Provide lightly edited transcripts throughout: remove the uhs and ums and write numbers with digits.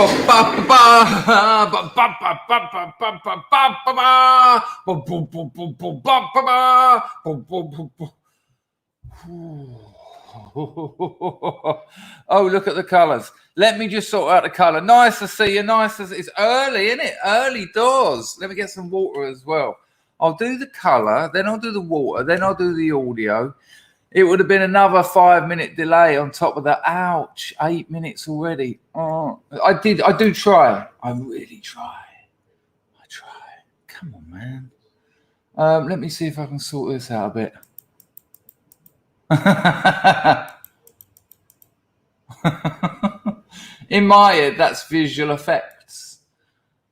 Oh, look at the colours. Let me just sort out the colour. Nice to see you. Nice to see. It's early, isn't it? Early doors. Let me get some water as well. I'll do the colour, then I'll do the water, then I'll do the audio. It would have been another 5-minute delay on top of that. Ouch, 8 minutes already. Oh, I do try. I really try. I try. Come on, man. Let me see if I can sort this out a bit. In my head, that's visual effects.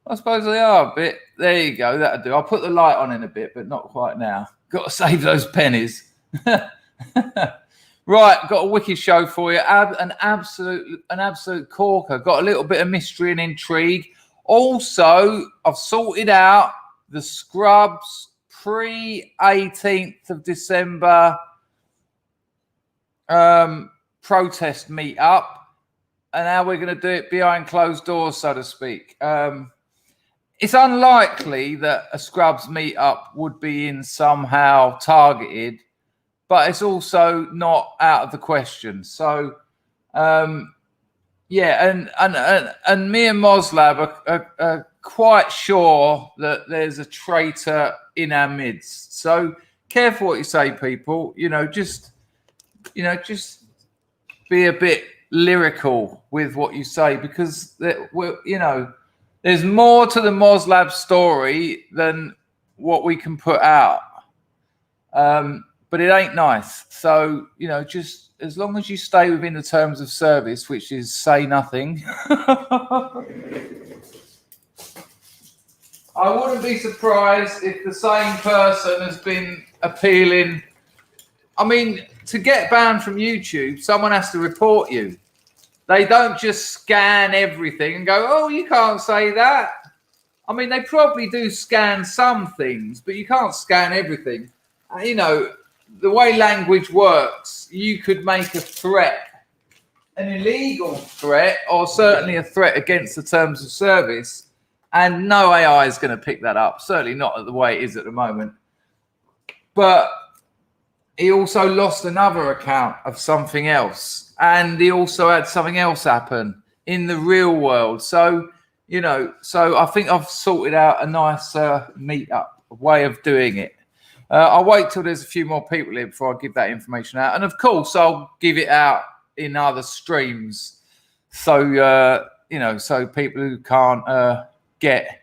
I suppose they are a bit. There you go. That'll do. I'll put the light on in a bit, but not quite now. Got to save those pennies. Right, got a wicked show for you. An absolute corker. Got a little bit of mystery and intrigue. Also, I've sorted out the Scrubs pre-18th of December protest meetup, and how we're going to do it behind closed doors, so to speak. It's unlikely that a Scrubs meetup would be in somehow targeted, but it's also not out of the question. So, yeah, and me and Moslab are quite sure that there's a traitor in our midst. So careful what you say, people. Just be a bit lyrical with what you say, because there's more to the Moslab story than what we can put out. But it ain't nice. So, just as long as you stay within the terms of service, which is say nothing. I wouldn't be surprised if the same person has been appealing. I mean, to get banned from YouTube, someone has to report you. They don't just scan everything and go, oh, you can't say that. I mean, they probably do scan some things, but you can't scan everything. The way language works, you could make a threat, an illegal threat, or certainly a threat against the terms of service, and no AI is going to pick that up. Certainly not the way it is at the moment. But he also lost another account of something else, and he also had something else happen in the real world. So, so I think I've sorted out a nice meetup way of doing it. I'll wait till there's a few more people here before I give that information out. And of course, I'll give it out in other streams. So, so people who can't get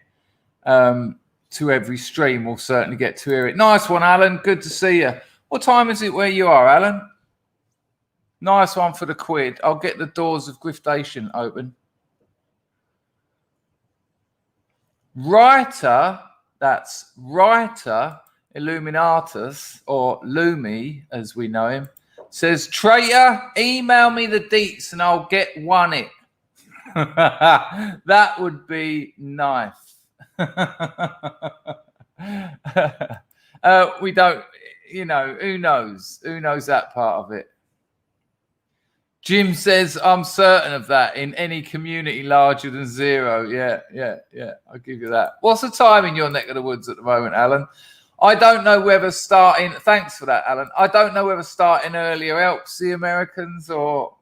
to every stream will certainly get to hear it. Nice one, Alan. Good to see you. What time is it where you are, Alan? Nice one for the quid. I'll get the doors of griftation open. Writer, that's Writer Illuminatus, or Lumi, as we know him, says, traitor, email me the deets and I'll get one it. That would be nice. We don't, who knows? Who knows that part of it? Jim says, I'm certain of that in any community larger than 0. Yeah. I'll give you that. What's the time in your neck of the woods at the moment, Alan? I don't know whether starting, thanks for that, Alan. I don't know whether starting earlier helps the Americans or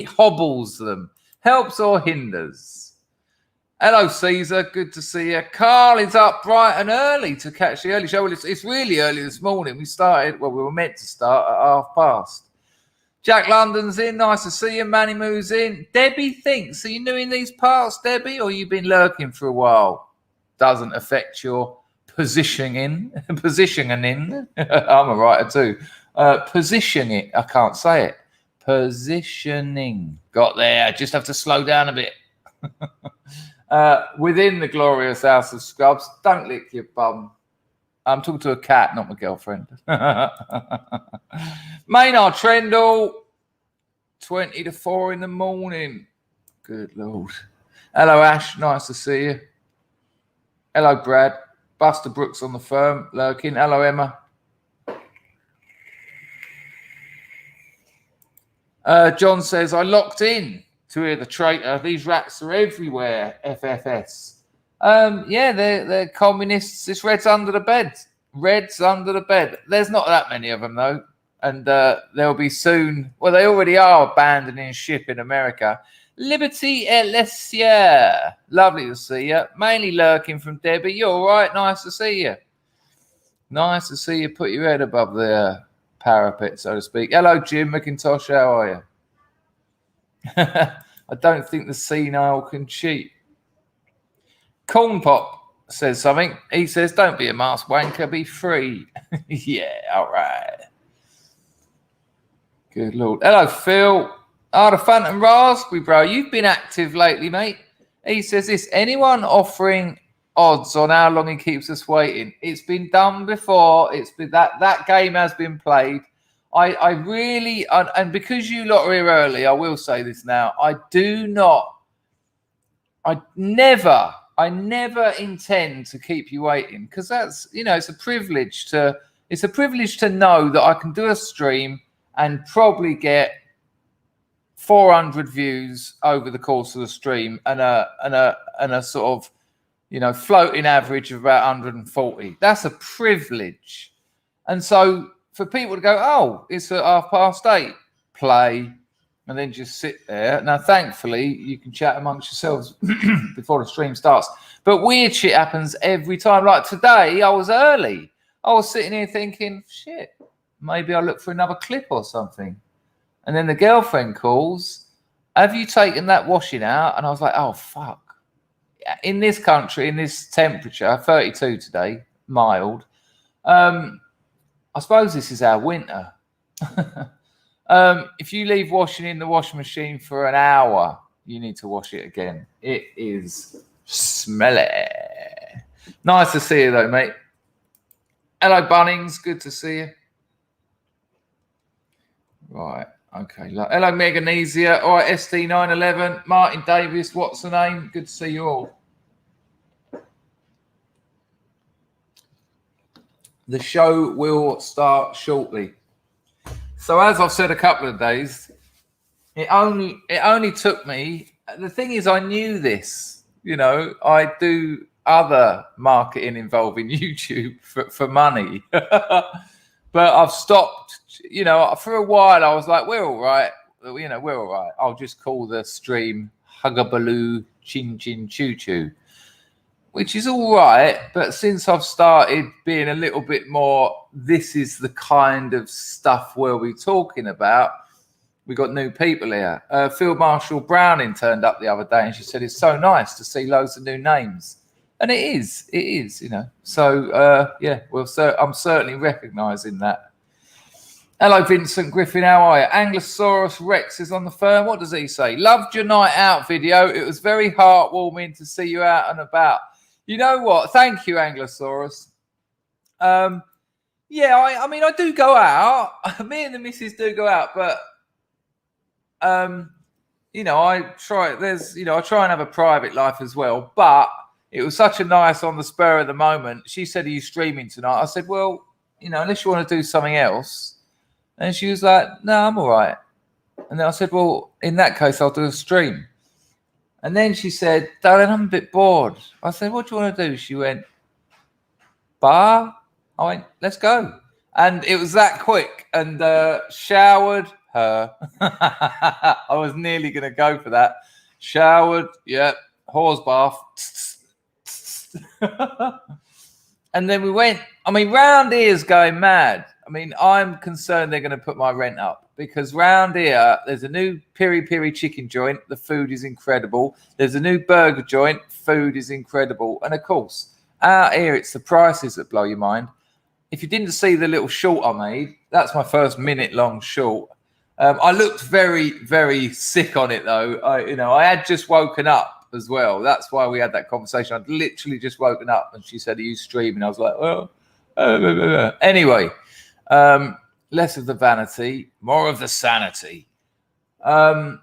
hobbles them. Helps or hinders. Hello, Caesar. Good to see you. Carl is up bright and early to catch the early show. Well, it's really early this morning. We were meant to start at past. Jack London's in. Nice to see you. Manny Moo's in. Debbie thinks, are you new in these parts, Debbie, or you've been lurking for a while? Doesn't affect your positioning. I'm a writer too. Positioning. I can't say it. Positioning. Got there. Just have to slow down a bit. Within the glorious house of Scrubs. Don't lick your bum. I'm talking to a cat, not my girlfriend. Maynard Trendall, 20 to 4 in the morning. Good Lord. Hello, Ash. Nice to see you. Hello, Brad. Buster Brooks on the firm, lurking. Hello, Emma. John says, I locked in. to hear the traitor. These rats are everywhere. FFS. Yeah, they're communists. It's Reds under the bed. Reds under the bed. There's not that many of them though, and there'll be soon. Well, they already are abandoning ship in America. Liberty Elysia. Lovely to see you. Mainly lurking from Debbie. You're all right. Nice to see you. Nice to see you. Put your head above the parapet, so to speak. Hello, Jim McIntosh. How are you? I don't think the senile can cheat. Corn Pop says something. He says, don't be a masked wanker, be free. Yeah, all right. Good Lord. Hello, Phil. The Phantom Raspberry, bro. You've been active lately, mate. He says, is anyone offering odds on how long he keeps us waiting? It's been done before. It's been that game has been played. I really, and because you lot are here early, I will say this now. I never intend to keep you waiting, because that's, it's a privilege to know that I can do a stream and probably get 400 views over the course of the stream and a sort of, floating average of about 140. That's a privilege. And so for people to go, oh, it's at 8:30, play, and then just sit there. Now, thankfully, you can chat amongst yourselves before the stream starts. But weird shit happens every time. Like today, I was early. I was sitting here thinking, shit, maybe I'll look for another clip or something. And then the girlfriend calls, have you taken that washing out? And I was like, oh, fuck. In this country, in this temperature, 32 today, mild, I suppose this is our winter. If you leave washing in the washing machine for an hour, you need to wash it again. It is smelly. Nice to see you, though, mate. Hello, Bunnings. Good to see you. Right. Okay. Hello, Meganesia. All right, ST911. Martin Davis. What's the name? Good to see you all. The show will start shortly. So as I've said a couple of days, it only took me. The thing is, I knew this. I do other marketing involving YouTube for money, but I've stopped. For a while, I was like, we're all right. We're all right. I'll just call the stream Huggabaloo Chin Chin Choo Choo, which is all right. But since I've started being a little bit more, this is the kind of stuff we'll be talking about. We got new people here. Field Marshal Browning turned up the other day, and she said it's so nice to see loads of new names, and it is. So yeah, I'm certainly recognising that. Hello, Vincent Griffin. How are you? Anglosaurus Rex is on the phone. What does he say? Loved your night out video. It was very heartwarming to see you out and about. You know what? Thank you, Anglosaurus. Yeah, I mean, I do go out. Me and the missus do go out, but I try. I try and have a private life as well. But it was such a nice on the spur of the moment. She said, "Are you streaming tonight?" I said, "Well, unless you want to do something else." And she was like, "No, I'm all right." And then I said, "Well, in that case, I'll do a stream." And then she said, "Darling, I'm a bit bored." I said, "What do you want to do?" She went, "Bar." I went, "Let's go." And it was that quick. And showered her. I was nearly going to go for that. Showered, yeah, horse bath. And then we went. I mean, round here's going mad. I mean, I'm concerned they're going to put my rent up, because round here, there's a new piri piri chicken joint. The food is incredible. There's a new burger joint. Food is incredible. And of course, out here, it's the prices that blow your mind. If you didn't see the little short I made, that's my first minute-long short. I looked very, very sick on it, though. I had just woken up as well. That's why we had that conversation. I'd literally just woken up, and she said, "Are you streaming?" I was like, "Well, anyway." Less of the vanity, more of the sanity. I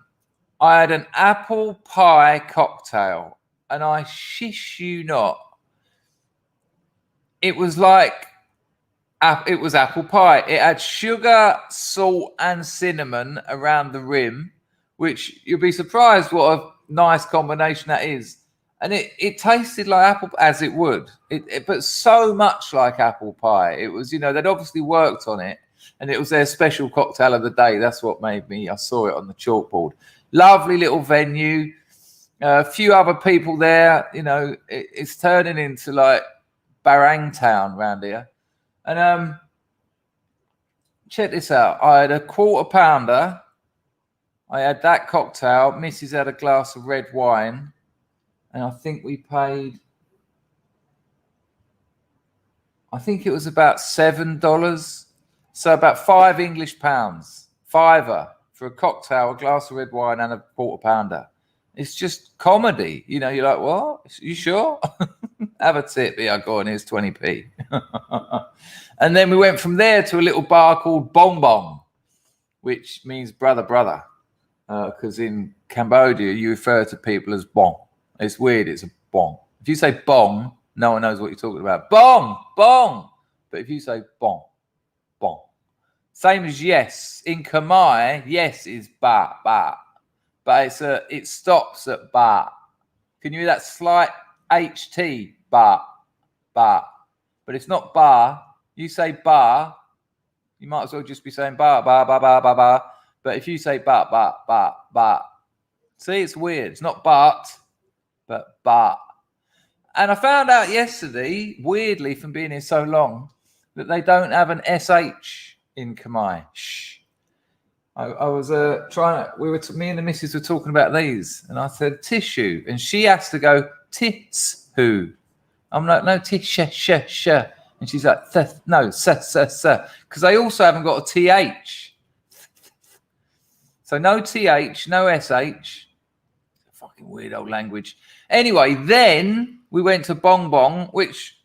had an apple pie cocktail, and I shish you not, it was apple pie. It had sugar, salt, and cinnamon around the rim, which you'll be surprised what a nice combination that is. And it tasted like apple, as it would, but so much like apple pie. It was, they'd obviously worked on it, and it was their special cocktail of the day. That's what made me, I saw it on the chalkboard. Lovely little venue. A few other people there. It's turning into like Barang Town around here. And check this out. I had a quarter pounder. I had that cocktail. Mrs. had a glass of red wine. And I think we paid, I think it was about $7. So about £5 English, fiver for a cocktail, a glass of red wine and a quarter pounder. It's just comedy. You're like, what? You sure? Have a tip. Yeah, go on, here's 20p. And then we went from there to a little bar called Bong Bong, which means brother. Because in Cambodia, you refer to people as bong. It's weird. It's a bong. If you say bong, no one knows what you're talking about. Bong, bong. But if you say bong, bong. Same as yes. In Khmer, yes is ba, ba. But it stops at ba. Can you hear that slight HT? Ba, ba. But it's not ba. You say ba, you might as well just be saying ba, ba, ba, ba, ba, ba. But if you say ba, ba, ba, ba. See, it's weird. It's not but ba. And I found out yesterday, weirdly, from being here so long, that they don't have an SH in Khmer. Shh. I was me and the missus were talking about these, and I said tissue, and she has to go tits who. I'm like, no, sh. And she's like, no, because they also haven't got a TH. So no TH, no SH. Fucking weird old language. Anyway, then we went to Bong Bong, which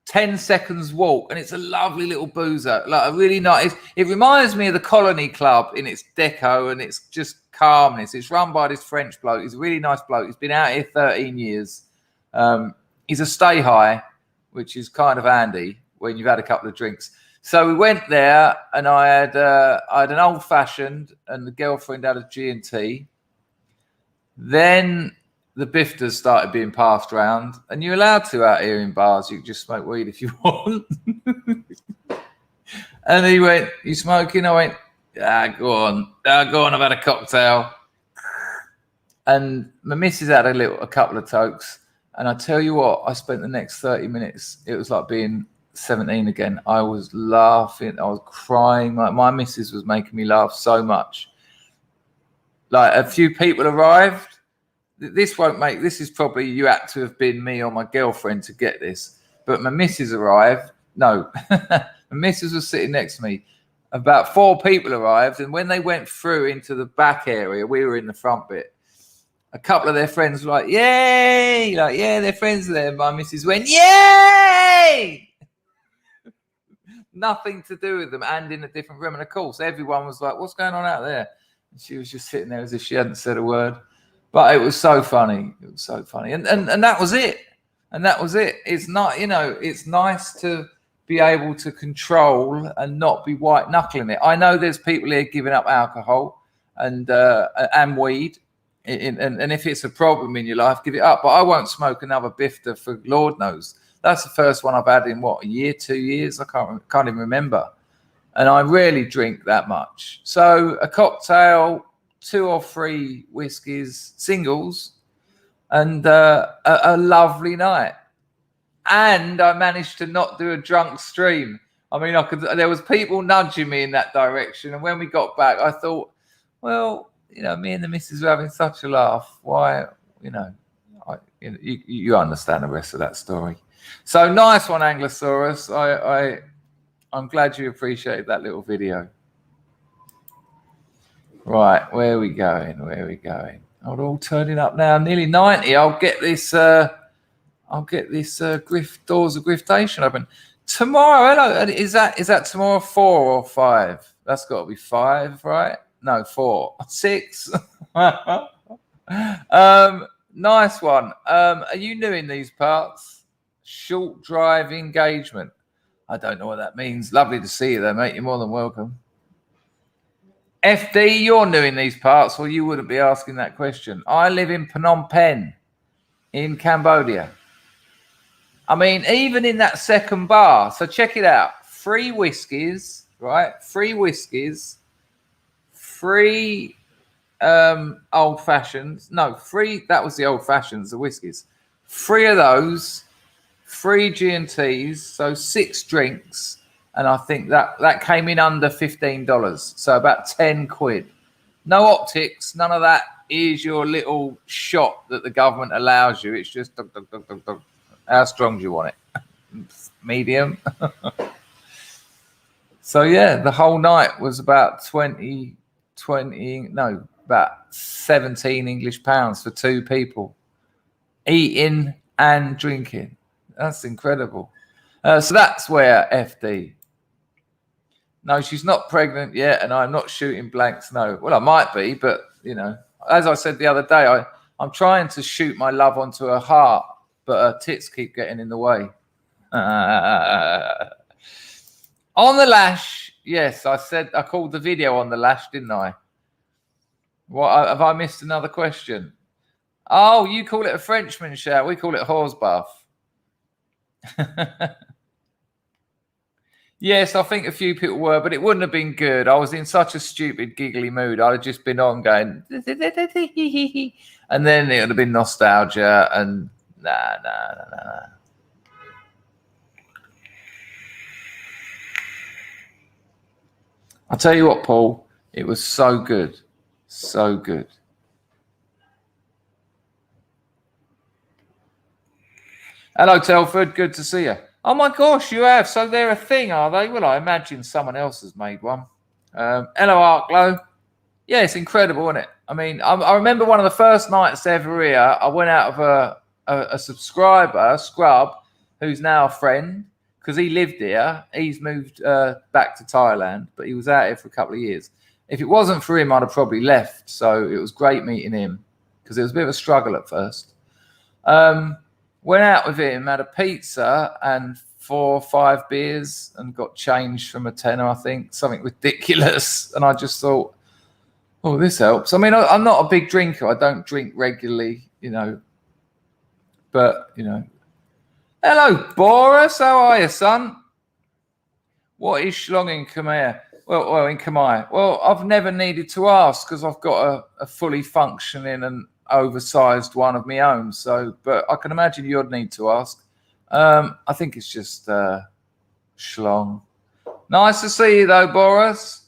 10 seconds walk, and it's a lovely little boozer. Like a really nice. It reminds me of the Colony Club in its deco, and it's just calmness. It's run by this French bloke. He's a really nice bloke. He's been out here 13 years. He's a stay high, which is kind of handy when you've had a couple of drinks. So we went there, and I had an old fashioned, and the girlfriend had a G&T. Then the bifters started being passed around, and you're allowed to out here in bars. You can just smoke weed if you want. And he went, "You smoking?" I went, go on. Go on, I've had a cocktail. And my missus had a couple of tokes. And I tell you what, I spent the next 30 minutes. It was like being 17 again. I was laughing. I was crying. Like, my missus was making me laugh so much. Like, a few people arrived. This is probably, you had to have been me or my girlfriend to get this. But my missus arrived. No, my missus was sitting next to me. About 4 people arrived. And when they went through into the back area, we were in the front bit. A couple of their friends were like, yay! Like, yeah, their friends are there. My missus went, yay! Nothing to do with them, and in a different room. And of course, everyone was like, what's going on out there? And she was just sitting there as if she hadn't said a word. But it was so funny. It was so funny. And that was it. And that was it. It's not, it's nice to be able to control and not be white knuckling it. I know there's people here giving up alcohol and weed. And if it's a problem in your life, give it up. But I won't smoke another bifter for Lord knows. That's the first one I've had in a year, 2 years? I can't even remember. And I rarely drink that much. So a cocktail, 2 or 3 whiskies, singles, and a lovely night. And I managed to not do a drunk stream. I mean, there was people nudging me in that direction. And when we got back, I thought, well, me and the missus were having such a laugh. Why, you understand the rest of that story. So nice one, Anglosaurus. I'm glad you appreciated that little video. Right, where are we going? I'm all turning up now. Nearly 90. I'll get this doors of griftation open tomorrow. Hello, is that tomorrow 4 or 5? That's got to be 5, right? No, 4, 6. Nice one. Are you new in these parts? Short drive engagement. I don't know what that means. Lovely to see you though, mate. You're more than welcome. FD, you're new in these parts, or you wouldn't be asking that question. I live in Phnom Penh in Cambodia. I mean, even in that second bar, so check it out. 3 whiskies, right? 3 whiskies, 3 old fashions. No, 3, that was the old fashions, the whiskies. 3 of those, 3 G&Ts, so 6 drinks. And I think that came in under $15. So about 10 quid. No optics, none of that is your little shot that the government allows you. It's just dug, dug, dug, dug, dug. How strong do you want it? Medium. So yeah, the whole night was about about 17 English pounds for 2 people, eating and drinking. That's incredible. So that's where FD. No, she's not pregnant yet, and I'm not shooting blanks. No, well, I might be, but you know, as I said the other day, I'm trying to shoot my love onto her heart, but her tits keep getting in the way. On the lash, yes, I said I called the video on the lash, didn't I? What have I missed? Another question? Oh, you call it a Frenchman shout. We call it horse bath. Yes, I think a few people were, but it wouldn't have been good. I was in such a stupid, giggly mood. I'd have just been on going, and then it would have been nostalgia and nah. I'll tell you what, Paul, it was so good. So good. Hello, Telford. Good to see you. Oh, my gosh, you have. So they're a thing, are they? Well, I imagine someone else has made one. Hello, Arklow. Yeah, it's incredible, isn't it? I mean, I remember one of the first nights ever here, I went out of a subscriber, Scrub, who's now a friend, because he lived here. He's moved back to Thailand, but he was out here for a couple of years. If it wasn't for him, I'd have probably left. So it was great meeting him, because it was a bit of a struggle at first. Went out with him, had a pizza and 4 or 5 beers, and got changed from a tenner, I think, something ridiculous. And I just thought, oh, this helps. I mean, I'm not a big drinker. I don't drink regularly, you know. But, you know. Hello, Boris. How are you, son? What is schlong in Khmer? Well, in Khmer. Well, I've never needed to ask because I've got a fully functioning and oversized one of my own. So, but I can imagine you'd need to ask. I think it's just schlong. Nice to see you, though, Boris.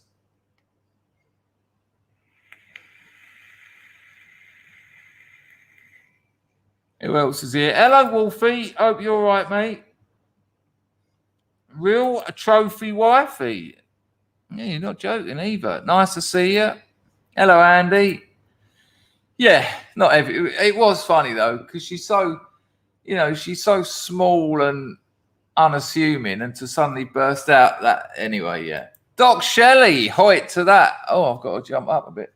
Who else is here? Hello, Wolfie. Hope you're all right, mate. Real trophy wifey. Yeah, you're not joking either. Nice to see you. Hello, Andy. Yeah, not every. It was funny though, because she's so, you know, she's so small and unassuming, and to suddenly burst out that anyway. Yeah, Doc Shelley, hoit to that. Oh, I've got to jump up a bit.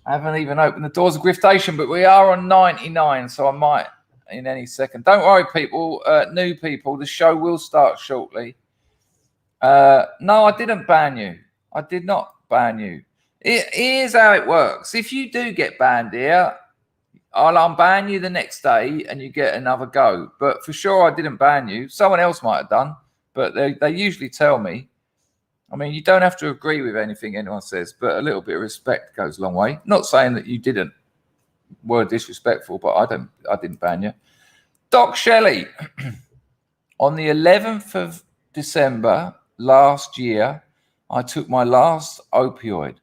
I haven't even opened the doors of Griftation, but we are on 99, so I might in any second. Don't worry, people, new people. The show will start shortly. No, I didn't ban you. I did not ban you. Here's how it works. If you do get banned here, I'll unban you the next day and you get another go. But for sure, I didn't ban you. Someone else might have done, but they usually tell me. I mean, you don't have to agree with anything anyone says, but a little bit of respect goes a long way. Not saying that you were disrespectful, but I didn't ban you. Doc Shelley, on the 11th of December last year, I took my last opioid.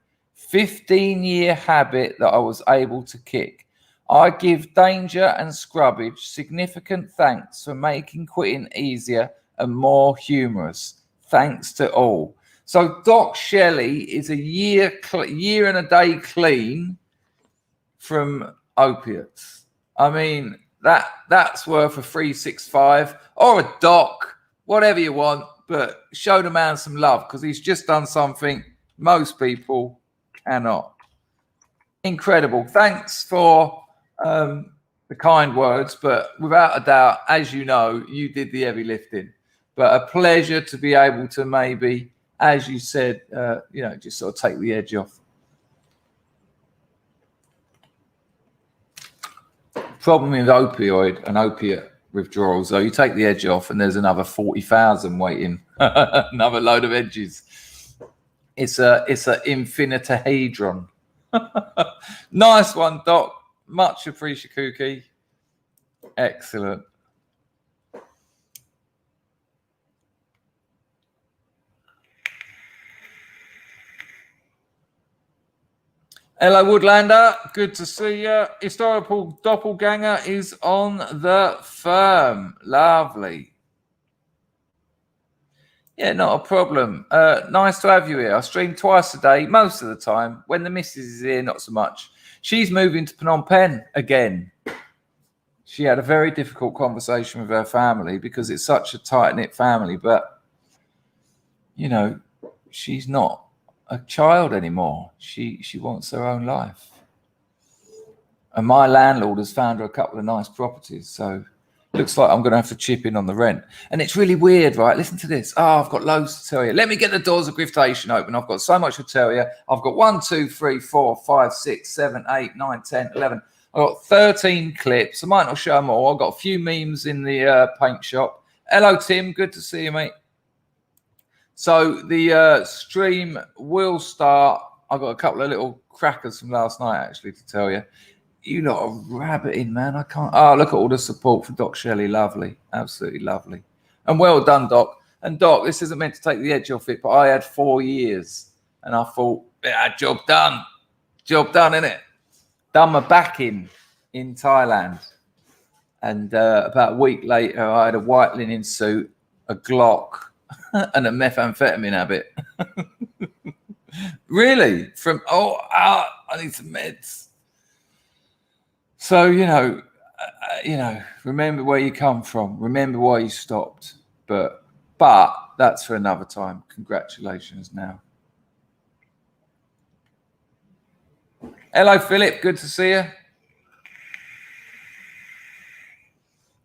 15-year habit that I was able to kick. I give Danger and Scrubbage significant thanks for making quitting easier and more humorous. Thanks to all. So Doc Shelley is a year and a day clean from opiates. I mean, that's worth a 365 or a doc, whatever you want, but show the man some love because he's just done something most people cannot. Incredible. Thanks for the kind words, but without a doubt, as you know, you did the heavy lifting. But a pleasure to be able to maybe, as you said, you know, just sort of take the edge off. Problem with opioid and opiate withdrawals, though, you take the edge off and there's another 40,000 waiting. Another load of edges. It's a infinitahedron. Nice one, Doc. Much appreciated, Kookie. Excellent. Hello, Woodlander. Good to see you. Historical Doppelganger is on the firm. Lovely. Yeah, not a problem. Nice to have you here. I stream twice a day, most of the time. When the missus is here, not so much. She's moving to Phnom Penh again. She had a very difficult conversation with her family because it's such a tight-knit family. But, you know, she's not a child anymore. She wants her own life. And my landlord has found her a couple of nice properties. So looks like I'm going to have to chip in on the rent. And it's really weird, right? Listen to this. Oh, I've got loads to tell you. Let me get the doors of Griftation open. I've got so much to tell you. I've got 1, 2, 3, 4, 5, 6, 7, 8, 9, 10, 11. I've got 13 clips. I might not show them all. I've got a few memes in the paint shop. Hello, Tim. Good to see you, mate. So the stream will start. I've got a couple of little crackers from last night, actually, to tell you. You lot are rabbiting, man. I can't. Oh, look at all the support for Doc Shelley. Lovely. Absolutely lovely. And well done, Doc. And Doc, this isn't meant to take the edge off it, but I had 4 years. And I thought, yeah, job done. Job done, innit? Done my back in Thailand. And about a week later, I had a white linen suit, a Glock, and a methamphetamine habit. Really? I need some meds. So, you know, remember where you come from. Remember why you stopped. But that's for another time. Congratulations now. Hello, Philip. Good to see you.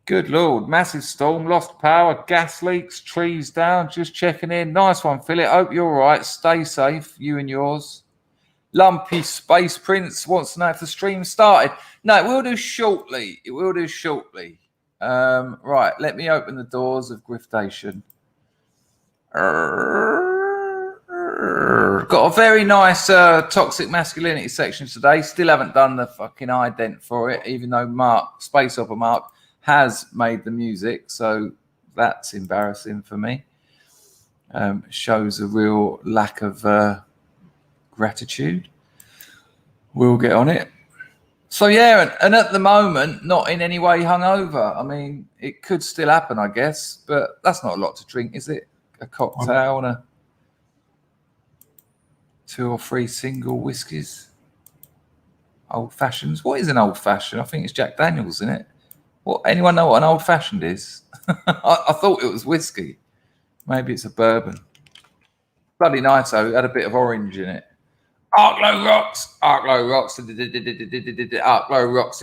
Good Lord. Massive storm, lost power, gas leaks, trees down. Just checking in. Nice one, Philip. Hope you're all right. Stay safe, you and yours. Lumpy Space Prince wants to know if the stream started. No, it will do shortly. It will do shortly. Right, let me open the doors of Griftation. Got a very nice toxic masculinity section today. Still haven't done the fucking ident for it, even though Space Opera Mark has made the music. So that's embarrassing for me. Shows a real lack of gratitude. We'll get on it. So yeah, and at the moment, not in any way hungover. I mean, it could still happen, I guess, but that's not a lot to drink, is it? A cocktail and 2 or 3 single whiskies. Old fashions. What is an old fashioned? I think it's Jack Daniels, isn't it? What? Anyone know what an old fashioned is? I thought it was whiskey. Maybe it's a bourbon. Bloody nice though. It had a bit of orange in it. Arklow rocks. Arklow rocks. Arklow rocks.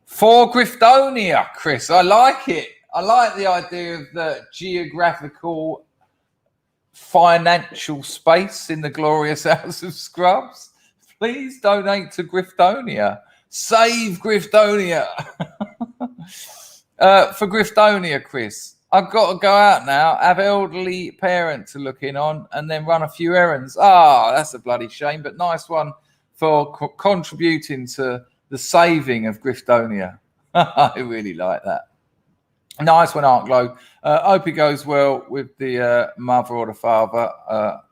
For Griftonia, Chris. I like it. I like the idea of the geographical financial space in the glorious House of Scrubs. Please donate to Griftonia. Save Griftonia. For Griftonia, Chris. I've got to go out now, have elderly parent to look in on, and then run a few errands. That's a bloody shame, but nice one for contributing to the saving of Griftonia. I really like that. Nice one, Arklow. Hope it goes well with the mother or the father.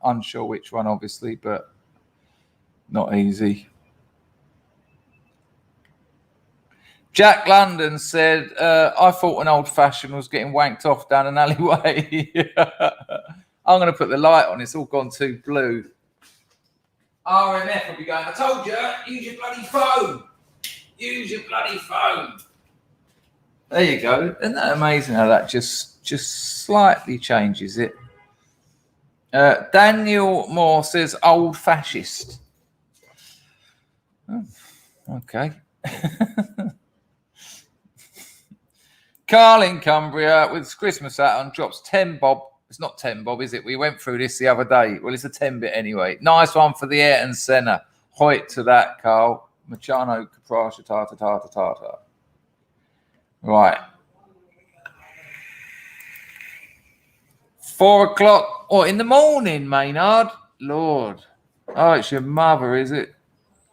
Unsure which one, obviously, but not easy. Jack London said, I thought an old-fashioned was getting wanked off down an alleyway. I'm going to put the light on. It's all gone too blue. RMF will be going, I told you, use your bloody phone. Use your bloody phone. There you go. Isn't that amazing how that just slightly changes it? Daniel Moore says, old fascist. Oh, okay. Carl in Cumbria with his Christmas hat on drops 10 bob. It's not 10 bob, is it? We went through this the other day. Well, it's a 10 bit anyway. Nice one for the Ayrton Senna. Hoyt to that, Carl. Machano Caprasha Tata Tata Tata. Right. 4 o'clock. Oh, in the morning, Maynard. Lord. Oh, it's your mother, is it?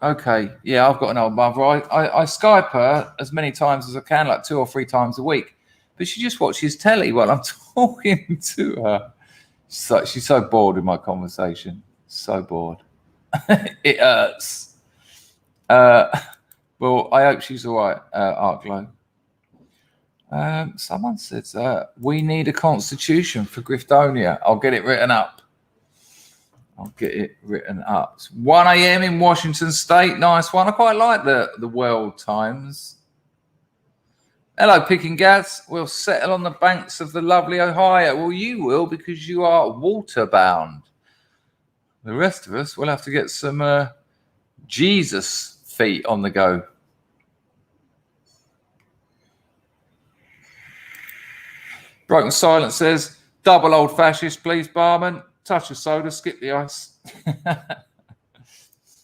Okay. Yeah, I've got an old mother. I Skype her as many times as I can, like 2 or 3 times a week. But she just watches telly while I'm talking to her. She's so bored with my conversation. So bored. It hurts. Well, I hope she's all right, Arklow. Someone says we need a constitution for Griftonia. I'll get it written up. It's 1 a.m. in Washington State. Nice one. I quite like the world times. Hello, Picking Gas. We'll settle on the banks of the lovely Ohio. Well, you will, because you are water-bound. The rest of us will have to get some Jesus feet on the go. Broken Silence says, double old fascist, please, barman. Touch of soda, skip the ice.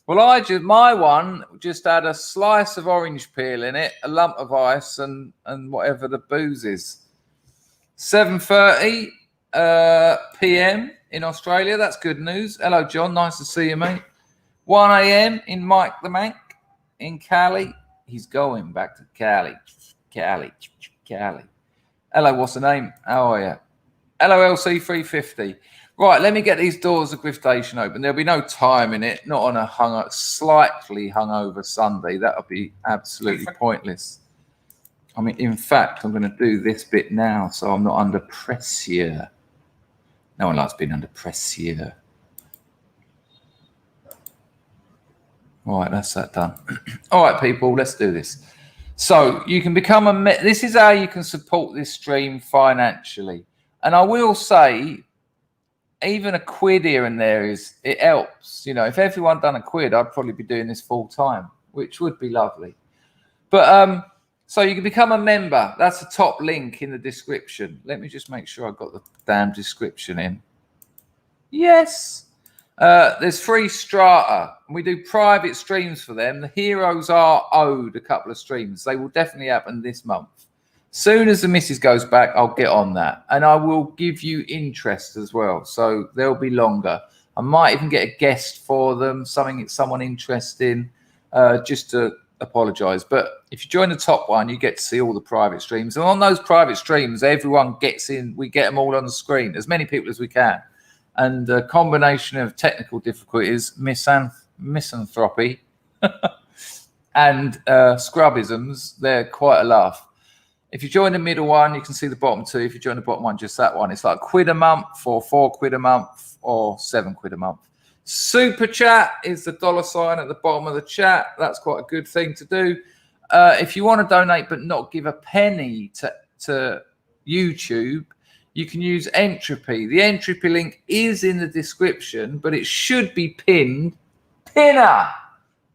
Well, my one just had a slice of orange peel in it, a lump of ice, and whatever the booze is. 7:30 p.m. in Australia. That's good news. Hello, John. Nice to see you, mate. 1 a.m. in Mike the Mank in Cali. He's going back to Cali. Cali. Hello, what's the name? How are you? Hello, LC350. Right, let me get these doors of Griftation open. There'll be no time in it, not on a slightly hungover Sunday. That would be absolutely pointless. I mean, in fact, I'm going to do this bit now so I'm not under pressure. No one likes being under pressure. All right, that's that done. All right, people, let's do this. So you can become this is how you can support this stream financially. And I will say, even a quid here and there it helps. You know, if everyone done a quid, I'd probably be doing this full time, which would be lovely. But so you can become a member. That's the top link in the description. Let me just make sure I've got the damn description in. Yes. There's free strata. We do private streams for them. The heroes are owed a couple of streams. They will definitely happen this month. Soon as the missus goes back, I'll get on that. And I will give you interest as well. So they'll be longer. I might even get a guest for them, someone interesting, just to apologise. But if you join the top one, you get to see all the private streams. And on those private streams, everyone gets in. We get them all on the screen, as many people as we can. And a combination of technical difficulties, misanthropy, and scrubisms, they're quite a laugh. If you join the middle one, you can see the bottom two. If you join the bottom one, just that one. It's like £1 a month or £4 a month or £7 a month. Super chat is the $ at the bottom of the chat. That's quite a good thing to do. If you want to donate but not give a penny to YouTube, you can use Entropy. The Entropy link is in the description, but it should be pinner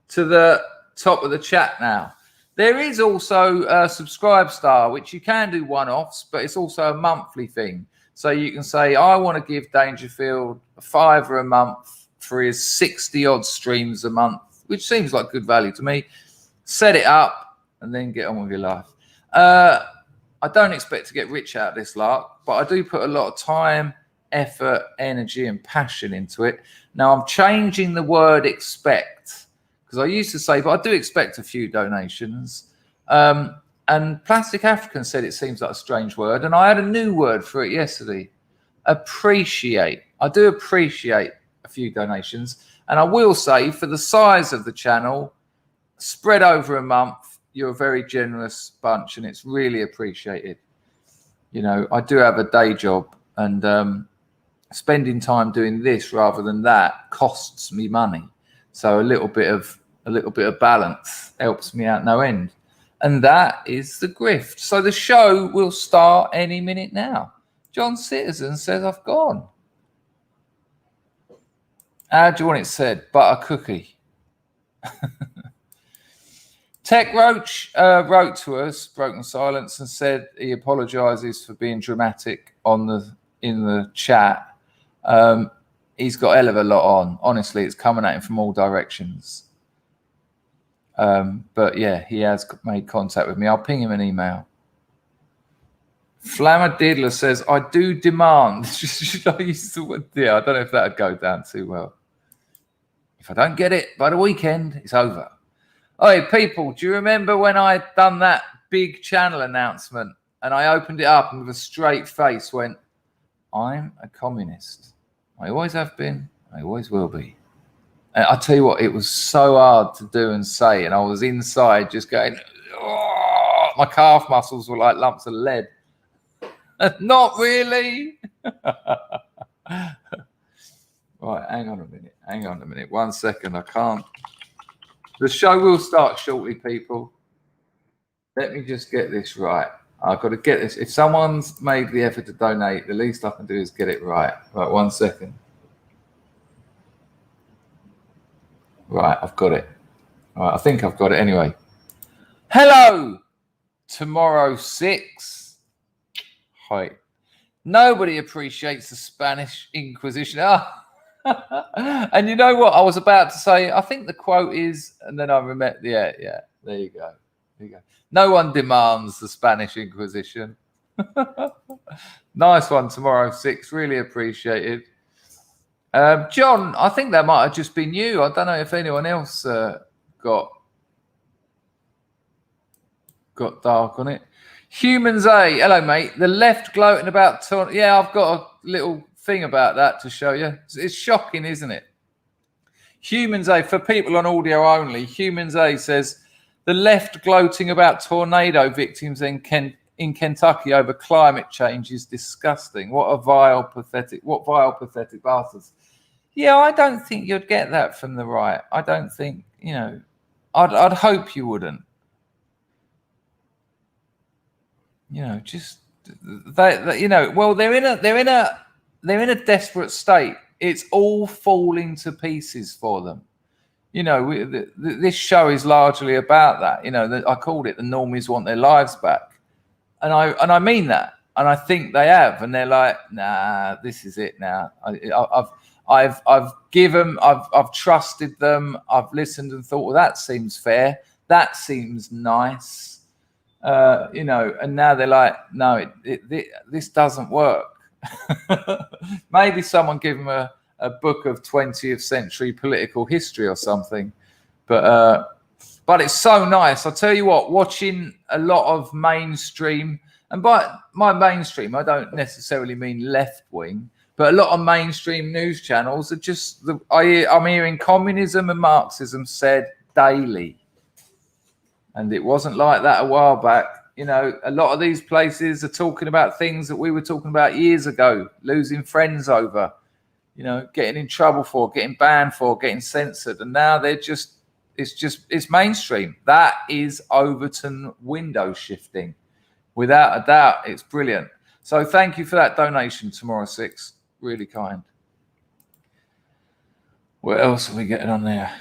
to the top of the chat now. There is also a SUBSTACK, which you can do one-offs, but it's also a monthly thing. So you can say, I want to give Dangerfield £5 a month for his 60-odd streams a month, which seems like good value to me. Set it up and then get on with your life. I don't expect to get rich out of this lark, but I do put a lot of time, effort, energy, and passion into it. Now, I'm changing the word expect. Because I used to say, but I do expect a few donations. And Plastic African said it seems like a strange word. And I had a new word for it yesterday. Appreciate. I do appreciate a few donations. And I will say, for the size of the channel, spread over a month, you're a very generous bunch. And it's really appreciated. You know, I do have a day job. And spending time doing this rather than that costs me money. So a little bit of balance helps me out no end. And that is the grift. So the show will start any minute now. John Citizen says I've gone. How do you want it said? Butter cookie. Tech Roach wrote to us, Broken Silence, and said he apologises for being dramatic in the chat. He's got a hell of a lot on. Honestly, it's coming at him from all directions. But yeah, he has made contact with me. I'll ping him an email. Flammer Diddler says, I do demand. Should I use the word? Yeah, I don't know if that would go down too well. If I don't get it by the weekend, it's over. Oh, people, do you remember when I'd done that big channel announcement and I opened it up and with a straight face went, I'm a communist. I always have been. I always will be. And I tell you what, it was so hard to do and say. And I was inside just going, oh, my calf muscles were like lumps of lead. Not really. Right, hang on a minute. 1 second, I can't. The show will start shortly, people. Let me just get this right. I've got to get this. If someone's made the effort to donate, the least I can do is get it right. Right, 1 second. Right, I've got it. Right, I think I've got it anyway. Hello, tomorrow 6. Hi. Nobody appreciates the Spanish Inquisition. Ah. And you know what? I was about to say, I think the quote is, and then I remember, yeah, there you go. No one demands the Spanish Inquisition. Nice one, tomorrow 6. Really appreciated. John, I think that might have just been you. I don't know if anyone else got dark on it. Humans A, hello mate. The left gloating about yeah, I've got a little thing about that to show you. It's shocking, isn't it? Humans A, for people on audio only, Humans A says the left gloating about tornado victims in Kentucky over climate change is disgusting. What vile, pathetic bastards. Yeah, I don't think you'd get that from the right. I don't think, I'd hope you wouldn't. Just well, they're in a desperate state. It's all falling to pieces for them. This show is largely about that. I called it the Normies want their lives back, and I mean that, and I think they have, and they're like, nah, this is it now. I've given, I've trusted them, I've listened and thought, well, that seems fair, that seems nice. And now they're like, no, this doesn't work. Maybe someone give them a book of 20th century political history or something. But it's so nice. I'll tell you what, watching a lot of mainstream, and by my mainstream, I don't necessarily mean left wing, but a lot of mainstream news channels are just, I'm hearing communism and Marxism said daily. And it wasn't like that a while back. A lot of these places are talking about things that we were talking about years ago, losing friends over, getting in trouble for, getting banned for, getting censored. And now it's mainstream. That is Overton window shifting. Without a doubt, it's brilliant. So thank you for that donation, tomorrow 6. Really kind. What else are we getting on there?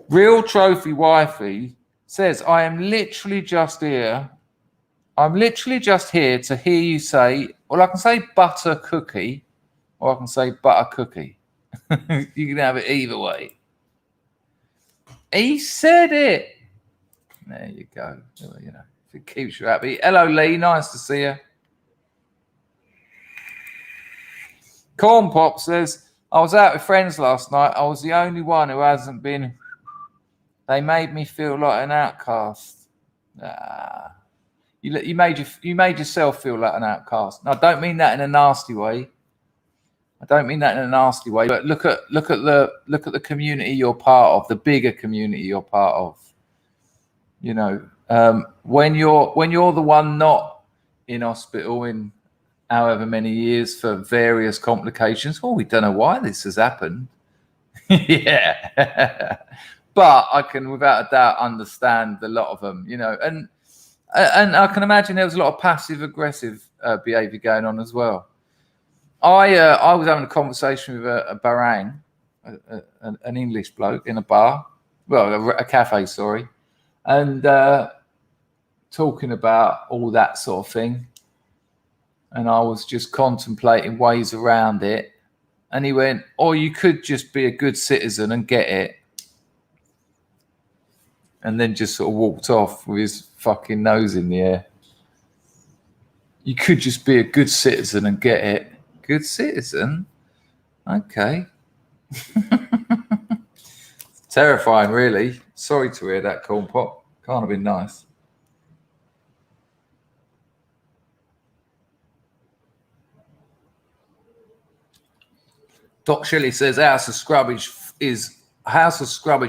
Real Trophy Wifey says, I am literally just here. I'm literally just here to hear you say, well, I can say butter cookie, or I can say butter cookie. You can have it either way. He said it. There you go. If it keeps you happy. Hello, Lee. Nice to see you. Corn Pop says, I was out with friends last night. I was the only one who hasn't been. They made me feel like an outcast. You made yourself feel like an outcast. Now, I don't mean that in a nasty way. But look at the community you're part of, the bigger community you're part of. When you're the one not in hospital in however many years for various complications. Oh, we don't know why this has happened. Yeah. But I can, without a doubt, understand a lot of them, and I can imagine there was a lot of passive-aggressive behaviour going on as well. I was having a conversation with a barang, an English bloke in a bar, a cafe, sorry, and talking about all that sort of thing. And I was just contemplating ways around it. And he went, oh, you could just be a good citizen and get it. and then just sort of walked off with his fucking nose in the air. You could just be a good citizen and get it. Good citizen? Okay. Terrifying, really. Sorry to hear that, Corn Pop. Can't have been nice. Doc Shelley says House of Scrubbage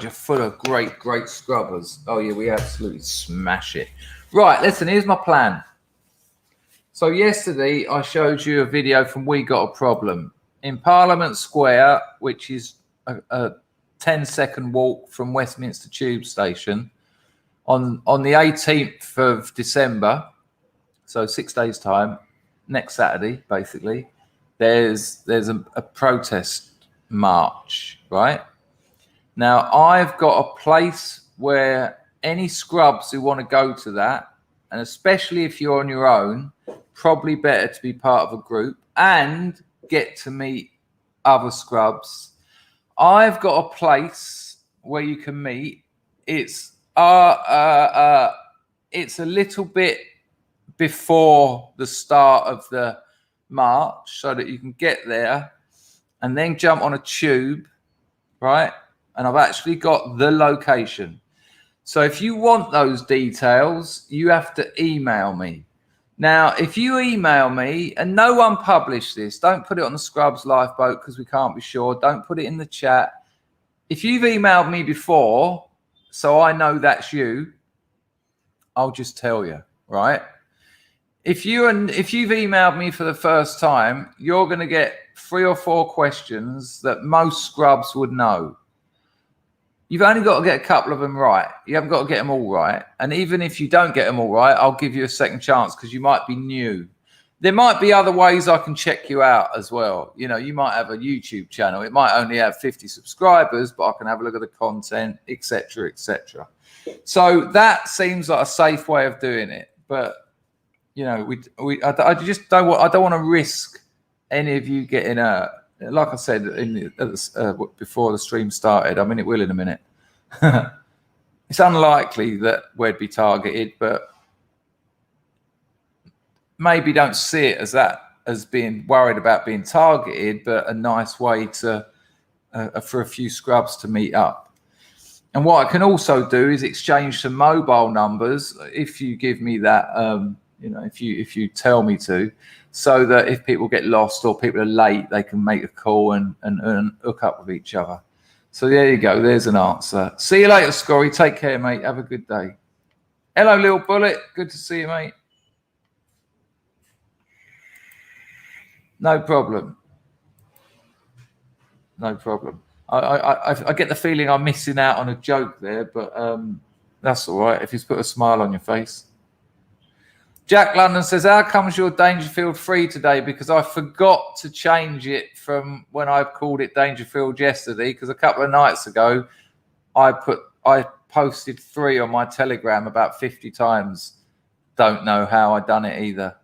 are full of great scrubbers. Oh yeah, we absolutely smash it. Right, listen, here's my plan. So yesterday I showed you a video from We Got a Problem in Parliament Square, which is a 10-second walk from Westminster Tube Station on the 18th of December. So 6 days time, next Saturday, basically. There's a protest march, right? Now, I've got a place where any scrubs who want to go to that, and especially if you're on your own, probably better to be part of a group and get to meet other scrubs. I've got a place where you can meet. It's a little bit before the start of the march so that you can get there and then jump on a tube, right? And I've actually got the location. So if you want those details, you have to email me. Now, if you email me, and no one published this, don't put it on the Scrubs Lifeboat because we can't be sure. Don't put it in the chat. If you've emailed me before, so I know that's you, I'll just tell you, right? If you've emailed me for the first time, you're going to get 3 or 4 questions that most scrubs would know. You've only got to get a couple of them right. You haven't got to get them all right. And even if you don't get them all right, I'll give you a second chance because you might be new. There might be other ways I can check you out as well. You know, you might have a YouTube channel. It might only have 50 subscribers, but I can have a look at the content, etc., etc. So that seems like a safe way of doing it. But you know, I just don't want to risk any of you getting hurt. Like I said before the stream started, I mean, it will in a minute. It's unlikely that we'd be targeted, but maybe don't see it as being worried about being targeted, but a nice way to for a few scrubs to meet up. And what I can also do is exchange some mobile numbers if you give me that. You know, if you tell me to, so that if people get lost or people are late, they can make a call and hook up with each other. So there you go. There's an answer. See you later, Scorry. Take care, mate. Have a good day. Hello, Little Bullet. Good to see you, mate. No problem. No problem. I get the feeling I'm missing out on a joke there, but that's all right if you put a smile on your face. Jack London says, how comes you're Dangerfield free today? Because I forgot to change it from when I called it Dangerfield yesterday, because a couple of nights ago I posted 3 on my Telegram about 50 times. Don't know how I done it either.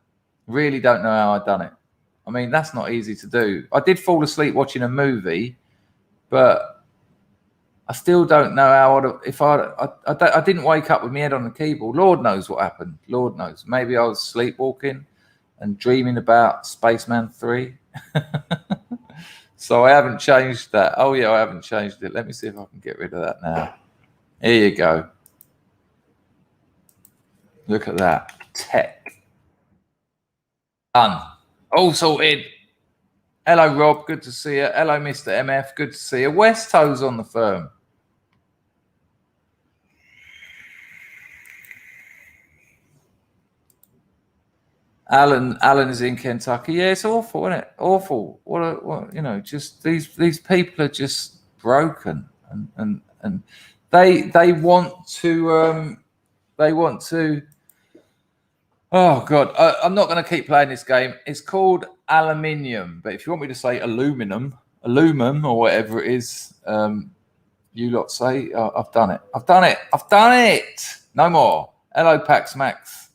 Really don't know how I done it. I mean, that's not easy to do. I did fall asleep watching a movie, but I still don't know how I didn't wake up with my head on the keyboard. Lord knows what happened. Lord knows. Maybe I was sleepwalking and dreaming about Spaceman 3. So I haven't changed that. Oh, yeah, I haven't changed it. Let me see if I can get rid of that now. Here you go. Look at that. Tech. Done. All sorted. Hello, Rob. Good to see you. Hello, Mr. MF. Good to see you. Westo's on the firm. Alan is in Kentucky. Yeah, it's awful, isn't it? Awful. What you know, just these people are just broken, and they want to oh God, I'm not going to keep playing this game. It's called Aluminium, but if you want me to say aluminum or whatever it is, you lot say, I've done it. No more. Hello, Pax Max.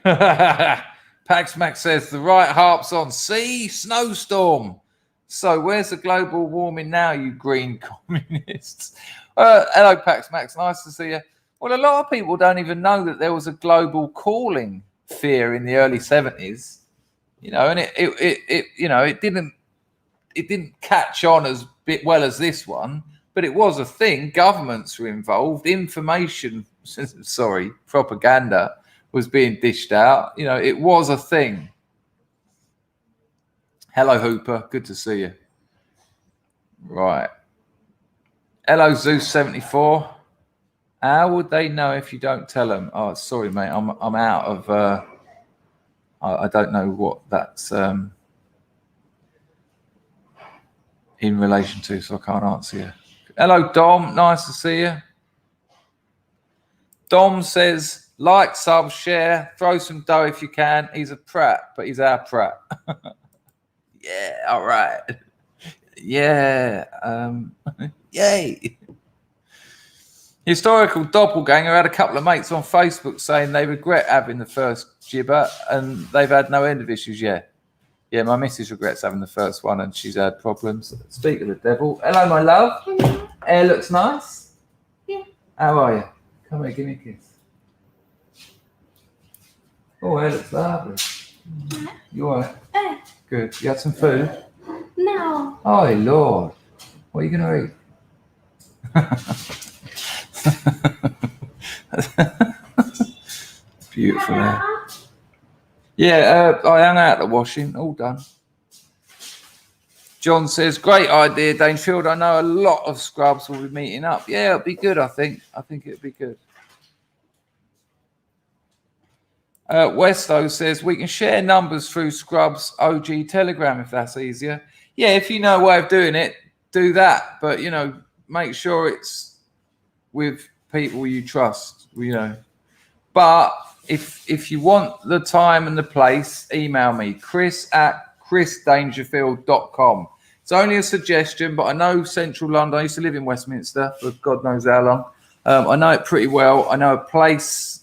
Pax Max says the right harp's on. See, snowstorm. So where's the global warming now, you green communists? Hello, Pax Max. Nice to see you. Well, a lot of people don't even know that there was a global cooling fear in the early 70s. You know, and it didn't catch on as well as this one, but it was a thing. Governments were involved. Propaganda was being dished out. You know, it was a thing. Hello, Hooper. Good to see you. Right. Hello, Zeus74. How would they know if you don't tell them? Oh, sorry, mate. I'm out of. I don't know what that's in relation to, so I can't answer you. Hello, Dom. Nice to see you. Dom says, like, sub, share, throw some dough if you can. He's a prat, but he's our prat. Yeah, all right. Yeah. Yay. Historical doppelganger had a couple of mates on Facebook saying they regret having the first gibber and they've had no end of issues yet. Yeah, my missus regrets having the first one and she's had problems. Speak of the devil. Hello, my love. Hello. Hair looks nice. Yeah. How are you? Come here, give me a kiss. Oh, hair looks lovely. Yeah. You all right? Good. You had some food? No. Oh, Lord. What are you going to eat? Beautiful hair. Yeah, I hung out at washing. All done. John says, great idea, Danefield. I know a lot of scrubs will be meeting up. Yeah, it'll be good, I think. I think it'll be good. Westo says, we can share numbers through Scrubs OG Telegram if that's easier. Yeah, if you know a way of doing it, do that. But, you know, make sure it's with people you trust, you know. But if you want the time and the place, email me, chris@chrisdangerfield.com. It's only a suggestion, but I know Central London. I used to live in Westminster for God knows how long. I know it pretty well. I know a place.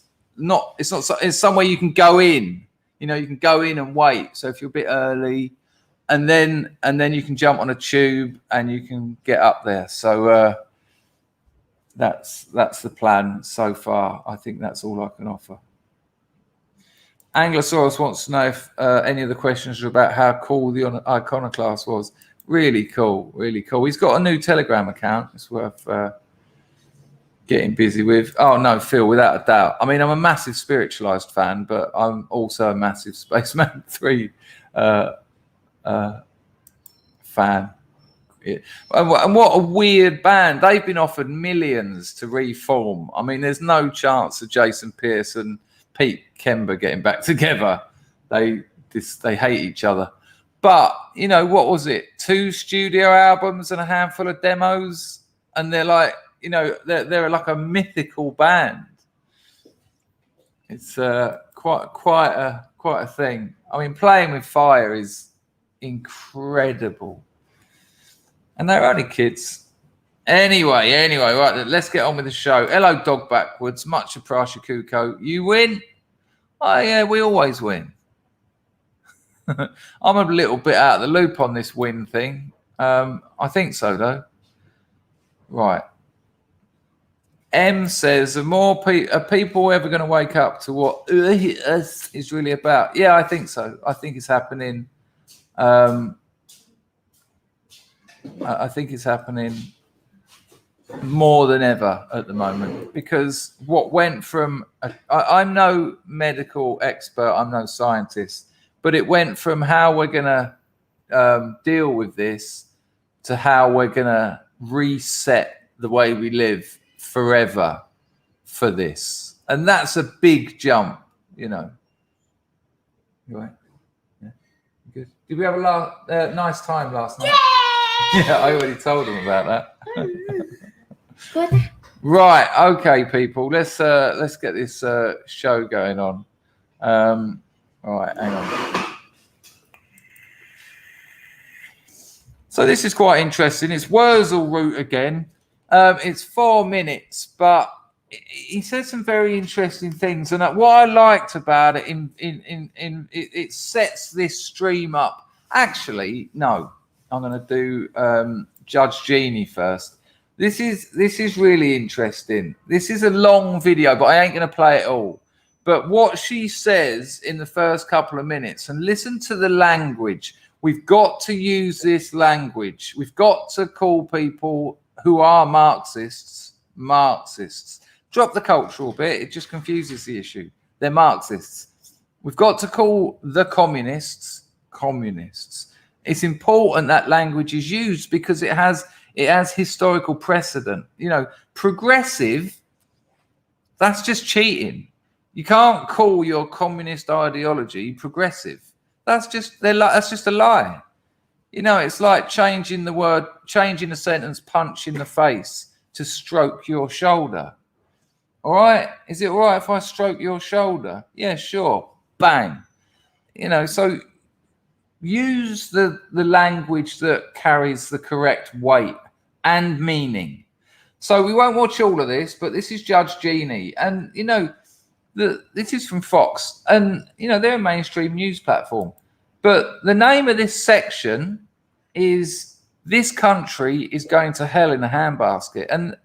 It's somewhere you can go in. You know, you can go in and wait. So if you're a bit early, and then you can jump on a tube and you can get up there. So that's the plan so far. I think that's all I can offer. Anglosaurus wants to know if any of the questions are about how cool the iconoclast was. Really cool, really cool. He's got a new Telegram account. It's worth getting busy with. Oh no, Phil, without a doubt. I mean, I'm a massive Spiritualized fan, but I'm also a massive Spaceman 3 fan. Yeah. And what a weird band. They've been offered millions to reform. I mean, there's no chance of Jason Pierce and Pete Kember getting back together. They hate each other. But, you know, what was it? 2 studio albums and a handful of demos, and they're like, you know, they're like a mythical band. It's quite a thing. I mean, Playing with Fire is incredible, and they're only kids. Anyway, right. Let's get on with the show. Hello, Dog Backwards. Much appreciated, Kuko. You win. Oh yeah, we always win. I'm a little bit out of the loop on this win thing. I think so though. Right. M says, are people ever going to wake up to what is really about? Yeah, I think so. I think it's happening. I think it's happening more than ever at the moment, because what went from I'm no medical expert, I'm no scientist, but it went from how we're going to deal with this to how we're going to reset the way we live forever for this, and that's a big jump, you know. You right? Yeah, good. Did we have a nice time last night? Yeah, I already told them about that. Right, okay, people. Let's get this show going on. All right, hang on. So this is quite interesting. It's Wurzel Root again. It's 4 minutes, but he said some very interesting things. And what I liked about it, it sets this stream up. Actually, no. I'm going to do Judge Jeannie first. This is really interesting. This is a long video, but I ain't going to play it all. But what she says in the first couple of minutes, and listen to the language. We've got to use this language. We've got to call people who are Marxists, Marxists. Drop the cultural bit. It just confuses the issue. They're Marxists. We've got to call the communists, communists. It's important that language is used because it has historical precedent. You know, progressive, that's just cheating. You can't call your communist ideology progressive. That's just a lie. You know, it's like changing a sentence, punch in the face to stroke your shoulder. All right? Is it all right if I stroke your shoulder? Yeah, sure. Bang. You know, so use the language that carries the correct weight and meaning. So we won't watch all of this, but this is Judge Jeannie. And, you know, this is from Fox. And, you know, they're a mainstream news platform. But the name of this section is "This Country is Going to Hell in a Handbasket." And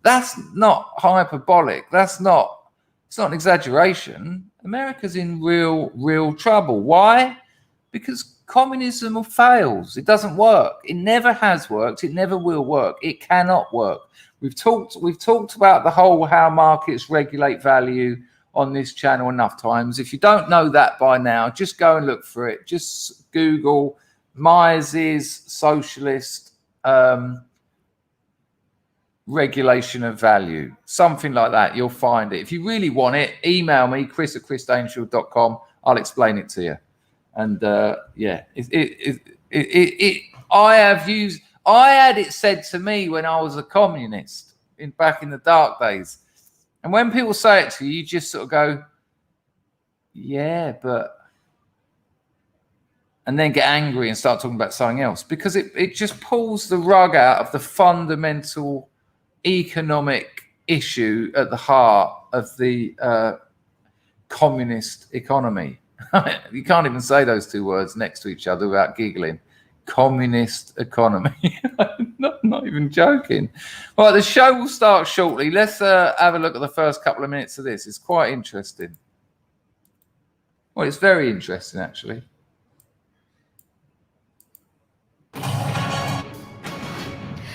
that's not hyperbolic. It's not an exaggeration. America's in real trouble. Why? Because communism fails. It doesn't work. It never has worked. It never will work. It cannot work. We've talked about the whole how markets regulate value on this channel enough times. If you don't know that by now, just go and look for it. Just Google Mises socialist regulation of value, something like that. You'll find it. If you really want it, email me, chris@chrisdainshall.com. I'll explain it to you. And yeah, I had it said to me when I was a communist back in the dark days. And when people say it to you, you just sort of go, yeah, but, and then get angry and start talking about something else, because it just pulls the rug out of the fundamental economic issue at the heart of the communist economy. You can't even say those two words next to each other without giggling. Communist economy. I'm not even joking. Well, the show will start shortly. Let's have a look at the first couple of minutes of this. It's quite interesting. Well, it's very interesting, actually.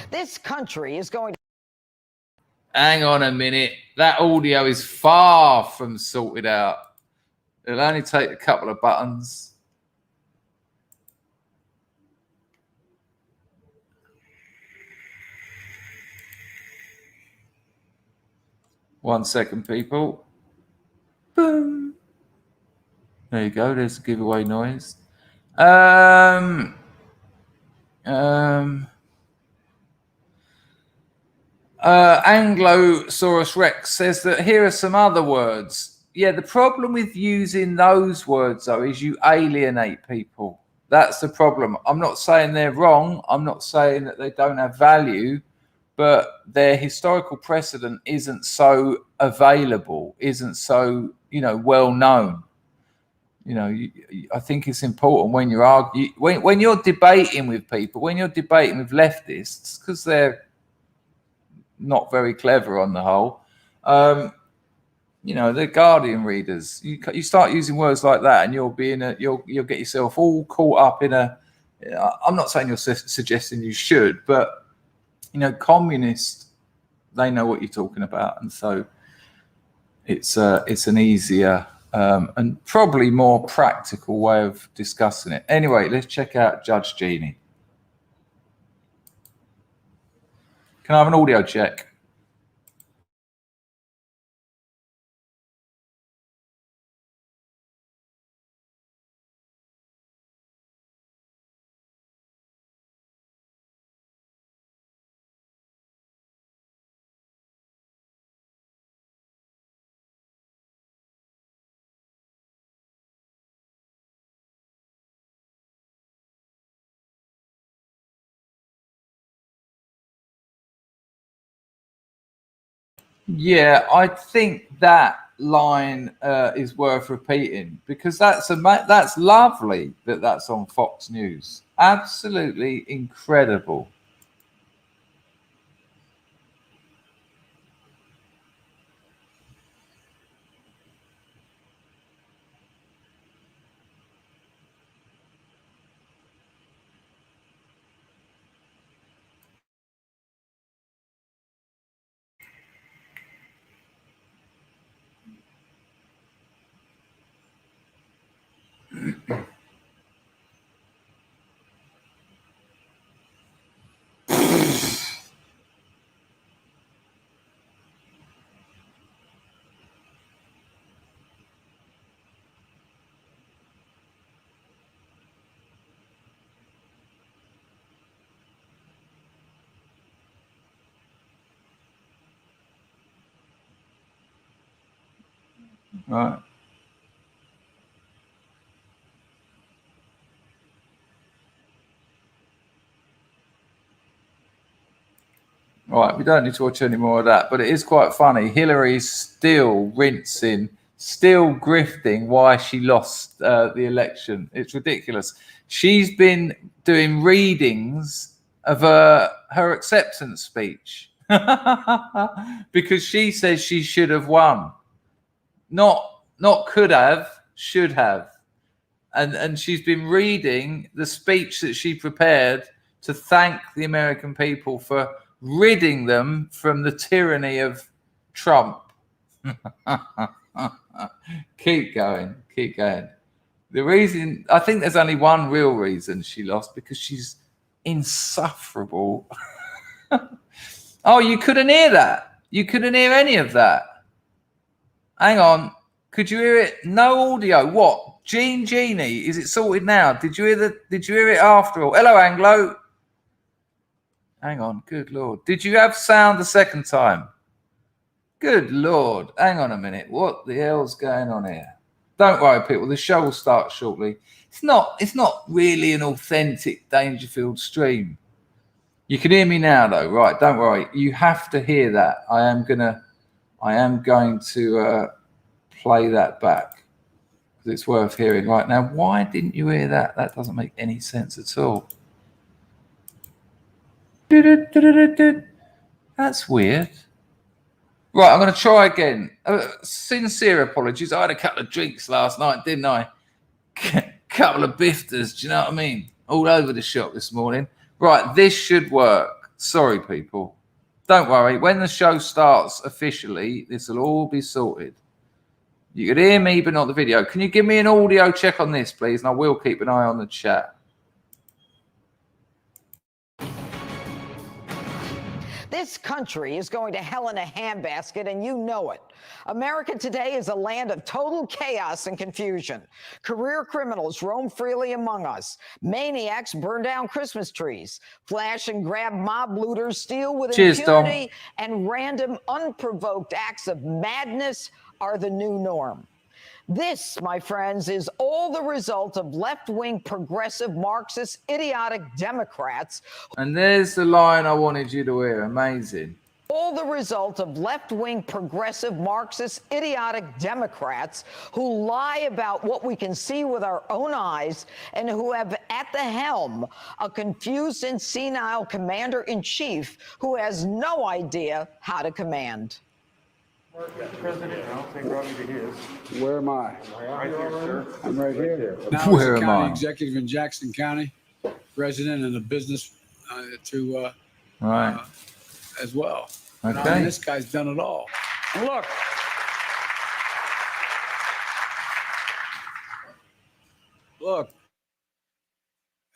This country is going to... Hang on a minute. That audio is far from sorted out. It'll only take a couple of buttons. One second, people. Boom. There you go. There's the giveaway noise. Anglosaurus Rex says that here are some other words. Yeah, the problem with using those words, though, is you alienate people. That's the problem. I'm not saying they're wrong. I'm not saying that they don't have value, but their historical precedent isn't so available, isn't so, well known. I think it's important when you're when you're debating with people, when you're debating with leftists, because they're not very clever on the whole. They're Guardian readers. You start using words like that, and you'll get yourself all caught up in a. I'm not saying you're suggesting you should, but communists, they know what you're talking about, and so it's an easier and probably more practical way of discussing it. Anyway, let's check out Judge Jeannie. Can I have an audio check? Yeah, I think that line is worth repeating, because that's lovely that's on Fox News. Absolutely incredible. Right. Right, we don't need to watch any more of that, but it is quite funny. Hillary's still rinsing, still grifting why she lost the election. It's ridiculous. She's been doing readings of her acceptance speech because she says she should have won. Not could have, should have. And she's been reading the speech that she prepared to thank the American people for ridding them from the tyranny of Trump. Keep going. The reason, I think there's only one real reason she lost, because she's insufferable. Oh, you couldn't hear that? You couldn't hear any of that? Hang on. Could you hear it? No audio. What? Genie, is it sorted now? Did you hear it after all? Hello, Anglo. Hang on. Good Lord. Did you have sound the second time? Good Lord. Hang on a minute. What the hell's going on here? Don't worry, people. The show will start shortly. It's not really an authentic Dangerfield stream. You can hear me now, though. Right. Don't worry. You have to hear that. I am going to play that back, because it's worth hearing right now. Why didn't you hear that? That doesn't make any sense at all. That's weird. Right, I'm going to try again. Sincere apologies. I had a couple of drinks last night, didn't I? Couple of bifters, do you know what I mean? All over the shop this morning. Right, this should work. Sorry, people. Don't worry. When the show starts officially, this will all be sorted. You could hear me, but not the video. Can you give me an audio check on this, please? And I will keep an eye on the chat. This country is going to hell in a handbasket, and you know it. America today is a land of total chaos and confusion. Career criminals roam freely among us. Maniacs burn down Christmas trees. Flash and grab mob looters steal with impunity. And random, unprovoked acts of madness are the new norm. This, my friends, is all the result of left-wing progressive Marxist idiotic Democrats. And there's the line I wanted you to hear. Amazing. All the result of left-wing progressive Marxist idiotic Democrats who lie about what we can see with our own eyes, and who have at the helm a confused and senile commander-in-chief who has no idea how to command. President, I don't think Robbie to his. Where am I? Right here, sir. I'm right here. Now, Where as a am county I? executive in Jackson County, resident in the business Right. as well. Okay. I mean, this guy's done it all. And look,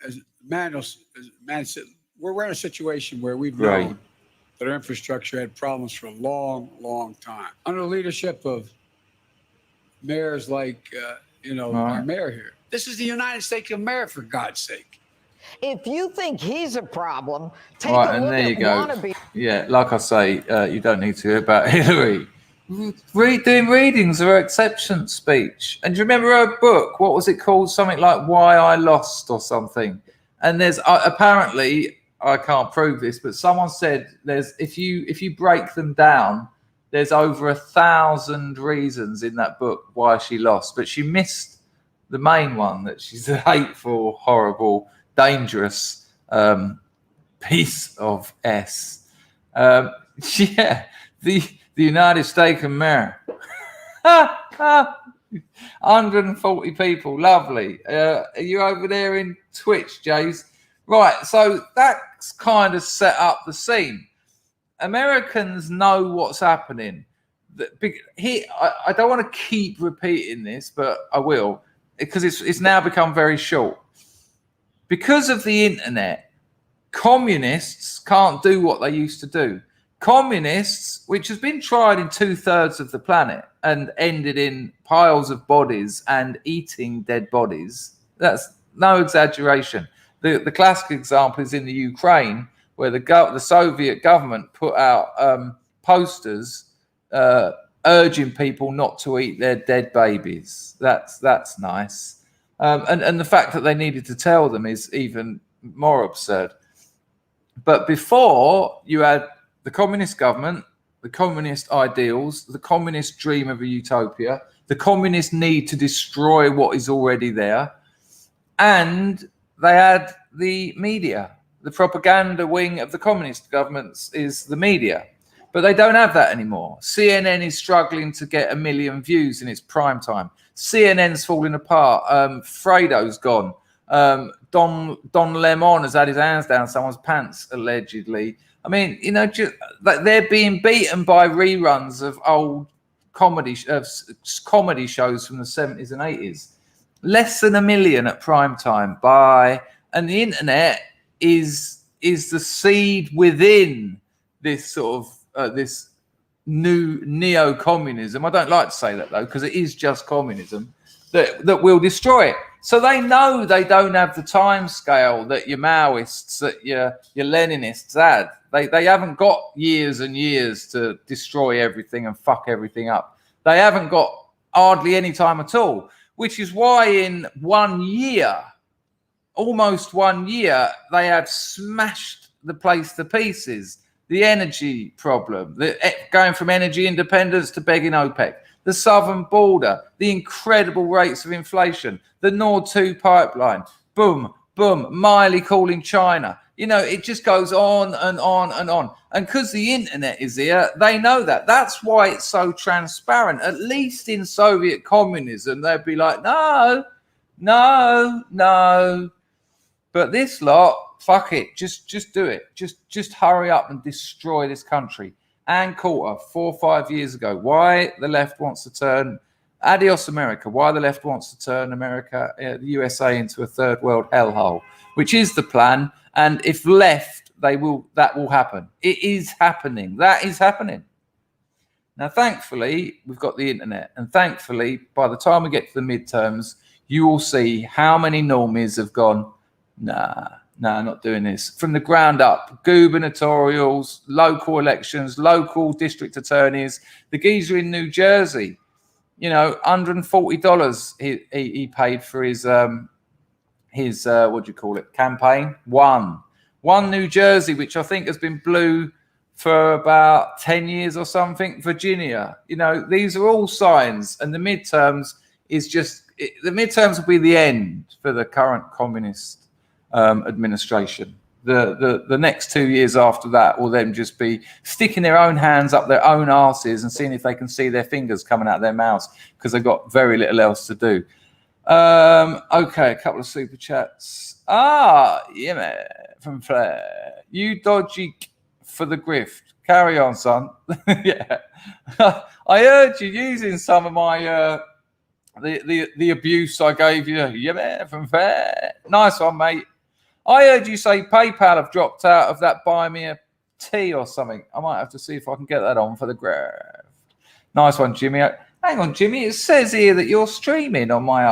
as man said, we're in a situation where we've known Right. that our infrastructure had problems for a long, long time. Under the leadership of mayors like, our mayor here. This is the United States of America, for God's sake. If you think he's a problem, take Right, a and look there at you go. wannabe. Yeah, like I say, you don't need to hear about Hillary. Doing readings of her acceptance speech. And do you remember her book? What was it called? Something like Why I Lost or something. And there's apparently, I can't prove this, but someone said if you break them down, there's over 1,000 reasons in that book why she lost. But she missed the main one, that she's a hateful, horrible dangerous piece of S. Yeah, the United States of America. 140 people, lovely. Are you over there in Twitch, Jays? Right, so that's kind of set up the scene. Americans know what's happening. I don't want to keep repeating this, but I will, because it's now become very short. Because of the internet, communists can't do what they used to do. Communists, which has been tried in 2/3 of the planet and ended in piles of bodies and eating dead bodies. That's no exaggeration. The classic example is in the Ukraine, where the Soviet government put out posters urging people not to eat their dead babies. That's nice. And the fact that they needed to tell them is even more absurd. But before, you had the communist government, the communist ideals, the communist dream of a utopia, the communist need to destroy what is already there, and they had the media. The propaganda wing of the communist governments is the media. But they don't have that anymore. CNN is struggling to get 1 million views in its prime time. CNN's falling apart. Fredo's gone. Don Lemon has had his hands down someone's pants, allegedly. I mean, you know, just like they're being beaten by reruns of old comedy shows from the 70s and 80s. Less than 1 million at prime time. And the internet is the seed within this sort of this new neo-communism. I don't like to say that though, because it is just communism that will destroy it. So they know they don't have the time scale that your Maoists, that your Leninists had. They haven't got years and years to destroy everything and fuck everything up. They haven't got hardly any time at all, which is why in 1 year, almost 1 year, they have smashed the place to pieces. The energy problem, going from energy independence to begging OPEC, the southern border, the incredible rates of inflation, the Nord 2 pipeline, boom, boom, Miley calling China. You know, it just goes on and on and on. And because the internet is here, they know that. That's why it's so transparent. At least in Soviet communism, they'd be like, no. But this lot, fuck it, just do it. Just hurry up and destroy this country. Ann Coulter, 4 or 5 years ago, why the left wants to turn, adios America, why the left wants to turn America, the USA into a third world hellhole, which is the plan. And if left, that will happen. It is happening. That is happening. Now, thankfully, we've got the internet. And thankfully, by the time we get to the midterms, you will see how many normies have gone, nah, not doing this. From the ground up, gubernatorials, local elections, local district attorneys. The geezer in New Jersey, you know, $140 he paid for his what do you call it, campaign. One New Jersey, which I think has been blue for about 10 years or something. Virginia, you know, these are all signs. And the midterms the midterms will be the end for the current communist administration. The next 2 years after that will then just be sticking their own hands up their own arses and seeing if they can see their fingers coming out of their mouths, because they've got very little else to do. Okay, a couple of super chats. Yeah, man, from Flair. You dodgy for the grift. Carry on, son. Yeah. I heard you using some of my the abuse I gave you. Yeah, man, from Flair. Nice one, mate. I heard you say PayPal have dropped out of that buy me a tea or something. I might have to see if I can get that on for the graft. Nice one, Jimmy. Hang on, Jimmy. It says here that you're streaming on my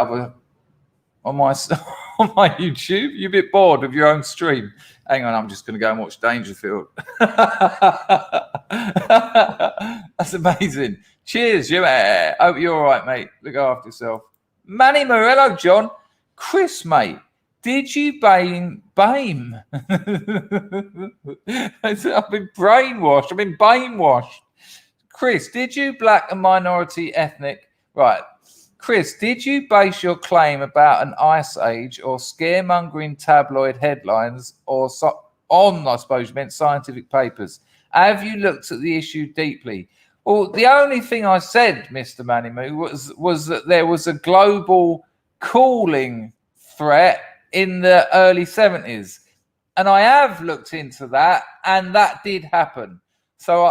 on my YouTube. You're a bit bored of your own stream. Hang on, I'm just going to go and watch Dangerfield. That's amazing. Cheers, Jimmy. Hope you're all right, mate. Look after yourself. Manny Morello, John. Chris, mate. Did you BAME? I've been brainwashed. I've been BAME-washed. Chris, did you black and minority ethnic? Right. Chris, did you base your claim about an ice age or scaremongering tabloid headlines or on, I suppose you meant, scientific papers? Have you looked at the issue deeply? Well, the only thing I said, Mr. Manimoo, was that there was a global cooling threat in the early 70s. And I have looked into that, and that did happen. So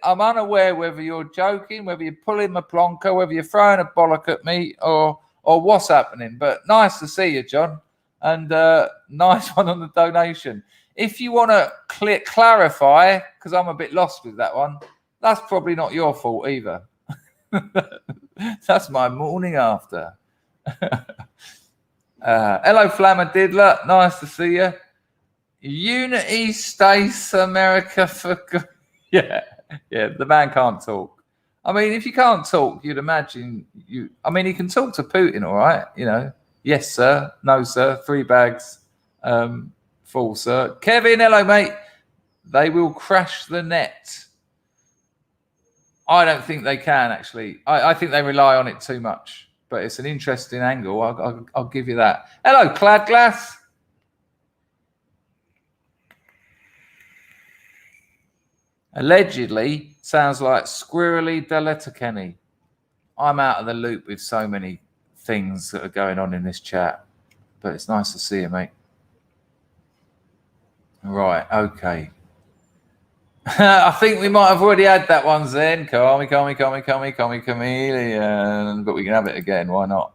I'm unaware whether you're joking, whether you're pulling my plonker, whether you're throwing a bollock at me, or what's happening. But nice to see you, John, and nice one on the donation. If you want to clarify, because I'm a bit lost with that one, that's probably not your fault either. That's my morning after. Hello, Flammer Diddler. Nice to see you. Unity States America for good. Yeah, the man can't talk. I mean, if you can't talk, you'd imagine you. I mean, he can talk to Putin, all right. You know, yes, sir. No, sir. 3 bags. Full, sir. Kevin, hello, mate. They will crash the net. I don't think they can, actually. I think they rely on it too much. But it's an interesting angle. I'll give you that. Hello, Clad Glass. Allegedly, sounds like squirrely Deletterkenny. I'm out of the loop with so many things that are going on in this chat. But it's nice to see you, mate. Right, okay. I think we might have already had that one, Zen. Call me, chameleon. But we can have it again. Why not?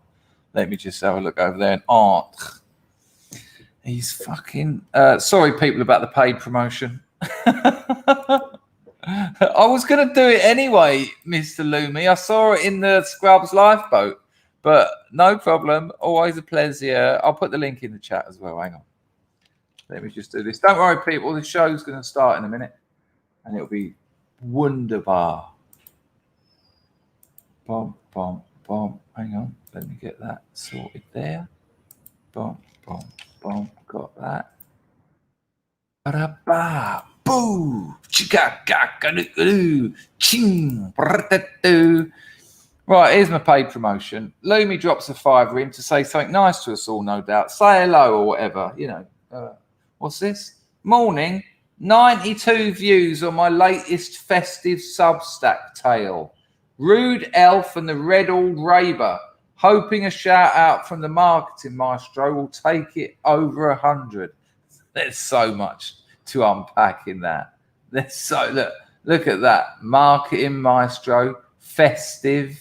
Let me just have a look over there. And Entre. He's fucking... sorry, people, about the paid promotion. I was going to do it anyway, Mr. Loomy. I saw it in the Scrubs lifeboat. But no problem. Always a pleasure. I'll put the link in the chat as well. Hang on. Let me just do this. Don't worry, people. The show's going to start in a minute. And it'll be wunderbar. Bomb, bomb, bomb. Hang on. Let me get that sorted there. Bomb, bomb, bomb. Got that. Ba-da-ba. Boo. Ching. Right, here's my paid promotion. Loomy drops a $5 in to say something nice to us all, no doubt. Say hello or whatever, you know. What's this? Morning. 92 views on my latest festive Substack tale. Rude Elf and the Red Old Raber. Hoping a shout out from the marketing maestro will take it over 100. There's so much to unpack in that. There's so look at that. Marketing maestro, festive.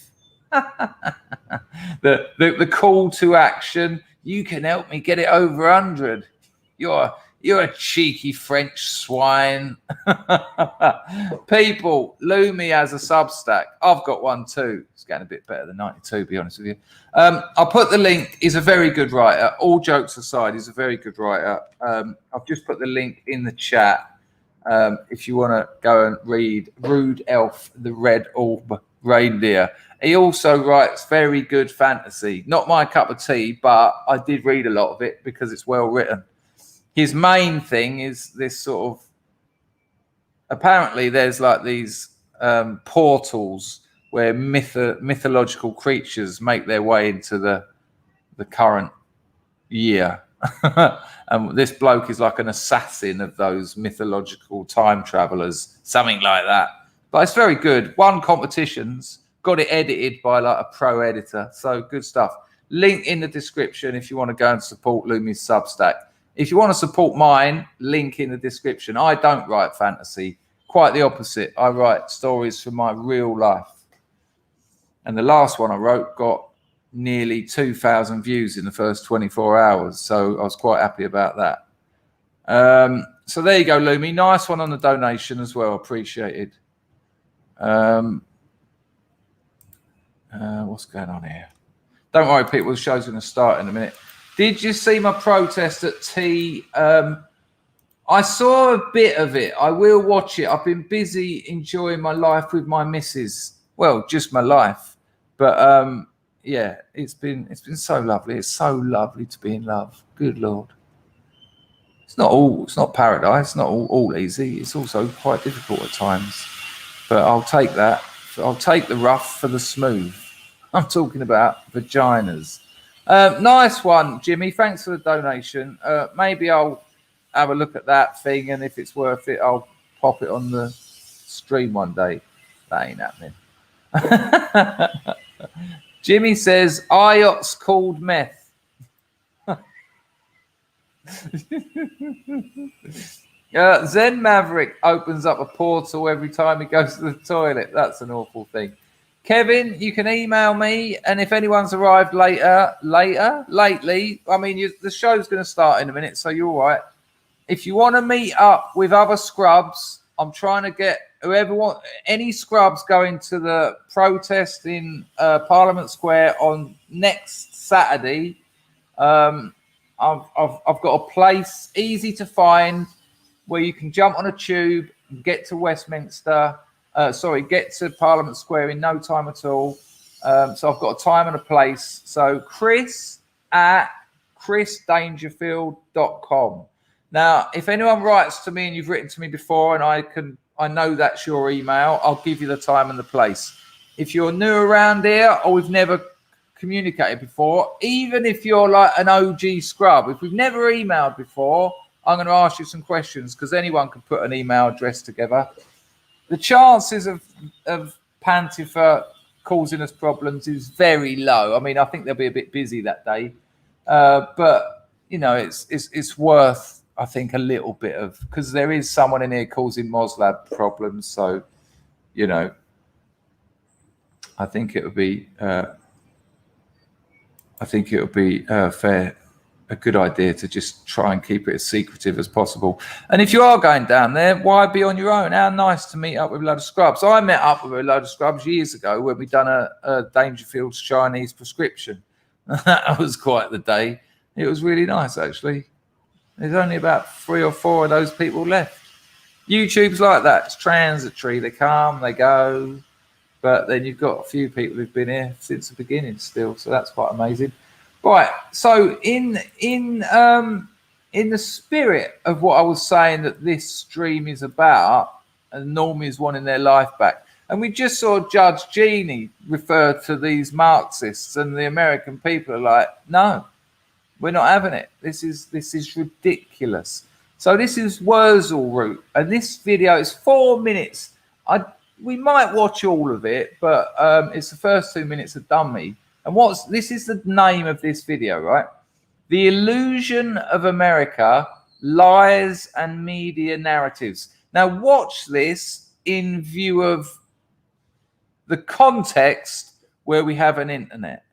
the call to action. You can help me get it over 100. You're a cheeky French swine. People, Loomy has a Substack. I've got one too. It's getting a bit better than 92, to be honest with you. I'll put the link. He's a very good writer. All jokes aside, he's a very good writer. I've just put the link in the chat. If you want to go and read Rude Elf, the Red Orb Reindeer. He also writes very good fantasy. Not my cup of tea, but I did read a lot of it because it's well written. His main thing is this sort of... Apparently, there's like these portals where mythological creatures make their way into the current year. And this bloke is like an assassin of those mythological time travelers, something like that. But it's very good. Won competitions, got it edited by like a pro editor. So good stuff. Link in the description if you want to go and support Loomy's Substack. If you want to support mine, link in the description. I don't write fantasy. Quite the opposite. I write stories from my real life. And the last one I wrote got nearly 2,000 views in the first 24 hours. So I was quite happy about that. So there you go, Loomy. Nice one on the donation as well. Appreciated. What's going on here? Don't worry, people. The show's going to start in a minute. Did you see my protest at T? I saw a bit of it. I will watch it. I've been busy enjoying my life with my missus. Well, just my life. But yeah, it's been so lovely. It's so lovely to be in love. Good Lord. It's not paradise. It's not all easy. It's also quite difficult at times. But I'll take that. I'll take the rough for the smooth. I'm talking about vaginas. Nice one, Jimmy. Thanks for the donation. Maybe I'll have a look at that thing, and if it's worth it, I'll pop it on the stream one day. That ain't happening. Jimmy says, IOT's called meth. Zen Maverick opens up a portal every time he goes to the toilet. That's an awful thing. Kevin, you can email me, and if anyone's arrived lately, I mean, the show's going to start in a minute, so you're all right. If you want to meet up with other scrubs, I'm trying to get any scrubs going to the protest in Parliament Square on next Saturday. I've got a place easy to find where you can jump on a tube and get to Westminster. Get to Parliament Square in no time at all. So I've got a time and a place. So chris@chrisdangerfield.com. Now, if anyone writes to me and you've written to me before and I know that's your email, I'll give you the time and the place. If you're new around here or we've never communicated before, even if you're like an OG scrub, if we've never emailed before, I'm going to ask you some questions because anyone can put an email address together. The chances of Pantifa causing us problems is very low. I mean, I think they'll be a bit busy that day, but you know, it's worth, I think, a little bit of, because there is someone in here causing Moslab problems. So, you know, I think it would be a good idea to just try and keep it as secretive as possible. And if you are going down there, why be on your own? How nice to meet up with a load of scrubs. I met up with a load of scrubs years ago when we done a Dangerfield's Chinese prescription. That was quite the day. It was really nice, actually. There's only about 3 or 4 of those people left. YouTube's like that. It's transitory. They come, they go. But then you've got a few people who've been here since the beginning still. So that's quite amazing. Right, so in the spirit of what I was saying that this stream is about, and Normies wanting their life back, and we just saw Judge Jeannie refer to these Marxists, and the American people are like, no, we're not having it. This is ridiculous. So this is Wurzel Root, and this video is 4 minutes. We might watch all of it, but it's the first 2 minutes of dummy. And this is the name of this video, right? The Illusion of America, Lies and Media Narratives. Now watch this in view of the context where we have an internet.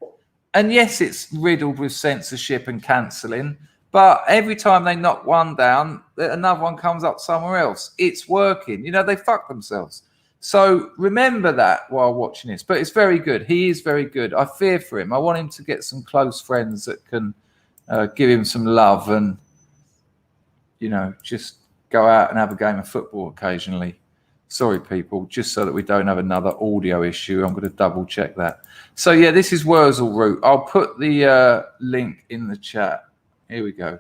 And yes, it's riddled with censorship and cancelling, but every time they knock one down, another one comes up somewhere else. It's working. You know, they fuck themselves. So remember that while watching this. But it's very good. He is very good. I fear for him. I want him to get some close friends that can give him some love and, you know, just go out and have a game of football occasionally. Sorry, people, just so that we don't have another audio issue. I'm going to double check that. So, yeah, this is Wurzel Root. I'll put the link in the chat. Here we go.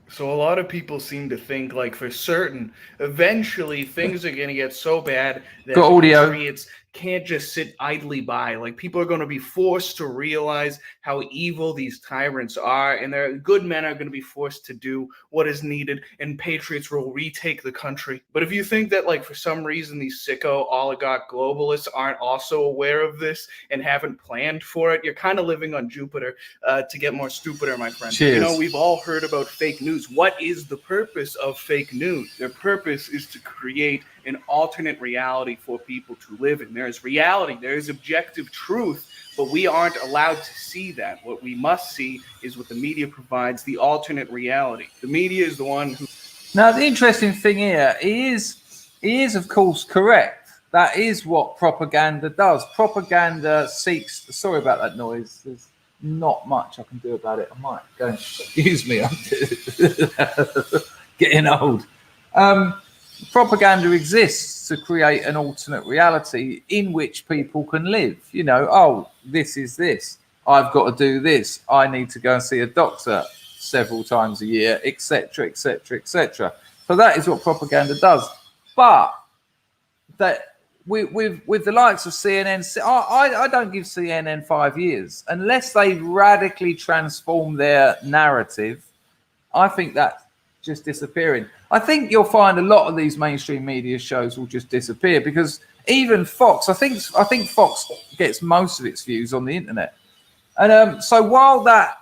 So a lot of people seem to think, like, for certain, eventually things are going to get so bad that patriots can't just sit idly by. Like, people are going to be forced to realize how evil these tyrants are, and their good men are going to be forced to do what is needed, and patriots will retake the country. But if you think that, like, for some reason these sicko oligarch globalists aren't also aware of this and haven't planned for it, you're kind of living on Jupiter to get more stupider, my friend. Cheers. You know, we've all heard about fake news. What is the purpose of fake news? Their purpose is to create an alternate reality for people to live in. There is reality, there is objective truth, but we aren't allowed to see that. What we must see is what the media provides, the alternate reality. The media is the one who... Now, the interesting thing here, he is of course correct. That is what propaganda does. Propaganda seeks... Sorry about that noise. There's not much I can do about it. I might go and excuse me. I'm getting old. Propaganda exists to create an alternate reality in which people can live. You know, oh, this is this. I've got to do this. I need to go and see a doctor several times a year, etc., etc., etc. So that is what propaganda does. But that with the likes of CNN, I don't give CNN 5 years unless they radically transform their narrative. I think that's just disappearing. I think you'll find a lot of these mainstream media shows will just disappear because even Fox, I think Fox gets most of its views on the internet. And so while that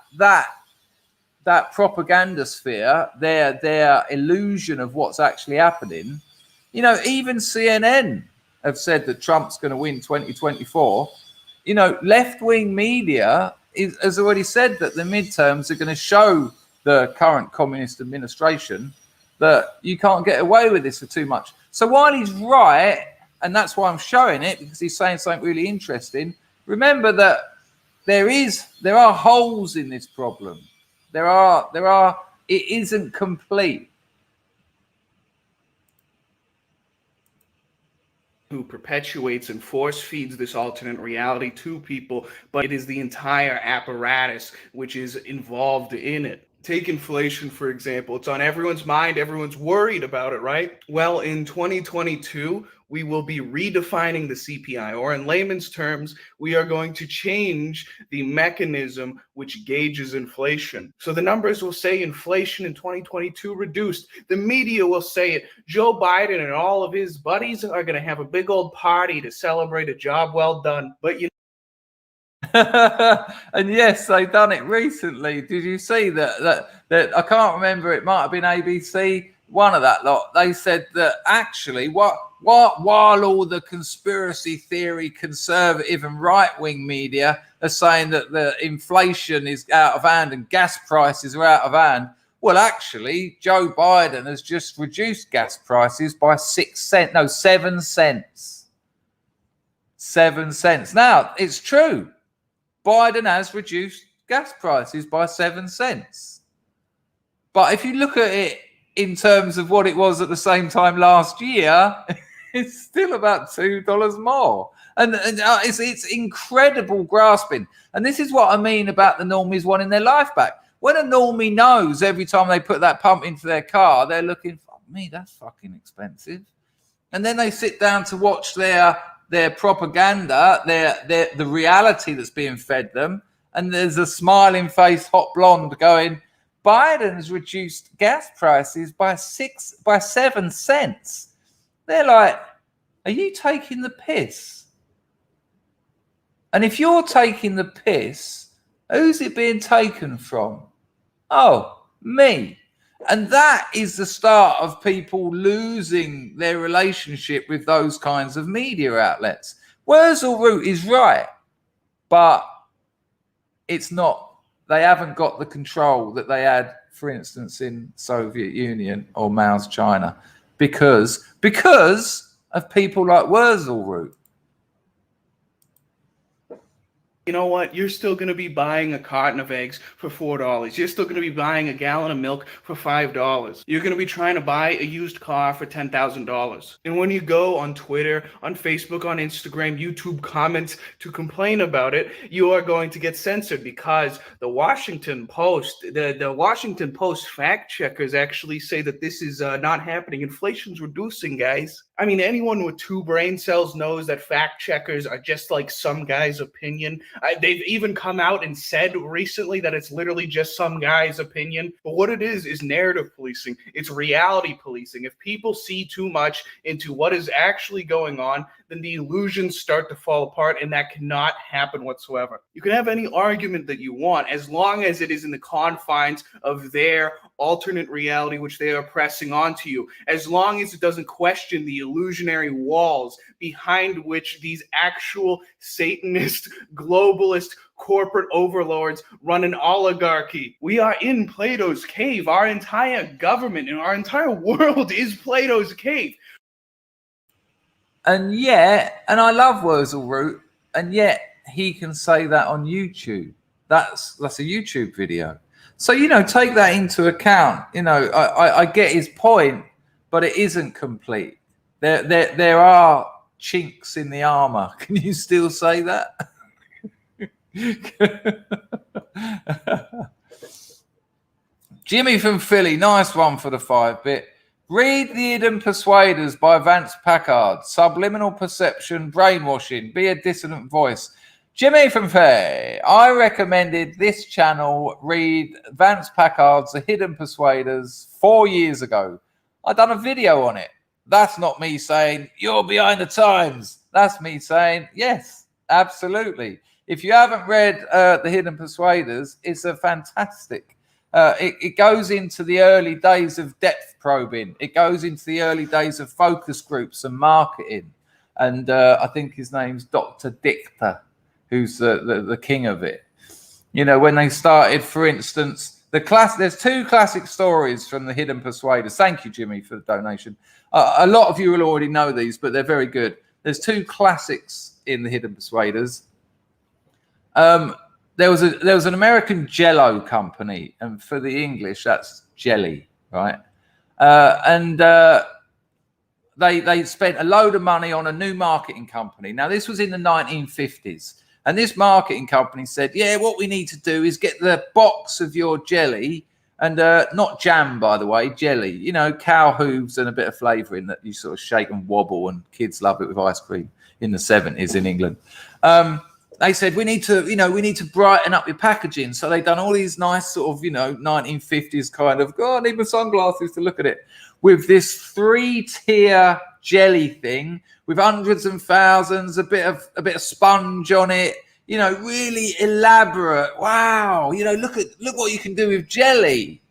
propaganda sphere, their illusion of what's actually happening, you know, even CNN have said that Trump's going to win 2024. You know, left-wing media has already said that the midterms are going to show the current communist administration that you can't get away with this for too much. So while he's right, and that's why I'm showing it, because he's saying something really interesting, remember that there are holes in this problem. It isn't complete. Who perpetuates and force feeds this alternate reality to people, but it is the entire apparatus which is involved in it. Take inflation, for example. It's on everyone's mind. Everyone's worried about it, right? Well, in 2022, we will be redefining the CPI, or in layman's terms, we are going to change the mechanism which gauges inflation. So the numbers will say inflation in 2022 reduced. The media will say it. Joe Biden and all of his buddies are going to have a big old party to celebrate a job well done. But you and yes, they've done it recently. Did you see that I can't remember, it might have been ABC, one of that lot. They said that actually while all the conspiracy theory, conservative and right-wing media are saying that the inflation is out of hand and gas prices are out of hand, well, actually, Joe Biden has just reduced gas prices by 7 cents. 7 cents. Now, it's true. Biden has reduced gas prices by 7 cents. But if you look at it in terms of what it was at the same time last year, it's still about $2 more. And it's incredible grasping. And this is what I mean about the normies wanting their life back. When a normie knows every time they put that pump into their car, they're looking, fuck me, that's fucking expensive. And then they sit down to watch their propaganda, the reality that's being fed them, and there's a smiling face hot blonde going, Biden's reduced gas prices by 7 cents. They're like, are you taking the piss? And if you're taking the piss, who's it being taken from? Oh, me. And that is the start of people losing their relationship with those kinds of media outlets. Wurzel Root is right, but it's not. They haven't got the control that they had, for instance, in Soviet Union or Mao's China, because of people like Wurzel Root. You know what? You're still going to be buying a carton of eggs for $4. You're still going to be buying a gallon of milk for $5. You're going to be trying to buy a used car for $10,000. And when you go on Twitter, on Facebook, on Instagram, YouTube comments to complain about it, you are going to get censored because the Washington Post, the Washington Post fact checkers actually say that this is not happening. Inflation's reducing, guys. I mean, anyone with 2 brain cells knows that fact checkers are just like some guy's opinion. They've even come out and said recently that it's literally just some guy's opinion. But what it is narrative policing. It's reality policing. If people see too much into what is actually going on, then the illusions start to fall apart, and that cannot happen whatsoever. You can have any argument that you want as long as it is in the confines of their alternate reality which they are pressing onto you, as long as it doesn't question the illusionary walls behind which these actual Satanist, globalist, corporate overlords run an oligarchy. We are in Plato's cave. Our entire government and our entire world is Plato's cave. And yet, and I love Wurzel Root, and yet he can say that on YouTube. That's a YouTube video. So, you know, take that into account. You know, I get his point, but it isn't complete. There are chinks in the armor. Can you still say that? Jimmy from Philly, nice one for the 5-bit. Read The Hidden Persuaders by Vance Packard. Subliminal perception, brainwashing, be a dissident voice. Jimmy from Faye, I recommended this channel read Vance Packard's The Hidden Persuaders 4 years ago. I done a video on it. That's not me saying you're behind the times. That's me saying yes, absolutely. If you haven't read The Hidden Persuaders, it's a fantastic. It goes into the early days of depth probing. It goes into the early days of focus groups and marketing. And I think his name's Dr. Dichter, who's the king of it. You know, when they started, for instance, there's two classic stories from The Hidden Persuaders. Thank you, Jimmy, for the donation. A lot of you will already know these, but they're very good. There's two classics in The Hidden Persuaders. There was an American Jello company, and for the English, that's jelly, right? They spent a load of money on a new marketing company. Now, this was in the 1950s. And this marketing company said, yeah, what we need to do is get the box of your jelly, and not jam, by the way, jelly, you know, cow hooves and a bit of flavouring that you sort of shake and wobble, and kids love it with ice cream in the 70s in England. They said, we need to brighten up your packaging. So they done all these nice sort of, 1950s kind of, I need my sunglasses to look at it, with this 3-tier jelly thing with hundreds and thousands, a bit of sponge on it, really elaborate. Wow. Look what you can do with jelly.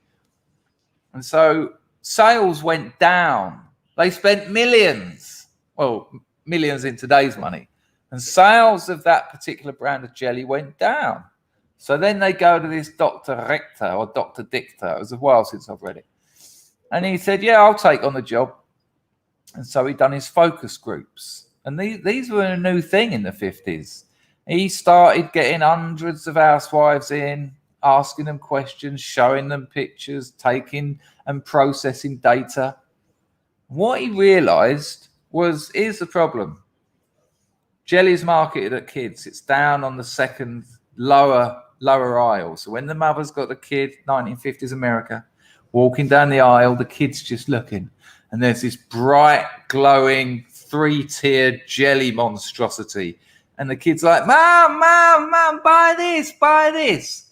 And so sales went down. They spent millions in today's money. And sales of that particular brand of jelly went down. So then they go to this Dr. Rector or Dr. Dichter. It was a while since I've read it. And he said, yeah, I'll take on the job. And so he done his focus groups. And these were a new thing in the 50s. He started getting hundreds of housewives in, asking them questions, showing them pictures, taking and processing data. What he realized was, here's the problem. Jelly's marketed at kids. It's down on the second lower aisle. So when the mother's got the kid, 1950s America, walking down the aisle, the kid's just looking. And there's this bright, glowing, 3-tiered jelly monstrosity. And the kid's like, Mom, buy this.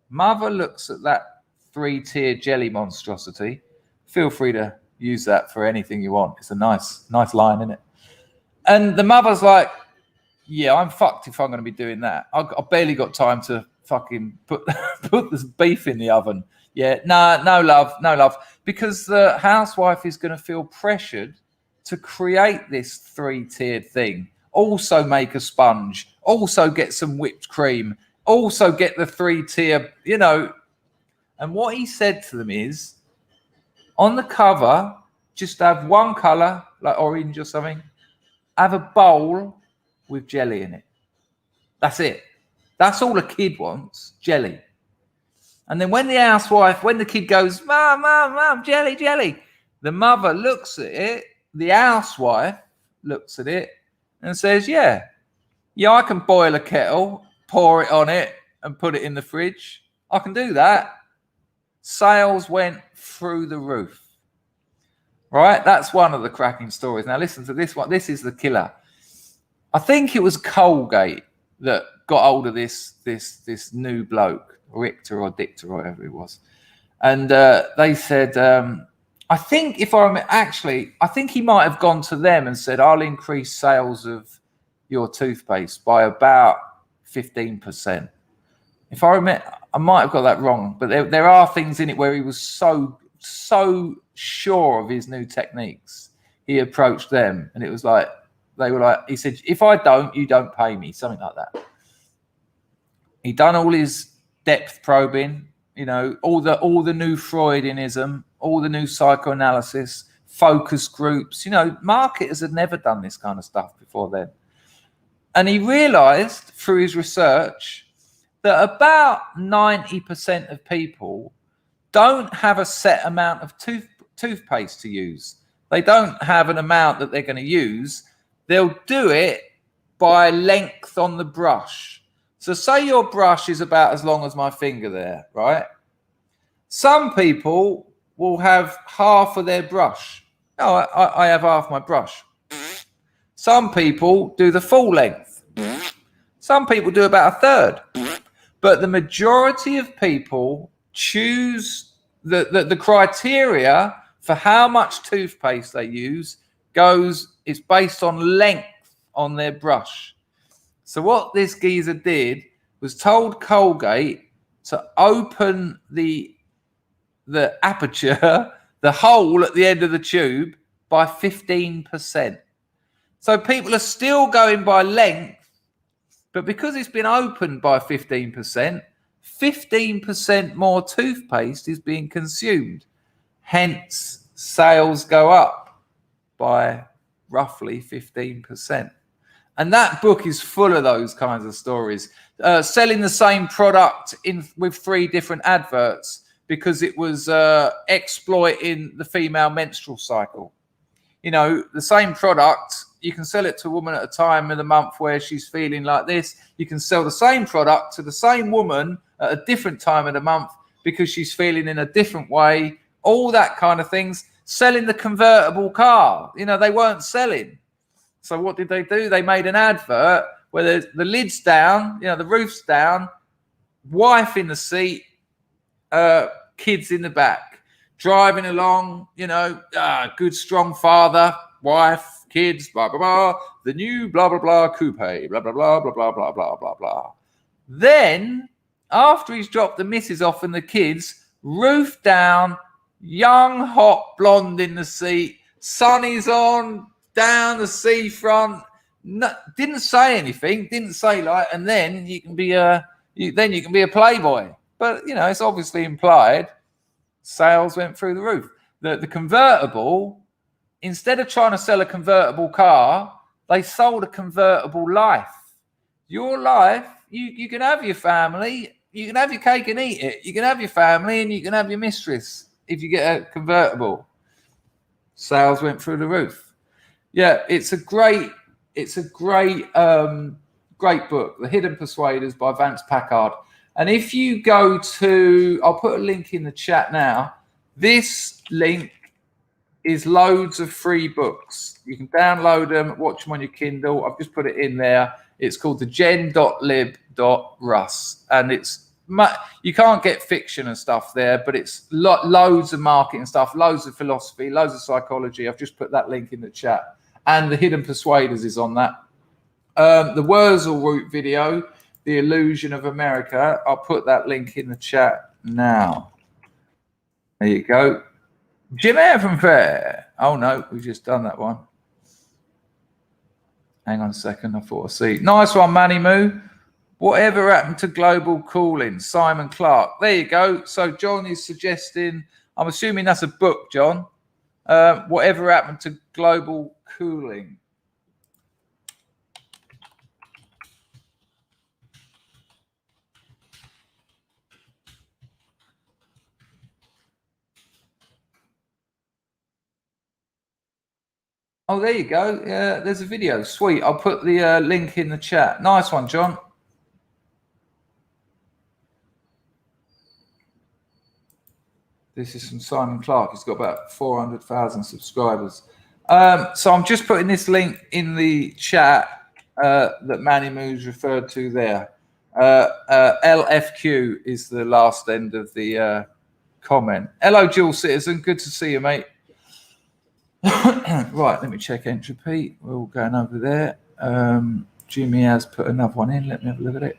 Mother looks at that 3-tiered jelly monstrosity. Feel free to use that for anything you want. It's a nice line, isn't it? And the mother's like, yeah, I'm fucked if I'm going to be doing that. I've barely got time to fucking put this beef in the oven. Yeah, no love. Because the housewife is going to feel pressured to create this 3-tiered thing. Also make a sponge. Also get some whipped cream. Also get the 3-tier, And what he said to them is, on the cover, just have one colour, like orange or something. Have a bowl with jelly in it. That's it. That's all a kid wants, jelly. And then when the kid goes, Mom, jelly, the mother looks at it, the housewife looks at it and says, yeah, I can boil a kettle, pour it on it and put it in the fridge. I can do that. Sales went through the roof. Right? That's one of the cracking stories. Now listen to this one. This is the killer. I think it was Colgate that got hold of this new bloke, Richter or Dichter or whatever it was. And they said, I think he might have gone to them and said, I'll increase sales of your toothpaste by about 15%. If I remember, I might have got that wrong, but there are things in it where he was so sure of his new techniques. He approached them and it was like, he said, if I don't, you don't pay me, something like that. He done all his depth probing, all the new Freudianism, all the new psychoanalysis, focus groups. Marketers had never done this kind of stuff before then. And he realized through his research that about 90% of people don't have a set amount of toothpaste to use. They don't have an amount that they're going to use. They'll do it by length on the brush. So say your brush is about as long as my finger there, right? Some people will have half of their brush. No, I have half my brush. Some people do the full length. Some people do about a third. But the majority of people choose the criteria for how much toothpaste they use is based on length on their brush. So what this geezer did was told Colgate to open the aperture, the hole at the end of the tube, by 15%. So people are still going by length, but because it's been opened by 15%, 15% more toothpaste is being consumed. Hence, sales go up by roughly 15%. And that book is full of those kinds of stories. Selling the same product with 3 different adverts because it was exploiting the female menstrual cycle. You know, the same product, you can sell it to a woman at a time in the month where she's feeling like this. You can sell the same product to the same woman at a different time of the month because she's feeling in a different way. All that kind of things. Selling the convertible car. You know, they weren't selling. So what did they do? They made an advert where the lid's down, you know, the roof's down, wife in the seat, kids in the back, driving along, you know, good strong father, wife, kids, blah, blah, blah, the new blah, blah, blah coupe, blah, blah, blah, blah, blah, blah, blah, blah, blah. Then, after he's dropped the missus off and the kids, roof down, young, hot blonde in the seat, sun is on, down the seafront, no, didn't say anything, didn't say like, and then you can be a playboy. But you know, it's obviously implied. Sales went through the roof. The convertible, instead of trying to sell a convertible car, they sold a convertible life. Your life, you can have your family, you can have your cake and eat it. You can have your family and you can have your mistress if you get a convertible. Sales went through the roof. Yeah, it's a great book, The Hidden Persuaders by Vance Packard. And if you go to, I'll put a link in the chat now. This link is loads of free books. You can download them, watch them on your Kindle. I've just put it in there. It's called the gen.lib.rus. And you can't get fiction and stuff there, but it's loads of marketing stuff, loads of philosophy, loads of psychology. I've just put that link in the chat. And The Hidden Persuaders is on that. The Wurzel Root video, The Illusion of America, I'll put that link in the chat now. There you go. Jim Air from Fair. Oh, no, we've just done that one. Hang on a second. I thought I see. Nice one, Manny Moo. Whatever happened to global cooling? Simon Clark. There you go. So John is suggesting, I'm assuming that's a book, John. Whatever happened to global cooling? Oh, there you go. Yeah, there's a video. Sweet. I'll put the link in the chat. Nice one, John. This is from Simon Clark. He's got about 400,000 subscribers. So I'm just putting this link in the chat that Manny Moo's referred to there. LFQ is the last end of the comment. Hello, dual citizen. Good to see you, mate. Right, let me check entropy. We're all going over there. Jimmy has put another one in. Let me have a look at it.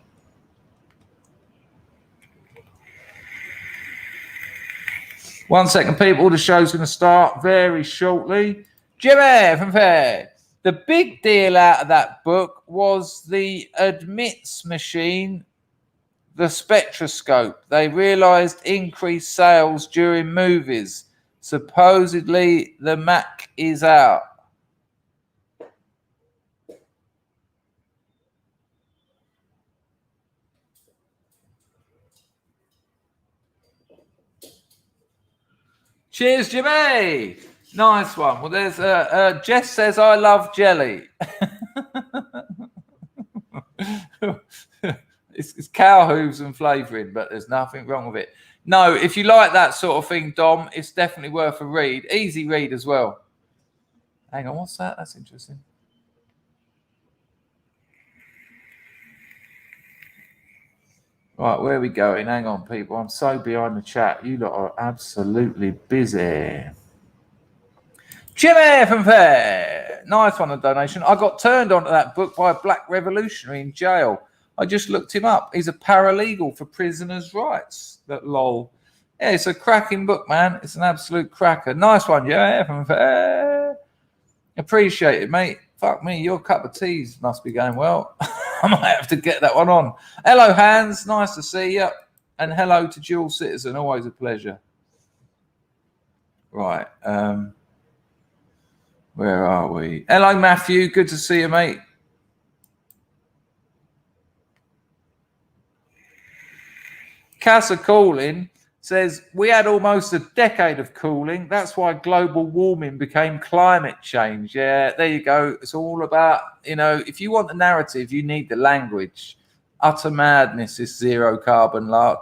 One second, people. The show's going to start very shortly. Jimmy from Fair. The big deal out of that book was the admits machine, the spectroscope. They realized increased sales during movies. Supposedly, the Mac is out. Cheers, Jimmy. Nice one. Well, there's Jess says, I love jelly. it's cow hooves and flavouring, but there's nothing wrong with it. No, if you like that sort of thing, Dom, it's definitely worth a read. Easy read as well. Hang on, what's that? That's interesting. Right, where are we going? Hang on, people. I'm so behind the chat. You lot are absolutely busy. Jimmy from Fair. Nice one, a donation. I got turned onto that book by a black revolutionary in jail. I just looked him up. He's a paralegal for prisoners' rights. That lol. Yeah, it's a cracking book, man. It's an absolute cracker. Nice one, yeah, from Fair. Appreciate it, mate. Fuck me, your cup of teas must be going well. I might have to get that one on. Hello, Hans. Nice to see you. And hello to Dual Citizen. Always a pleasure. Right. Where are we? Hello, Matthew. Good to see you, mate. Casa Cooling says, we had almost a decade of cooling. That's why global warming became climate change. Yeah, there you go. It's all about, you know, if you want the narrative, you need the language. Utter madness is zero carbon lark.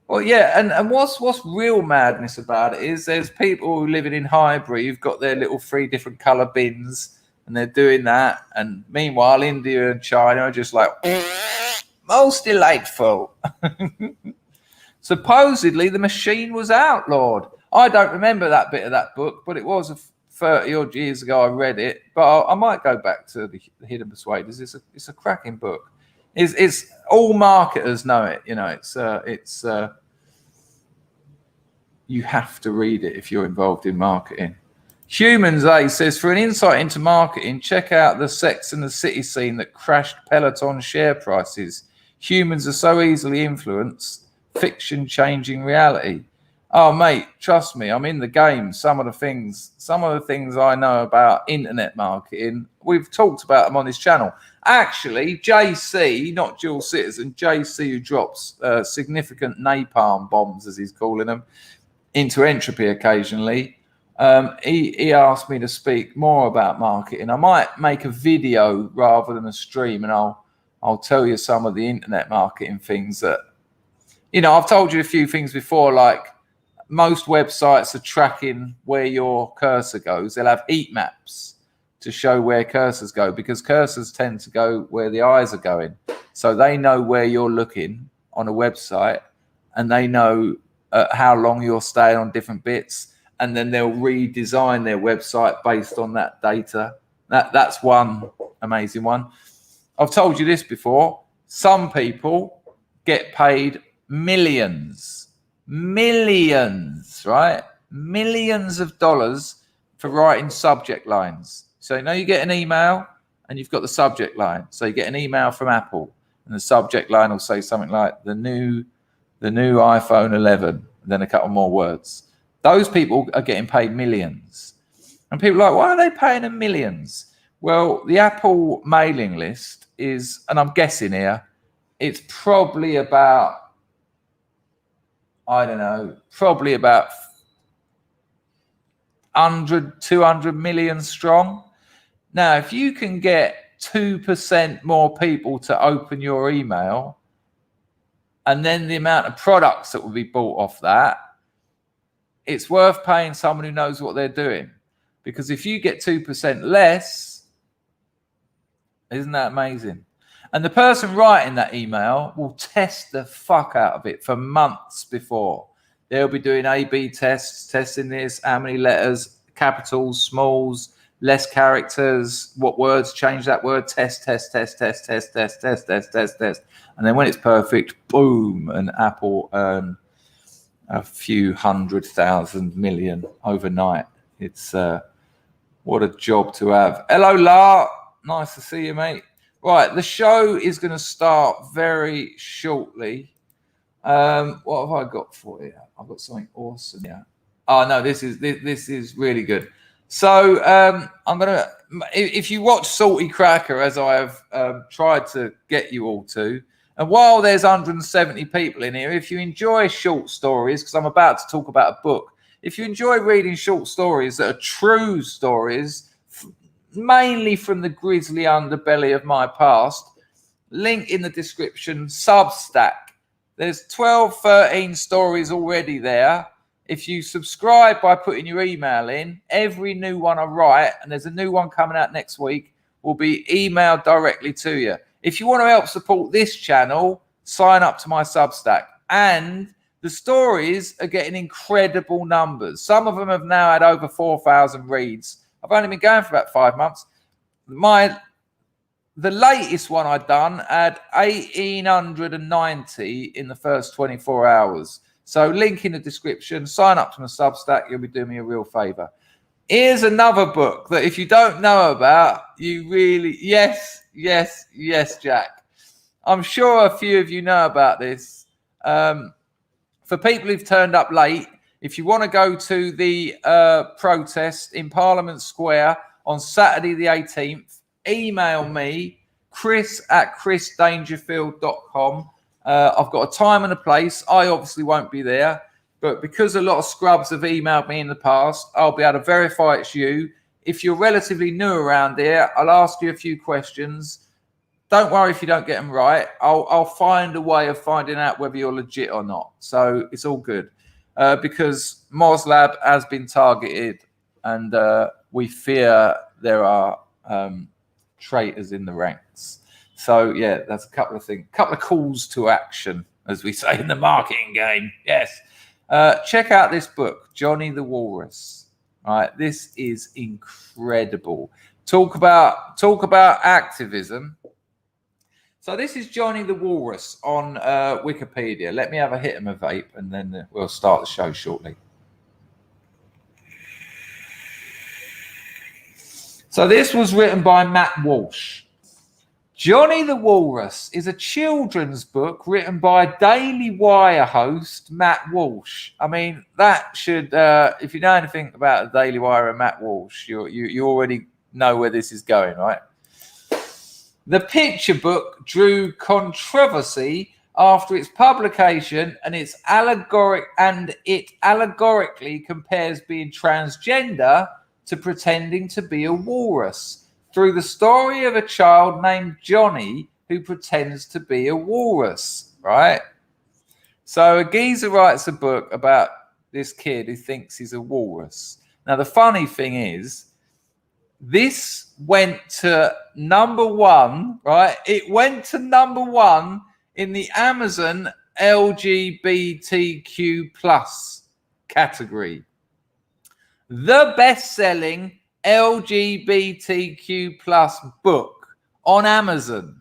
Well, yeah, and what's real madness about it is there's people who living in Highbury who've got their little 3 different colour bins and they're doing that. And meanwhile, India and China are just like, most delightful. Supposedly the machine was outlawed. I don't remember that bit of that book, but it was 30 odd years ago I read it. But I might go back to the Hidden Persuaders. It's a cracking book. It's all marketers know it. You know, it's you have to read it if you're involved in marketing. Humans A says, for an insight into marketing, check out the Sex and the City scene that crashed Peloton share prices. Humans are so easily influenced. Fiction changing reality. Oh, mate, trust me, I'm in the game. Some of the things I know about internet marketing, we've talked about them on this channel. Actually, JC, not Dual Citizen, JC, who drops significant napalm bombs, as he's calling them, into entropy occasionally. He asked me to speak more about marketing. I might make a video rather than a stream, and I'll tell you some of the internet marketing things that, you know, I've told you a few things before, like most websites are tracking where your cursor goes. They'll have heat maps to show where cursors go because cursors tend to go where the eyes are going. So they know where you're looking on a website and they know how long you're staying on different bits. And then they'll redesign their website based on that data. That's one amazing one. I've told you this before. Some people get paid millions, right? Millions of dollars for writing subject lines. So now you get an email and you've got the subject line. So you get an email from Apple and the subject line will say something like the new iPhone 11, and then a couple more words. Those people are getting paid millions. And people are like, why are they paying them millions? Well, the Apple mailing list is, and I'm guessing here, it's probably about, I don't know, probably about 100, 200 million strong. Now, if you can get 2% more people to open your email, and then the amount of products that will be bought off that, it's worth paying someone who knows what they're doing. Because if you get 2% less, isn't that amazing? And the person writing that email will test the fuck out of it for months before. They'll be doing A/B tests, testing this, how many letters, capitals, smalls, less characters, what words change that word, test. And then when it's perfect, boom, and Apple earn a few 100,000 million overnight. It's what a job to have. Hello, La. Nice to see you, mate. Right, the show is going to start very shortly. What have I got for you? I've got something awesome here. Oh no, this is really good. So I'm gonna, if you watch Salty Cracker, as I have tried to get you all to, and while there's 170 people in here, if you enjoy short stories, because I'm about to talk about a book, if you enjoy reading short stories that are true stories, mainly from the grisly underbelly of my past, link in the description, SUBSTACK. There's 12, 13 stories already there. If you subscribe by putting your email in, every new one I write, and there's a new one coming out next week, will be emailed directly to you. If you want to help support this channel, sign up to my Substack. And the stories are getting incredible numbers. Some of them have now had over 4,000 reads. I've only been going for about 5 months. The latest one I'd done had 1,890 in the first 24 hours. So link in the description, sign up to my Substack, you'll be doing me a real favor. Here's another book that if you don't know about, you really, yes, Jack. I'm sure a few of you know about this. For people who've turned up late, if you want to go to the protest in Parliament Square on Saturday the 18th, email me, chris@chrisdangerfield.com. I've got a time and a place. I obviously won't be there, but because a lot of scrubs have emailed me in the past, I'll be able to verify it's you. If you're relatively new around here, I'll ask you a few questions. Don't worry if you don't get them right. I'll find a way of finding out whether you're legit or not. So it's all good because Moslab has been targeted and we fear there are traitors in the ranks. So yeah, that's a couple of things, couple of calls to action, as we say in the marketing game. Yes. Check out this book, Johnny the Walrus. All right, this is incredible. Talk about activism. So this is Johnny the Walrus on Wikipedia. Let me have a hit of a vape, and then we'll start the show shortly. So this was written by Matt Walsh. Johnny the Walrus is a children's book written by Daily Wire host Matt Walsh. I mean, that should, if you know anything about the Daily Wire and Matt Walsh, you already know where this is going, right? The picture book drew controversy after its publication, and it allegorically compares being transgender to pretending to be a walrus, through the story of a child named Johnny who pretends to be a walrus, right? So a geezer writes a book about this kid who thinks he's a walrus. Now, the funny thing is, this went to #1, right? It went to #1 in the Amazon LGBTQ+ category. The best-selling LGBTQ+ book on Amazon.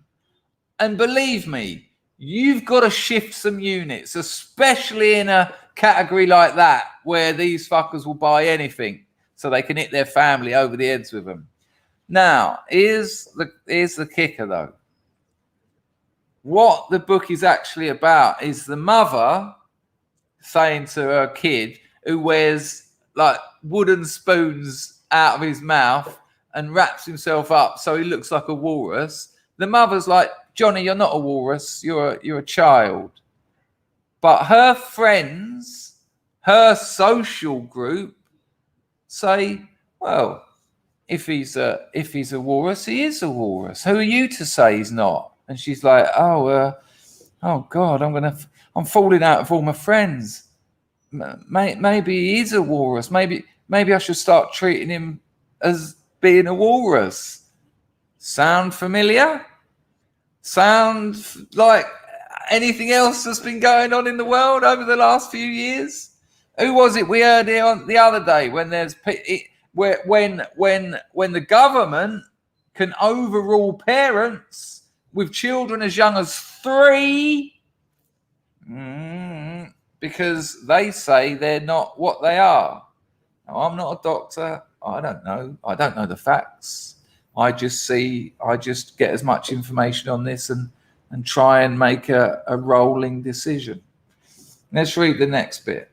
And believe me, you've got to shift some units, especially in a category like that where these fuckers will buy anything so they can hit their family over the heads with them. Now, here's the kicker though. What the book is actually about is the mother saying to her kid, who wears like wooden spoons out of his mouth and wraps himself up so he looks like a walrus. The mother's like, Johnny, you're not a walrus, you're a child. But her friends, her social group, say, well, if he's a walrus, he is a walrus. Who are you to say he's not? And she's like, oh God, I'm falling out of all my friends. Maybe he is a walrus. Maybe I should start treating him as being a walrus. Sound familiar? Sound like anything else that's been going on in the world over the last few years? Who was it we heard here on the other day when when the government can overrule parents with children as young as 3 because they say they're not what they are. Now, I'm not a doctor. I don't know the facts. I just get as much information on this and try and make a rolling decision. Let's read the next bit.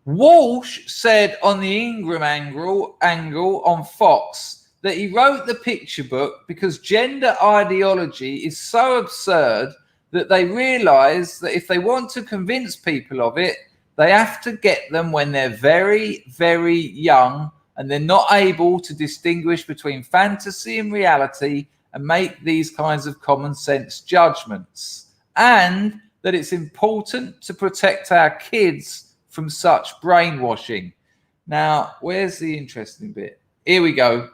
Walsh said on the Ingram angle on Fox that he wrote the picture book because gender ideology is so absurd that they realize that if they want to convince people of it, they have to get them when they're very, very young and they're not able to distinguish between fantasy and reality and make these kinds of common sense judgments. and that it's important to protect our kids from such brainwashing. Now, where's the interesting bit? Here we go.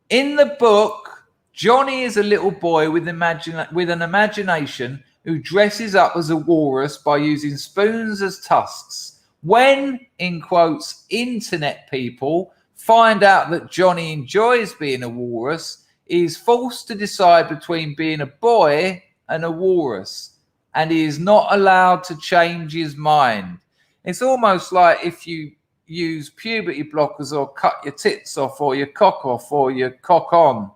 In the book, Johnny is a little boy with an imagination who dresses up as a walrus by using spoons as tusks. When, in quotes, internet people find out that Johnny enjoys being a walrus, he is forced to decide between being a boy and a walrus, and he is not allowed to change his mind. It's almost like if you use puberty blockers or cut your tits off or your cock off or your cock on.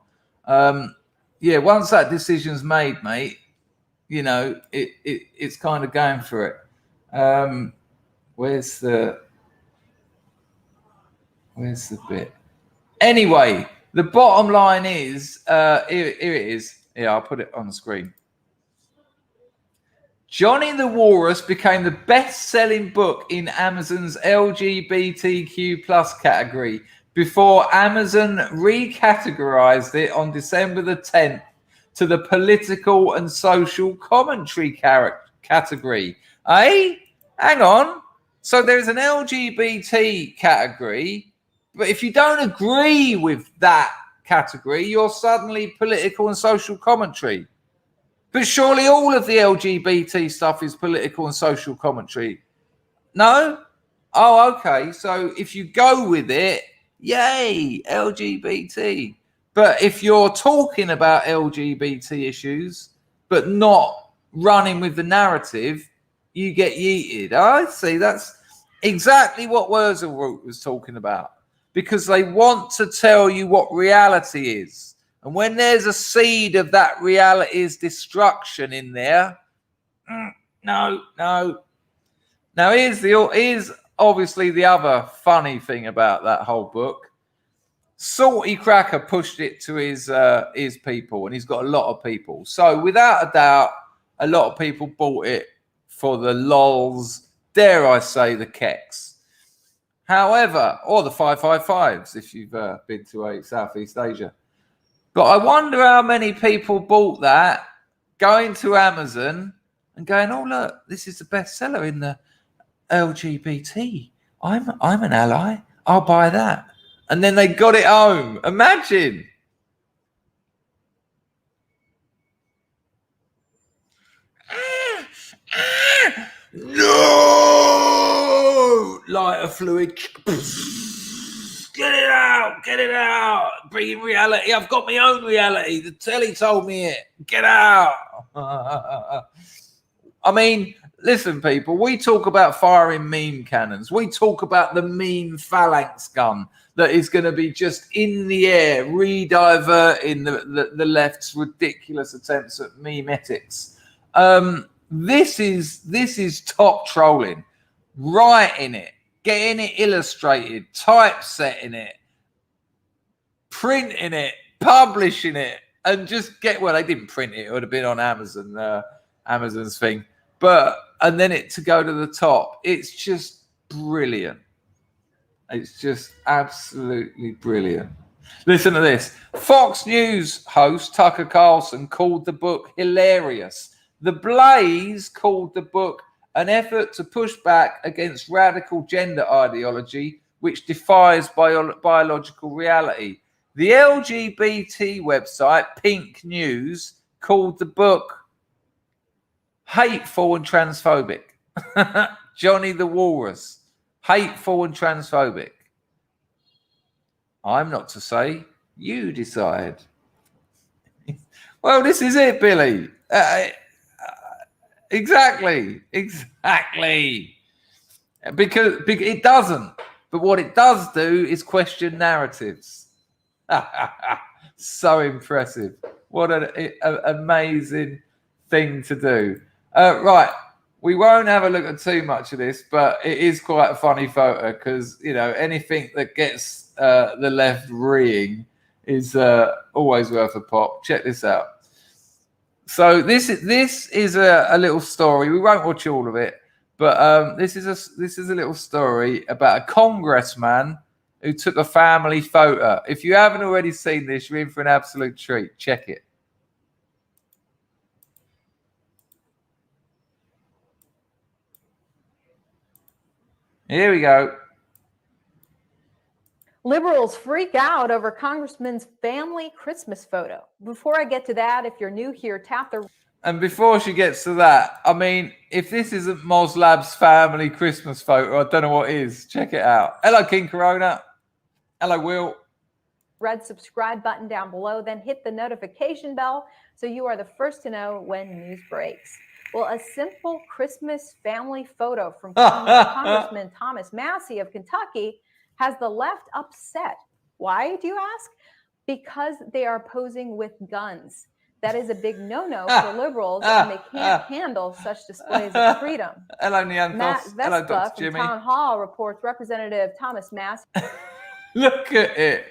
Once that decision's made, mate, you know, it's kind of going for it. Where's the bit? Anyway, the bottom line is, here it is. Yeah, I'll put it on the screen. Johnny the Walrus became the best-selling book in Amazon's LGBTQ+ category before Amazon recategorized it on December the 10th to the political and social commentary category. Hang on. So there's an LGBT category, but if you don't agree with that category, you're suddenly political and social commentary. But surely all of the LGBT stuff is political and social commentary. No? Oh, okay. So if you go with it, yay, LGBT. But if you're talking about LGBT issues, but not running with the narrative, you get yeeted. I see. That's exactly what Wurzelroot was talking about. Because they want to tell you what reality is. And when there's a seed of that reality's destruction in there, no. Now, here's obviously the other funny thing about that whole book. Salty Cracker pushed it to his people, and he's got a lot of people. So without a doubt, a lot of people bought it for the lols, dare I say, the keks. However, or the 555s, if you've been to Southeast Asia. But I wonder how many people bought that, going to Amazon and going, oh, look, this is the bestseller in the LGBT. I'm an ally. I'll buy that. And then they got it home. Imagine. No! Lighter fluid. Get it out. Bringing reality. I've got my own reality. The telly told me it. Get out. I mean, listen, people, we talk about firing meme cannons. We talk about the meme phalanx gun that is going to be just in the air, re-diverting the left's ridiculous attempts at memetics. This is top trolling. Writing it, getting it illustrated, typesetting it, printing it, publishing it, and just they didn't print it. It would have been on Amazon, Amazon's thing. And then it to go to the top. It's just brilliant. It's just absolutely brilliant. Listen to this. Fox News host Tucker Carlson called the book hilarious. The Blaze called the book an effort to push back against radical gender ideology, which defies biological reality. The LGBT website Pink News called the book hateful and transphobic. Johnny the Walrus, hateful and transphobic. I'm not to say, you decide. Well, this is it, Billy. Exactly. Because it doesn't. But what it does do is question narratives. So impressive. What an amazing thing to do. Right. We won't have a look at too much of this, but it is quite a funny photo because, you know, anything that gets the left reeing is always worth a pop. Check this out. So this is a little story. We won't watch all of it, but this is a little story about a congressman who took a family photo. If you haven't already seen this, you're in for an absolute treat. Check it. Here we go. Liberals freak out over Congressman's family Christmas photo. Before I get to that, if you're new here, tap the... And before she gets to that, I mean, if this isn't Moslab's family Christmas photo, I don't know what is. Check it out. Hello, King Corona. Hello, Will. Red subscribe button down below, then hit the notification bell so you are the first to know when news breaks. Well, a simple Christmas family photo from Congressman Thomas Massie of Kentucky has the left upset. Why, do you ask? Because they are posing with guns. That is a big no-no for liberals, and they can't handle such displays of freedom. Hello, Neanthos. Matt Hello, Vespa Dr. from Jimmy. Town Hall reports Representative Thomas Massie. Look at it.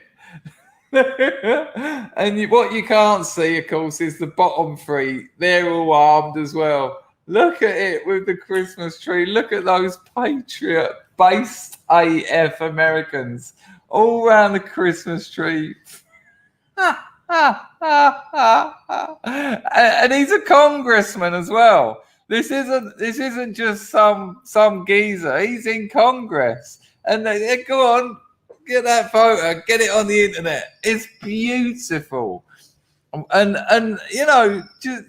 And what you can't see, of course, is the bottom three. They're all armed as well. Look at it with the Christmas tree. Look at those patriot-based AF Americans all around the Christmas tree. And he's a congressman as well. This isn't just some geezer. He's in Congress. And they go on, get that photo, get it on the internet. It's beautiful. And you know, just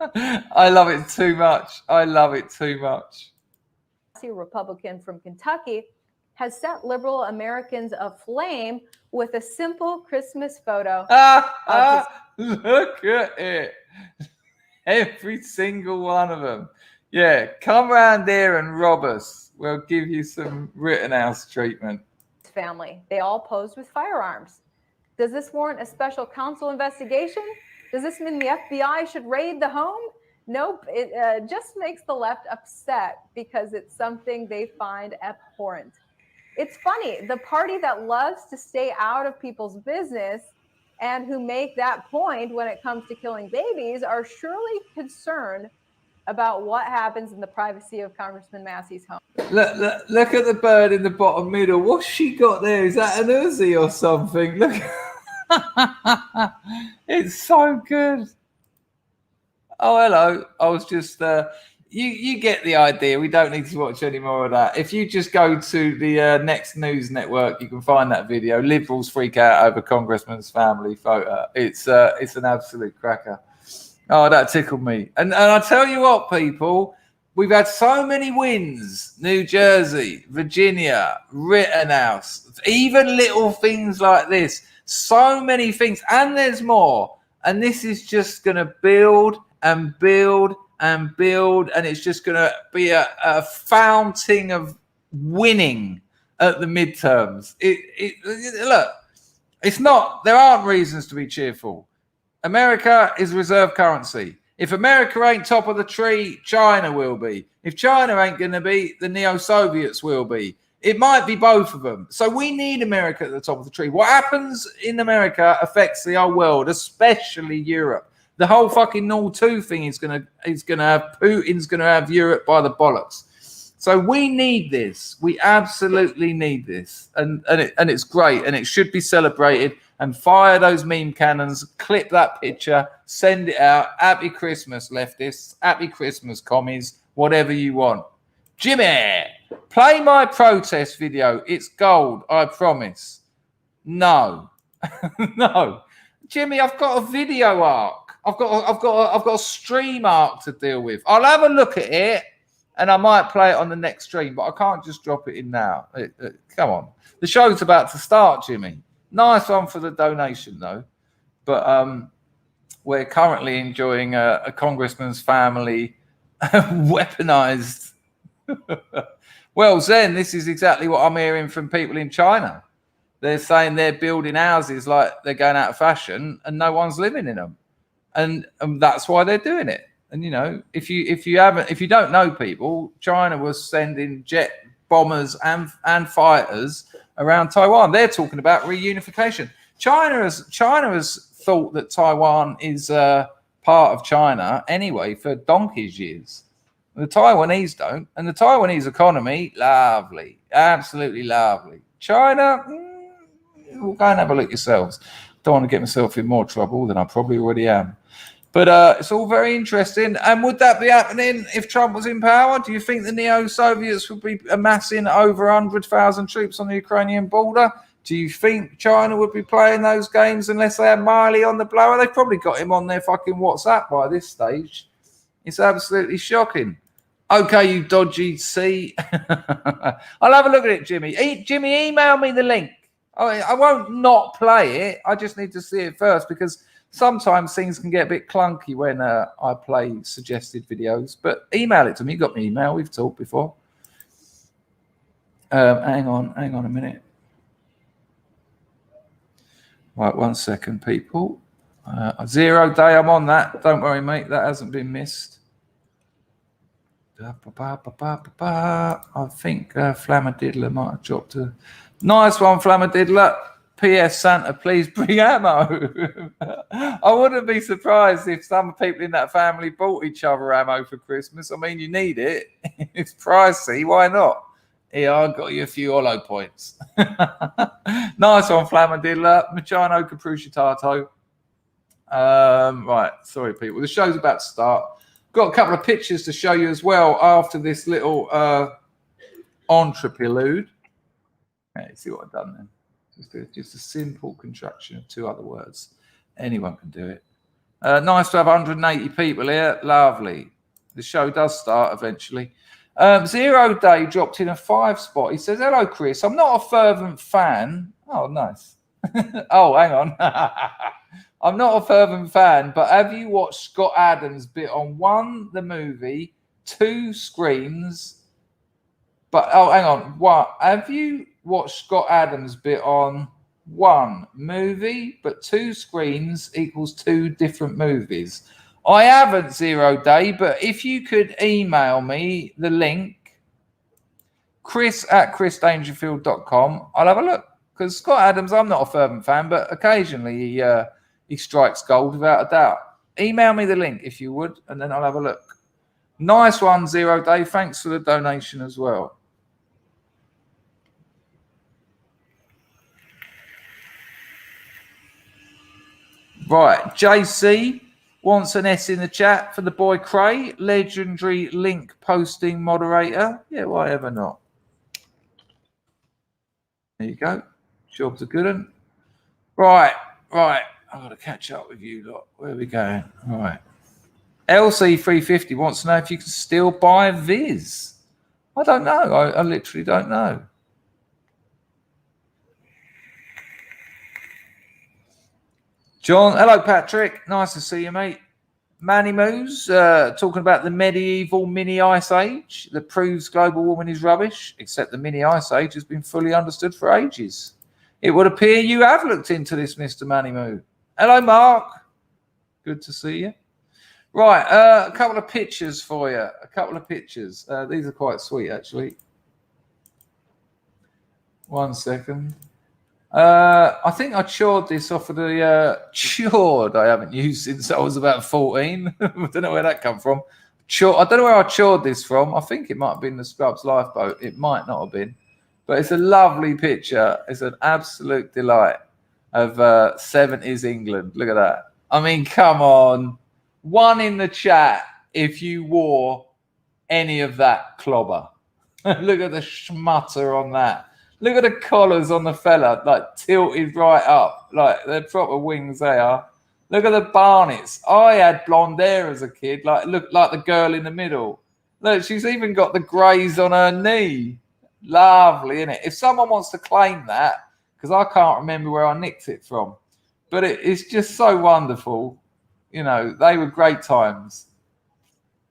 I love it too much. I love it too much. A Republican from Kentucky has set liberal Americans aflame with a simple Christmas photo. Look at it. Every single one of them. Yeah, come round here and rob us. We'll give you some Rittenhouse treatment. Family. They all posed with firearms. Does this warrant a special counsel investigation? Does this mean the FBI should raid the home? Nope. It just makes the left upset because it's something they find abhorrent. It's funny. The party that loves to stay out of people's business and who make that point when it comes to killing babies are surely concerned about what happens in the privacy of Congressman Massie's home. Look at the bird in the bottom middle. What's she got there? Is that an Uzi or something? Look. It's so good. Oh, hello. I was just you get the idea. We don't need to watch any more of that. If you just go to the Next News Network, you can find that video. Liberals freak out over Congressman's family photo. It's an absolute cracker. Oh, that tickled me. And I tell you what, people, we've had so many wins. New Jersey, Virginia, Rittenhouse, even little things like this. So many things. And there's more. And this is just going to build and build and build. And it's just going to be a fountain of winning at the midterms. Look, it's not, there aren't reasons to be cheerful. America is reserve currency. If America ain't top of the tree, China will be. If China ain't going to be, the neo-Soviets will be. It might be both of them. So we need America at the top of the tree. What happens in America affects the whole world, especially Europe. The whole fucking Nord 2 thing is going to have Putin's going to have Europe by the bollocks. So we need this. We absolutely need this, and it's great, and it should be celebrated. And fire those meme cannons, clip that picture, send it out. Happy Christmas, leftists. Happy Christmas, commies. Whatever you want. Jimmy, play my protest video. It's gold, I promise. No, no, Jimmy. I've got a video arc. I've got a stream arc to deal with. I'll have a look at it, and I might play it on the next stream. But I can't just drop it in now. Come on, the show's about to start, Jimmy. Nice one for the donation, though. But we're currently enjoying a congressman's family weaponized. Well, Zen, this is exactly what I'm hearing from people in China. They're saying they're building houses like they're going out of fashion and no one's living in them. And that's why they're doing it. And, you know, if you don't know, people, China was sending jet bombers and fighters around Taiwan. They're talking about reunification. China has thought that Taiwan is part of China anyway for donkey's years. The Taiwanese don't, and the Taiwanese economy, lovely, absolutely lovely. China, we'll go and have a look yourselves. Don't want to get myself in more trouble than I probably already am. But it's all very interesting. And would that be happening if Trump was in power? Do you think the neo-Soviets would be amassing over 100,000 troops on the Ukrainian border? Do you think China would be playing those games unless they had Miley on the blower? They've probably got him on their fucking WhatsApp by this stage. It's absolutely shocking. Okay, you dodgy C. I'll have a look at it, Jimmy. Jimmy, email me the link. I won't not play it. I just need to see it first because sometimes things can get a bit clunky when I play suggested videos. But email it to me. You got my email. We've talked before. Hang on a minute. Right, 1 second, people. 0 day, I'm on that. Don't worry, mate. That hasn't been missed. I think Flammadiddler might have dropped a nice one, Flammadiddler. P.S. Santa, please bring ammo. I wouldn't be surprised if some people in that family bought each other ammo for Christmas. I mean, you need it. It's pricey. Why not? Here, I got you a few hollow points. Nice one, Flammadiddler. Machano Capruscitato. Right, sorry, people. The show's about to start. Got a couple of pictures to show you as well after this little entreprelude. Okay, see what I've done then. Just a simple contraction of 2 other words. Anyone can do it. Nice to have 180 people here. Lovely. The show does start eventually. 0 day dropped in a 5 spot. He says, hello, Chris. I'm not a fervent fan. Oh, nice. Oh, hang on. I'm not a fervent fan, but have you watched Scott Adams' bit on 1, the movie, 2, Screams? But, oh, hang on. What? Have you watched Scott Adams' bit on 1, movie, but 2 Screams equals 2 different movies? I haven't, 0 day, but if you could email me the link, chris@chrisdangerfield.com, I'll have a look. Because Scott Adams, I'm not a fervent fan, but occasionally he strikes gold without a doubt. Email me the link if you would, and then I'll have a look. Nice one, 0 day. Thanks for the donation as well. Right, JC wants an S in the chat for the boy Cray, legendary link posting moderator. Yeah, why ever not? There you go. Job's a good one. Right. I've got to catch up with you lot. Where are we going? All right. LC350 wants to know if you can still buy Viz. I don't know. I literally don't know. John, hello, Patrick. Nice to see you, mate. Manny Moose, talking about the medieval mini ice age that proves global warming is rubbish, except the mini ice age has been fully understood for ages. It would appear you have looked into this, Mr. Manny Moo. Hello, Mark. Good to see you. Right, a couple of pictures for you. These are quite sweet, actually. 1 second. I think I chored this off of the chored I haven't used since I was about 14. I don't know where that come from. I don't know where I chored this from. I think it might have been the Scrubs lifeboat. It might not have been. But it's a lovely picture. It's an absolute delight of 70s England. Look at that. I mean, come on. 1 in the chat if you wore any of that clobber. Look at the schmutter on that. Look at the collars on the fella, like tilted right up. Like they're proper wings they are. Look at the barnets. I had blonde hair as a kid. Look like the girl in the middle. Look, she's even got the greys on her knee. Lovely, isn't it? If someone wants to claim that, because I can't remember where I nicked it from, but it's just so wonderful. You know, they were great times.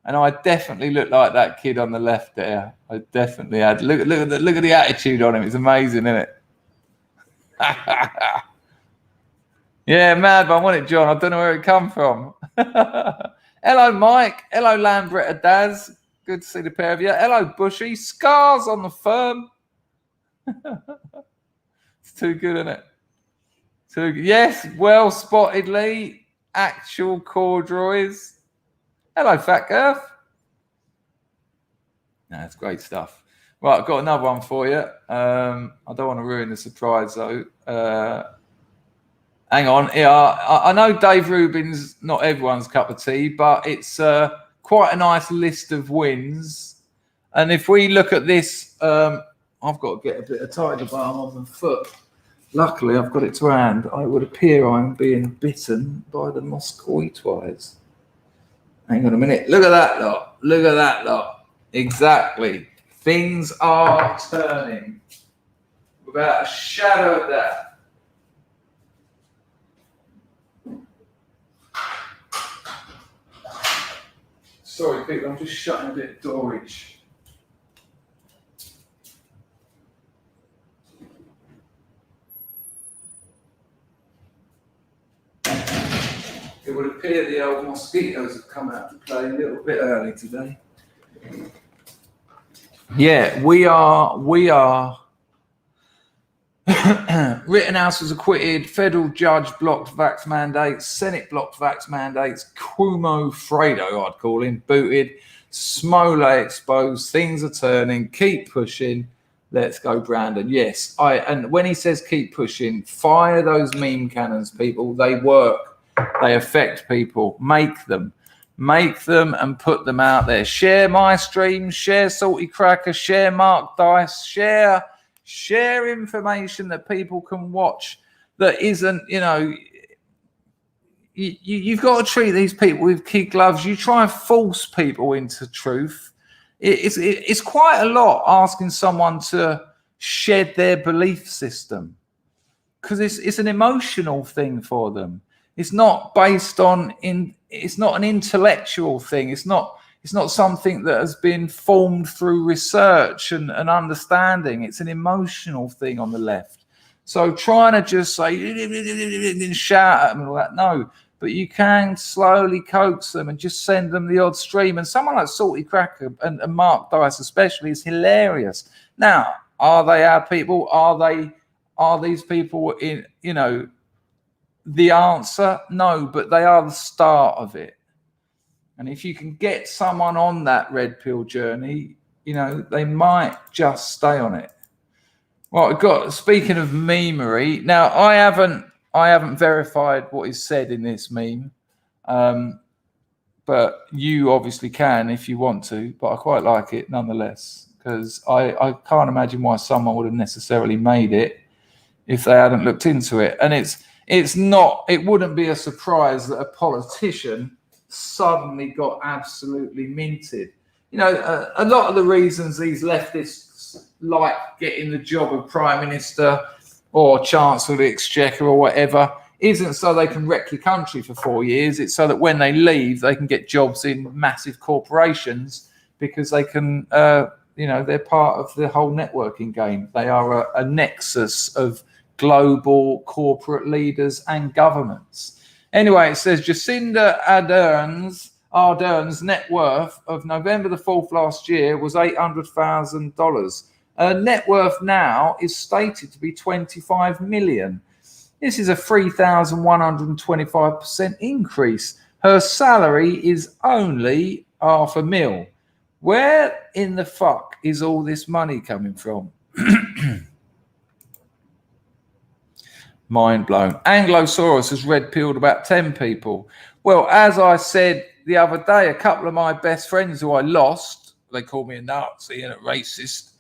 And I definitely looked like that kid on the left there. I definitely had. Look at the attitude on him. It's amazing, isn't it? Yeah, mad, but I want it, John. I don't know where it come from. Hello, Mike. Hello, Lambretta Daz. Good to see the pair of you. Hello, Bushy. Scars on the firm. It's too good, isn't it? Too good. Yes, well spotted, Lee. Actual corduroys. Hello, Fat Girth. No, that's great stuff. Right, I've got another one for you. I don't want to ruin the surprise, though. Hang on. Yeah, I know Dave Rubin's not everyone's cup of tea, but it's quite a nice list of wins. And if we look at this, I've got to get a bit of tiger balm on my foot. Luckily, I've got it to hand. It would appear I'm being bitten by the mosquitoes. Hang on a minute. Look at that lot. Look at that lot. Exactly. Things are turning without a shadow of doubt. Sorry, people, I'm just shutting a bit of doorage. It would appear the old mosquitoes have come out to play a little bit early today. Yeah, we are. Rittenhouse was acquitted. Federal judge blocked vax mandates. Senate blocked vax mandates. Cuomo Fredo, I'd call him, booted. Smollett exposed. Things are turning. Keep pushing. Let's go, Brandon. Yes, and when he says keep pushing, fire those meme cannons, people. They work. They affect people. Make them and put them out there. Share my stream. Share Salty Cracker. Share Mark Dice. Share information that people can watch that isn't, you've got to treat these people with kid gloves. You try and force people into truth. It's quite a lot asking someone to shed their belief system because it's an emotional thing for them. It's not based on it's not an intellectual thing. It's not something that has been formed through research and understanding. It's an emotional thing on the left. So trying to just say and shout at them and all that, no. But you can slowly coax them and just send them the odd stream. And someone like Salty Cracker and Mark Dice especially is hilarious. Now, are they our people? Are these people in, the answer? No, but they are the start of it. And if you can get someone on that red pill journey, they might just stay on it. Well, speaking of memery, now I haven't verified what is said in this meme, but you obviously can if you want to. But I quite like it nonetheless because I can't imagine why someone would have necessarily made it if they hadn't looked into it. And it wouldn't be a surprise that a politician suddenly got absolutely minted. A lot of the reasons these leftists like getting the job of prime minister or chancellor of the exchequer or whatever isn't so they can wreck your country for 4 years. It's so that when they leave, they can get jobs in massive corporations because they can, they're part of the whole networking game. They are a nexus of global corporate leaders and governments. Anyway, it says Jacinda Ardern's net worth of November the 4th last year was $800,000. Her net worth now is stated to be $25 million. This is a 3,125% increase. Her salary is only $500,000. Where in the fuck is all this money coming from? Mind blown. Anglosaurus has red pilled about 10 people. Well, as I said the other day, a couple of my best friends who I lost, they called me a Nazi and a racist.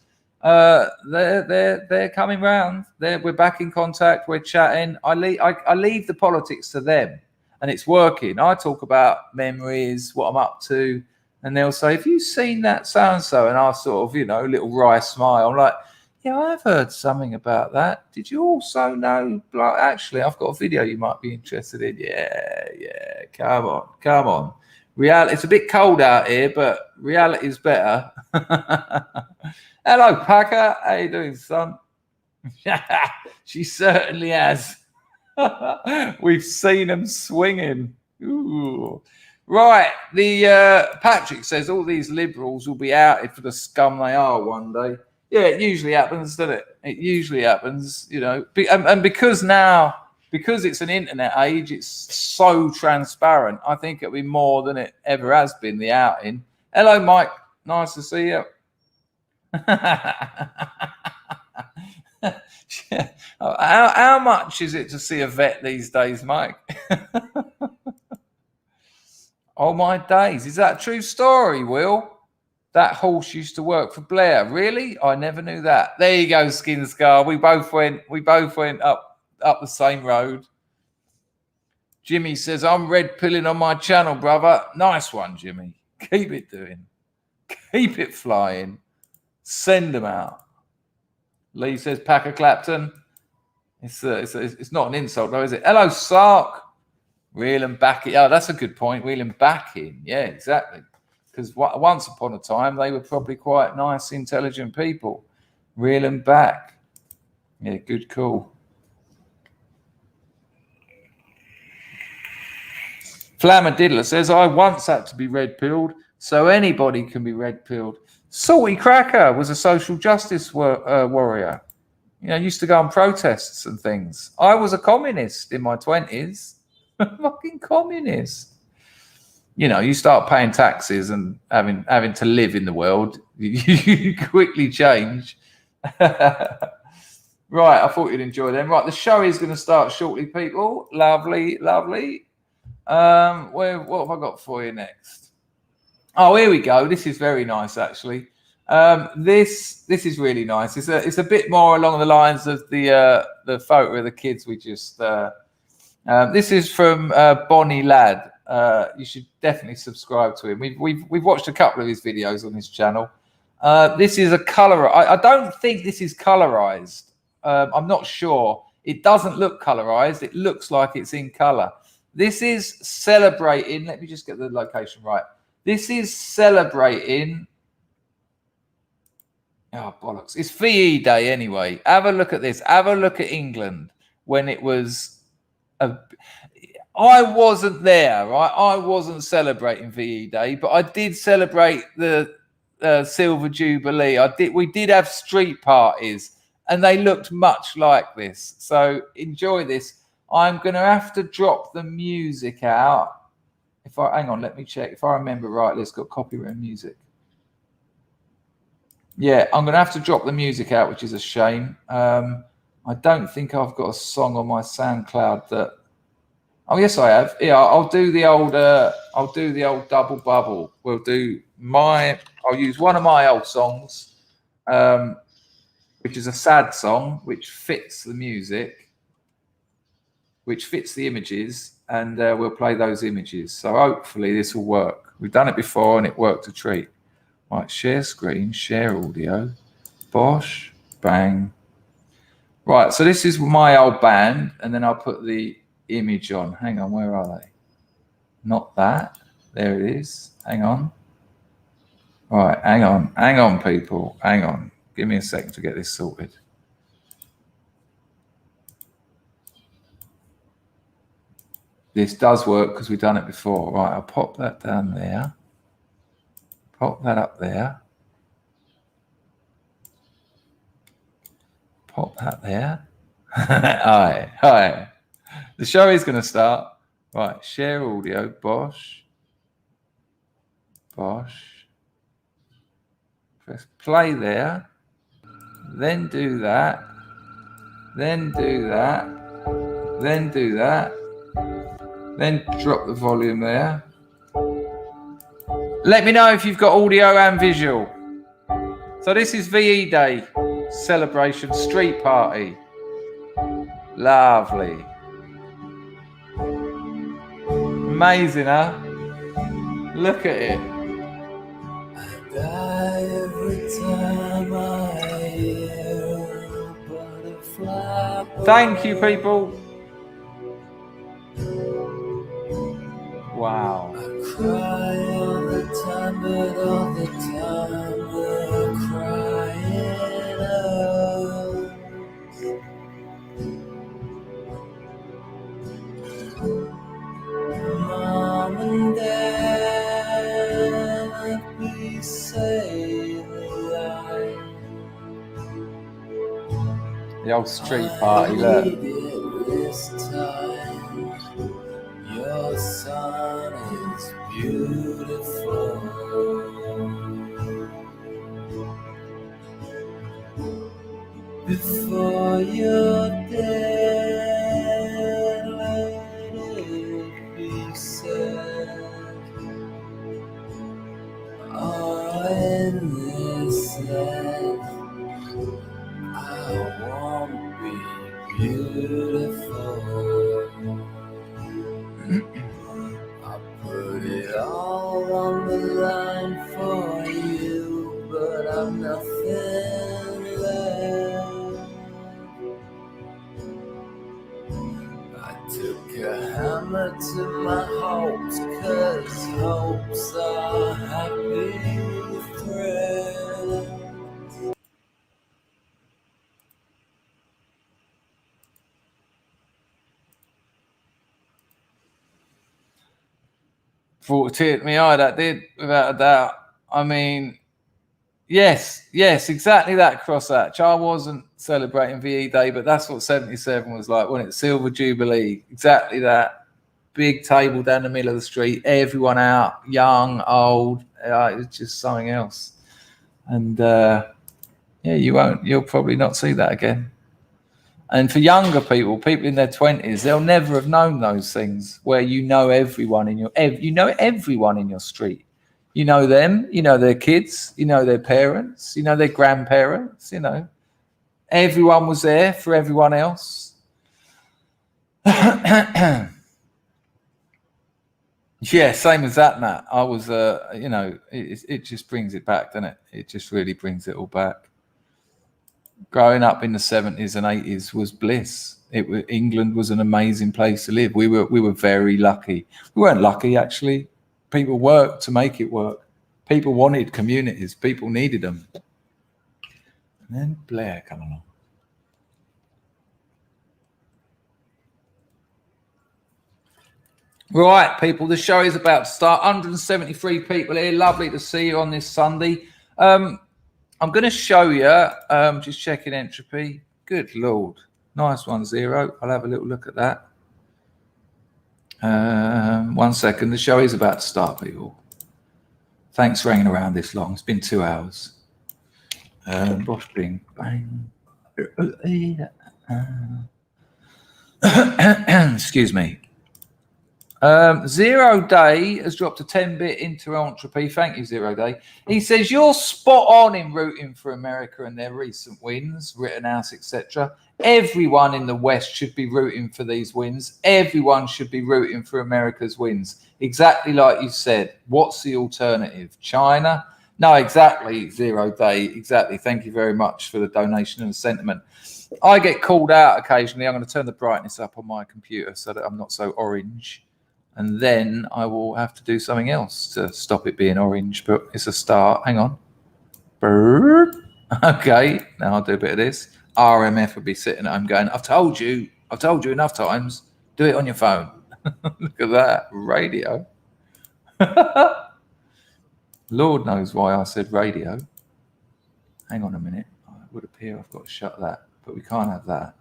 They're coming round. We're back in contact. We're chatting. I leave the politics to them, and it's working. I talk about memories, what I'm up to, and they'll say, "Have you seen that so and so?" And I sort of, little wry smile. I'm like, "Yeah, I've heard something about that. Did you also know? Actually, I've got a video you might be interested in." Yeah. Come on. Reality. It's a bit cold out here, but reality is better. Hello, Packer. How you doing, son? She certainly has. We've seen them swinging. Ooh. Right. The Patrick says all these liberals will be outed for the scum they are one day. Yeah, it usually happens, doesn't it? It usually happens, and because it's an internet age, it's so transparent. I think it'll be more than it ever has been, the outing. Hello, Mike. Nice to see you. How much is it to see a vet these days, Mike? Oh my days. Is that a true story, Will? That horse used to work for Blair. Really? I never knew that. There you go, Skin Scar. We both went up the same road. Jimmy says, I'm red pilling on my channel, brother. Nice one, Jimmy. Keep it doing. Keep it flying. Send them out. Lee says, Packer Clapton. It's not an insult, though, is it? Hello, Sark. Reel them back in. Oh, that's a good point. Reel them back in. Yeah, exactly. Because once upon a time, they were probably quite nice, intelligent people. Reel them back. Yeah, good call. Flammadiddler says, I once had to be red-pilled, so anybody can be red-pilled. Salty Cracker was a social justice warrior. You know, used to go on protests and things. I was a communist in my 20s. Fucking communist. You know, you start paying taxes and having to live in the world, you quickly change. Right, I thought you'd enjoy them. Right, the show is going to start shortly, people. Lovely, lovely. What have I got for you next? Oh, here we go. This is very nice, actually. This is really nice. It's a bit more along the lines of the photo of the kids we just. This is from Bonnie Ladd. You should definitely subscribe to him. We've watched a couple of his videos on his channel. This is a color. I don't think this is colorized. I'm not sure. It doesn't look colorized. It looks like it's in color. This is celebrating. Let me just get the location right. This is celebrating. Oh, bollocks. It's VE Day anyway. Have a look at this. Have a look at England when it was. I wasn't there, right? I wasn't celebrating VE Day, but I did celebrate the Silver Jubilee. We did have street parties, and they looked much like this. So enjoy this. I'm going to have to drop the music out. Hang on, let me check. If I remember rightly, it's got copyright music. Yeah, I'm going to have to drop the music out, which is a shame. I don't think I've got a song on my SoundCloud that. Oh yes, I have. Yeah, I'll do the old double bubble. I'll use one of my old songs, which is a sad song, which fits the music, which fits the images, and we'll play those images. So hopefully this will work. We've done it before and it worked a treat. Right, share screen, share audio, bosh, bang. Right, so this is my old band, and then I'll put the image on. Hang on, where are they? Not that. There it is. Hang on. Right, hang on, people. Hang on. Give me a second to get this sorted. This does work because we've done it before. Right, I'll pop that down there. Pop that up there. Pop that there. Hi. The show is going to start. Right, share audio. Bosh. Press play there. Then do that. Then do that. Then do that. Then drop the volume there. Let me know if you've got audio and visual. So this is VE Day celebration street party. Lovely. Amazing, huh? Look at it. I die every time I hear a butterfly. Thank you, people. Wow. I cry all the time, but all the time we're crying out. Mom and Dad, please say that the old street party, look. This time, your son is beautiful. before you're dead, let it be said. Oh, in this life, I won't be beautiful. I put it all on the line for you, but I'm nothing left. I took a hammer to my hopes, 'cause hopes are happy threads. Brought a tear to my eye, that did, without a doubt. I mean, yes, exactly that crosshatch. I wasn't celebrating VE Day, but that's what 77 was like, wasn't it? Silver Jubilee, exactly that. Big table down the middle of the street, everyone out, young, old. It was just something else. And yeah, you'll probably not see that again. And for younger people in their 20s, they'll never have known those things where you know everyone in your street. You know them, you know their kids, you know their parents, you know their grandparents, you know. Everyone was there for everyone else. Yeah, same as that, Matt. I was, you know, it just brings it back, doesn't it? It just really brings it all back. Growing up in the 70s and 80s was bliss. England was an amazing place to live. We were very lucky. We weren't lucky, actually. People worked to make it work. People wanted communities. People needed them. And then Blair come along. Right, people, the show is about to start. 173 people here. Lovely to see you on this Sunday. I'm going to show you, just checking entropy. Good Lord. Nice one, 0. I'll have a little look at that. 1 second. The show is about to start, people. Thanks for hanging around this long. It's been 2 hours. Bosh bing, bang. Excuse me. 0 Day has dropped a 10-bit into entropy. Thank you, 0 Day. He says, you're spot on in rooting for America and their recent wins, Rittenhouse, etc. Everyone in the West should be rooting for these wins. Everyone should be rooting for America's wins. Exactly like you said. What's the alternative? China? No, exactly, 0 Day. Exactly. Thank you very much for the donation and the sentiment. I get called out occasionally. I'm going to turn the brightness up on my computer so that I'm not so orange. And then I will have to do something else to stop it being orange, but it's a start. Hang on. Bird. Okay, now I'll do a bit of this. RMF would be sitting at home going, I've told you enough times. Do it on your phone. Look at that. Radio. Lord knows why I said radio. Hang on a minute. It would appear I've got to shut that, but we can't have that.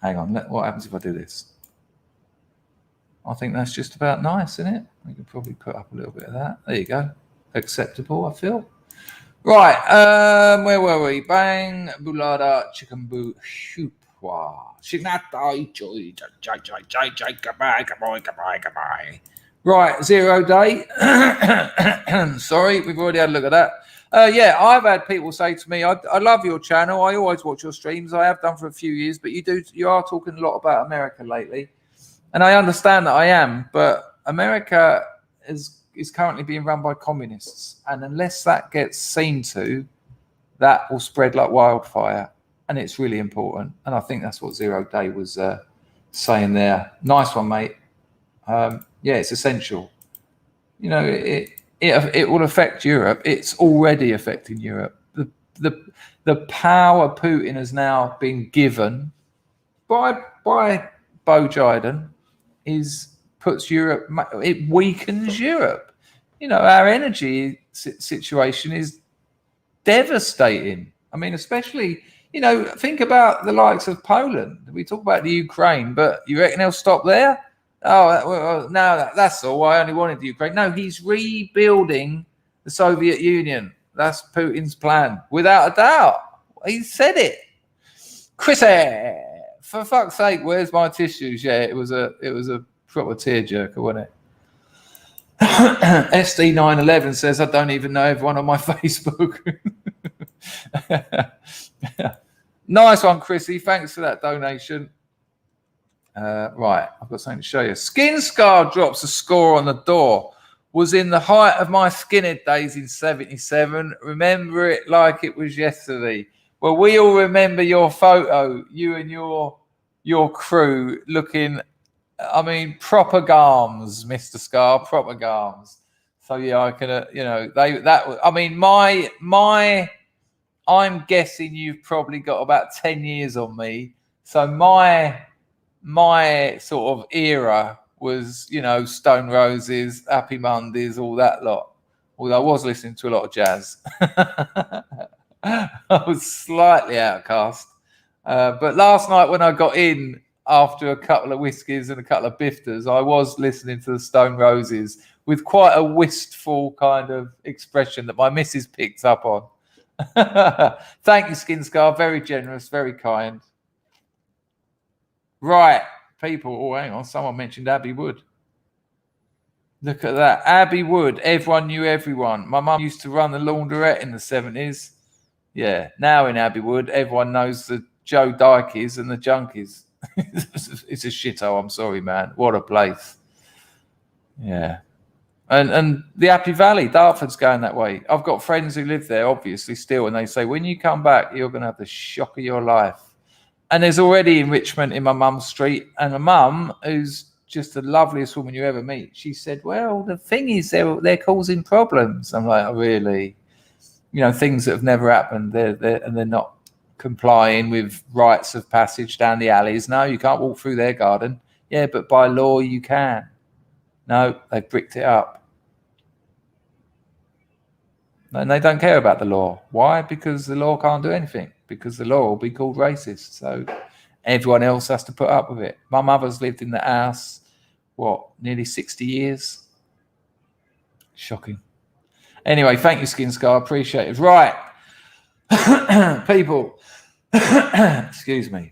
Hang on. What happens if I do this? I think that's just about nice, isn't it? We could probably put up a little bit of that. There you go. Acceptable, I feel. Right. Where were we? Bang, bulada, chicken boo, shoopwa. Right, 0 Day. Sorry, we've already had a look at that. Yeah, I've had people say to me, I love your channel. I always watch your streams. I have done for a few years, but you are talking a lot about America lately. And I understand that I am, but America is currently being run by communists. And unless that gets seen to, that will spread like wildfire. And it's really important. And I think that's what 0 Day was saying there. Nice one, mate. Yeah, it's essential. You know, it will affect Europe. It's already affecting Europe. The power Putin has now been given by Bo Biden puts Europe, it weakens Europe. You know, our energy situation is devastating. I mean, especially, you know, think about the likes of Poland. We talk about the Ukraine, but you reckon they'll stop there? Oh, no, that's all. I only wanted the Ukraine. No, he's rebuilding the Soviet Union. That's Putin's plan, without a doubt. He said it. Chrissy, for fuck's sake, where's my tissues? Yeah, it was a proper tearjerker, wasn't it? SD911 says, I don't even know everyone on my Facebook. Nice one, Chrissy. Thanks for that donation. Right, I've got something to show you. Skin Scar drops a score on the door. Was in the height of my skinhead days in 77. Remember it like it was yesterday. Well, we all remember your photo, you and your crew looking, I mean, proper garms, Mr. Scar, proper garms. So yeah, I can, I'm guessing you've probably got about 10 years on me. So my sort of era was, Stone Roses, Happy Mondays, all that lot. Although I was listening to a lot of jazz. I was slightly outcast. But last night when I got in after a couple of whiskies and a couple of bifters, I was listening to the Stone Roses with quite a wistful kind of expression that my missus picked up on. Thank you, Skin Scar. Very generous, very kind. Right, people. Oh, hang on. Someone mentioned Abbey Wood. Look at that. Abbey Wood. Everyone knew everyone. My mum used to run the laundrette in the 70s. Yeah. Now in Abbey Wood, everyone knows the Joe Dykeys and the Junkies. It's a shithole. I'm sorry, man. What a place. Yeah. And the Happy Valley, Dartford's going that way. I've got friends who live there, obviously, still, and they say, when you come back, you're going to have the shock of your life. And there's already enrichment in my mum's street. And my mum, who's just the loveliest woman you ever meet, she said, well, the thing is, they're causing problems. I'm like, oh, really? Things that have never happened, they're not complying with rites of passage down the alleys. No, you can't walk through their garden. Yeah, but by law, you can. No, they've bricked it up. And they don't care about the law. Why? Because the law can't do anything. Because the law will be called racist. So everyone else has to put up with it. My mother's lived in the house, nearly 60 years? Shocking. Anyway, thank you, Skin Scar. Appreciate it. Right. People. Excuse me.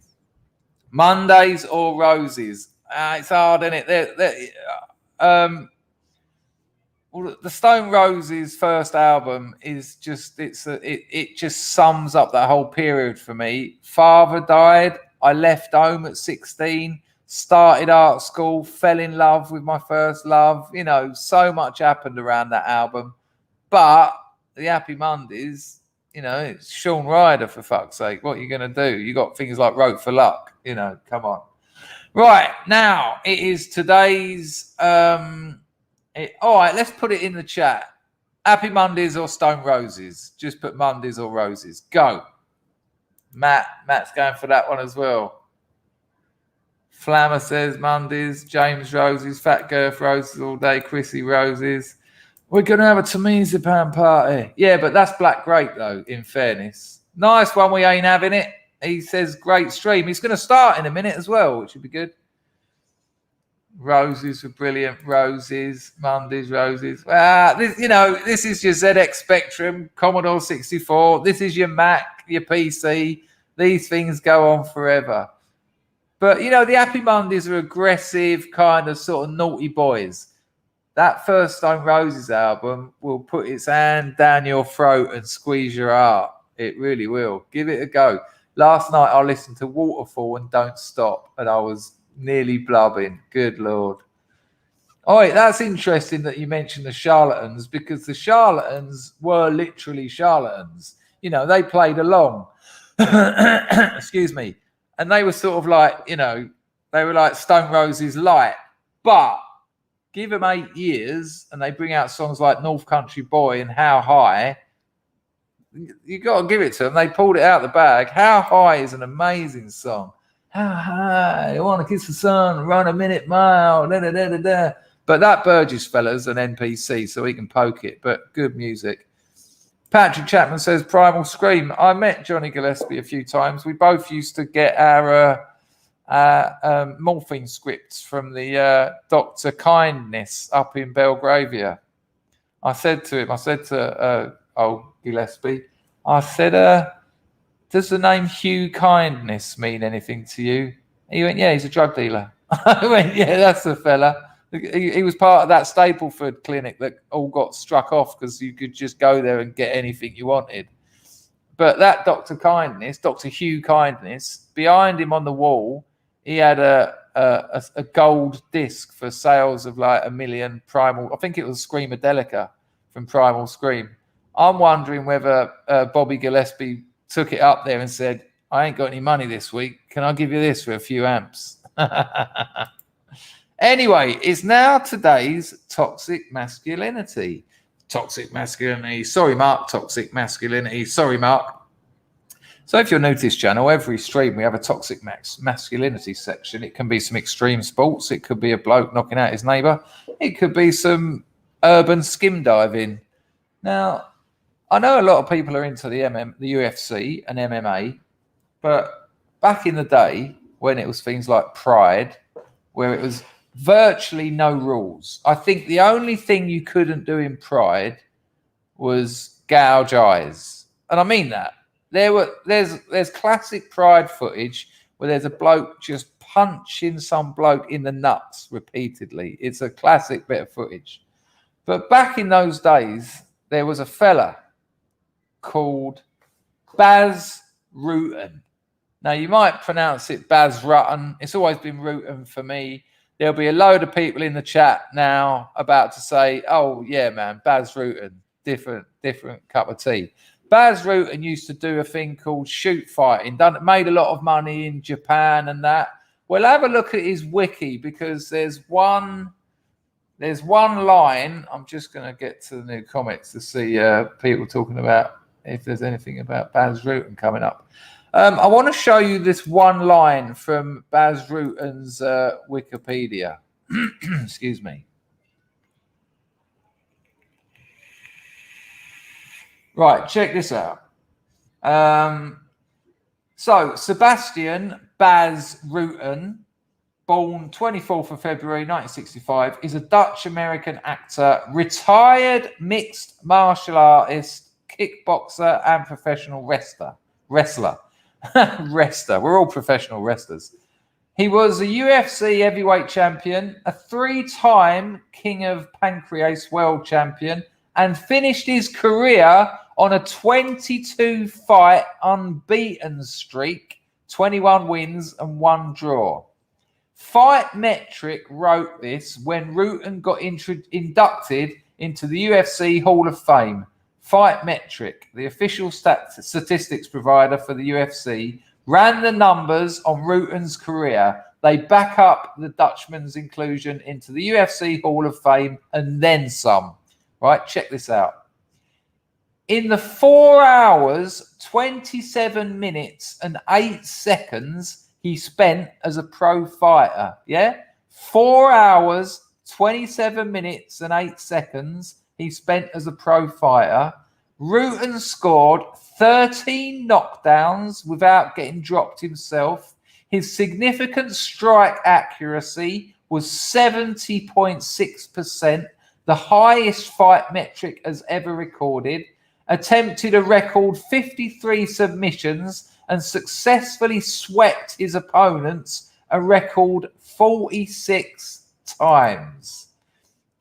Mondays or roses? It's hard, isn't it? Well, the Stone Roses' first album is just it just sums up that whole period for me. Father died. I left home at 16, started art school, fell in love with my first love. So much happened around that album. But the Happy Mondays, it's Shaun Ryder, for fuck's sake. What are you going to do? You got things like Rope for Luck. Come on. Right, now it is today's. All right, let's put it in the chat. Happy Mondays or Stone Roses? Just put Mondays or Roses. Go. Matt's going for that one as well. Flammer says Mondays. James Roses. Fat Girth Roses all day. Chrissy Roses. We're going to have a Tamizipam party. Yeah, but that's Black Grape, though, in fairness. Nice one. We ain't having it. He says, great stream. He's going to start in a minute as well, which would be good. Roses were brilliant. Roses, Mondays, Roses. This is your ZX Spectrum, Commodore 64. This is your Mac, your PC. These things go on forever. But, the Happy Mondays are aggressive, kind of sort of naughty boys. That first Stone Roses album will put its hand down your throat and squeeze your heart. It really will. Give it a go. Last night I listened to Waterfall and Don't Stop, and I was nearly blubbing. Good Lord. Oh, wait, that's interesting that you mentioned the charlatans, because the charlatans were literally charlatans. They played along. Excuse me. And they were sort of like, they were like Stone Roses light. But give them 8 years and they bring out songs like North Country Boy and How High. You got to give it to them. They pulled it out the bag. How High is an amazing song. How high? I want to kiss the sun, run a minute mile. Da, da, da, da, da. But that Burgess fella's an NPC, so he can poke it. But good music. Patrick Chapman says Primal Scream. I met Johnny Gillespie a few times. We both used to get our morphine scripts from the Dr. Kindness up in Belgravia. I said to Gillespie, I said, does the name Hugh Kindness mean anything to you? He went, yeah, he's a drug dealer. I went, yeah, that's the fella. He was part of that Stapleford clinic that all got struck off because you could just go there and get anything you wanted. But that Dr. Kindness, Dr. Hugh Kindness, behind him on the wall, he had a gold disc for sales of like 1 million Primal. I think it was Screamadelica from Primal Scream. I'm wondering whether Bobby Gillespie took it up there and said, I ain't got any money this week. Can I give you this for a few amps? Anyway, it's now today's toxic masculinity. Toxic masculinity. Sorry, Mark. Toxic masculinity. Sorry, Mark. So if you're new to this channel, every stream we have a toxic masculinity section. It can be some extreme sports. It could be a bloke knocking out his neighbour. It could be some urban skim diving. Now, I know a lot of people are into the UFC and MMA, but back in the day when it was things like Pride, where it was virtually no rules. I think the only thing you couldn't do in Pride was gouge eyes. And I mean that. There's classic Pride footage where there's a bloke just punching some bloke in the nuts repeatedly. It's a classic bit of footage. But back in those days, there was a fella called Bazz Rooten. Now, you might pronounce it Bazz Rutten. It's always been Rooten for me. There'll be a load of people in the chat now about to say, oh, yeah, man, Bazz Rooten, different cup of tea. Bazz Rooten used to do a thing called shoot fighting, made a lot of money in Japan and that. Well, have a look at his wiki because there's one line. I'm just going to get to the new comments to see people talking about if there's anything about Bazz Rooten coming up. I want to show you this one line from Bazz Rooten's Wikipedia. Excuse me. Right, check this out. So, Sebastian Bazz Rooten, born 24th of February 1965, is a Dutch-American actor, retired mixed martial artist, kickboxer, and professional wrestler. We're all professional wrestlers. He was a UFC heavyweight champion, a 3-time King of Pancrase world champion, and finished his career on a 22-fight unbeaten streak, 21 wins and 1 draw. Fight Metric wrote this when Rooten got inducted into the UFC Hall of Fame. Fight Metric, the official statistics provider for the UFC, ran the numbers on Rooten's career. They back up the Dutchman's inclusion into the UFC Hall of Fame and then some. Right, check this out. In the 4 hours, 27 minutes and 8 seconds he spent as a pro fighter, yeah? 4 hours, 27 minutes and 8 seconds he spent as a pro fighter. Rooten scored 13 knockdowns without getting dropped himself. His significant strike accuracy was 70.6%, the highest Fight Metric has ever recorded. Attempted a record 53 submissions and successfully swept his opponents a record 46 times.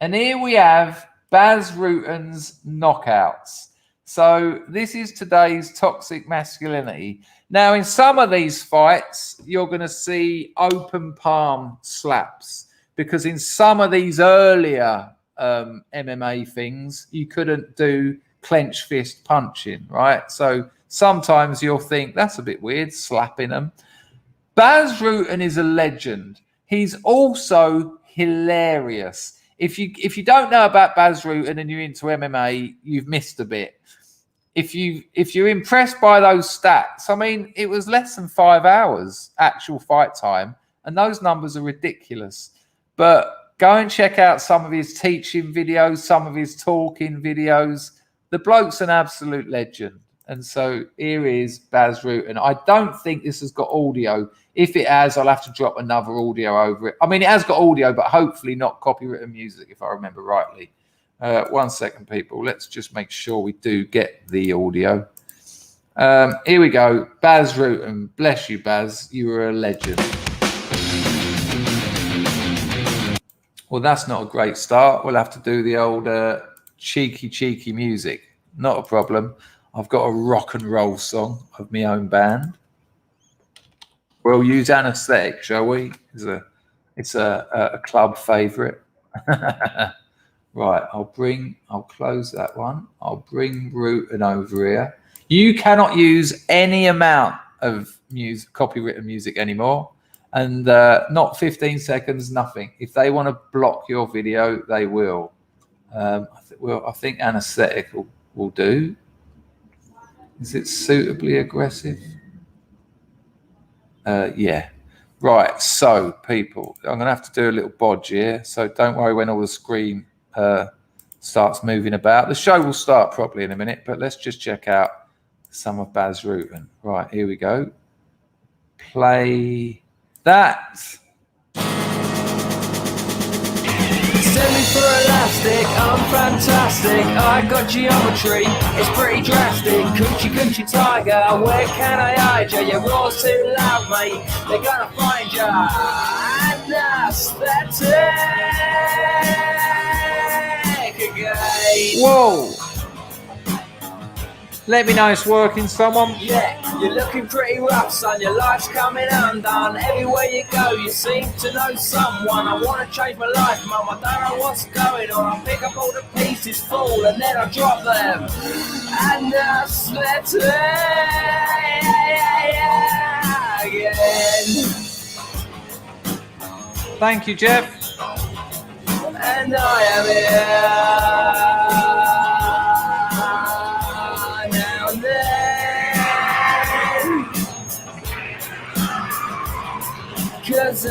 And here we have Bazz Rooten's knockouts. So this is today's toxic masculinity. Now, in some of these fights, you're going to see open palm slaps because in some of these earlier MMA things, you couldn't do clenched fist punching, right? So sometimes you'll think that's a bit weird, slapping them. Bazz Rooten is a legend. He's also hilarious. If you don't know about Bazz Rooten and you're into MMA, you've missed a bit. If you're impressed by those stats, I mean, it was less than 5 hours actual fight time, and those numbers are ridiculous. But go and check out some of his teaching videos, some of his talking videos. The bloke's an absolute legend. And so here is Bazz Rooten. I don't think this has got audio. If it has, I'll have to drop another audio over it. I mean, it has got audio, but hopefully not copywritten music, if I remember rightly. 1 second, people. Let's just make sure we do get the audio. Here we go. Bazz Rooten. Bless you, Bazz. You were a legend. Well, that's not a great start. We'll have to do the old cheeky music. Not a problem. I've got a rock and roll song of my own band. We'll use Anesthetic, shall we? It's a club favourite. Right, I'll close that one. I'll bring Rooten over here. You cannot use any amount of copywritten music anymore. And not 15 seconds, nothing. If they want to block your video, they will. I think Anesthetic will do. Is it suitably aggressive? Yeah. Right, so people, I'm going to have to do a little bodge here. So don't worry when all the screen starts moving about. The show will start properly in a minute, but let's just check out some of Bazz Rooten. Right, here we go. Play that. Send me for elastic, I'm fantastic. I got geometry, it's pretty drastic. Coochie tiger, where can I hide ya? Your roar's too loud, mate. They're gonna find ya. Anesthetic again. Whoa! Let me know it's working, someone. Yeah, you're looking pretty rough, son. Your life's coming undone. Everywhere you go, you seem to know someone. I want to change my life, mum. I don't know what's going on. I pick up all the pieces, fall, and then I drop them. And let's again. Thank you, Jeff. And I am here now and then. 'Cause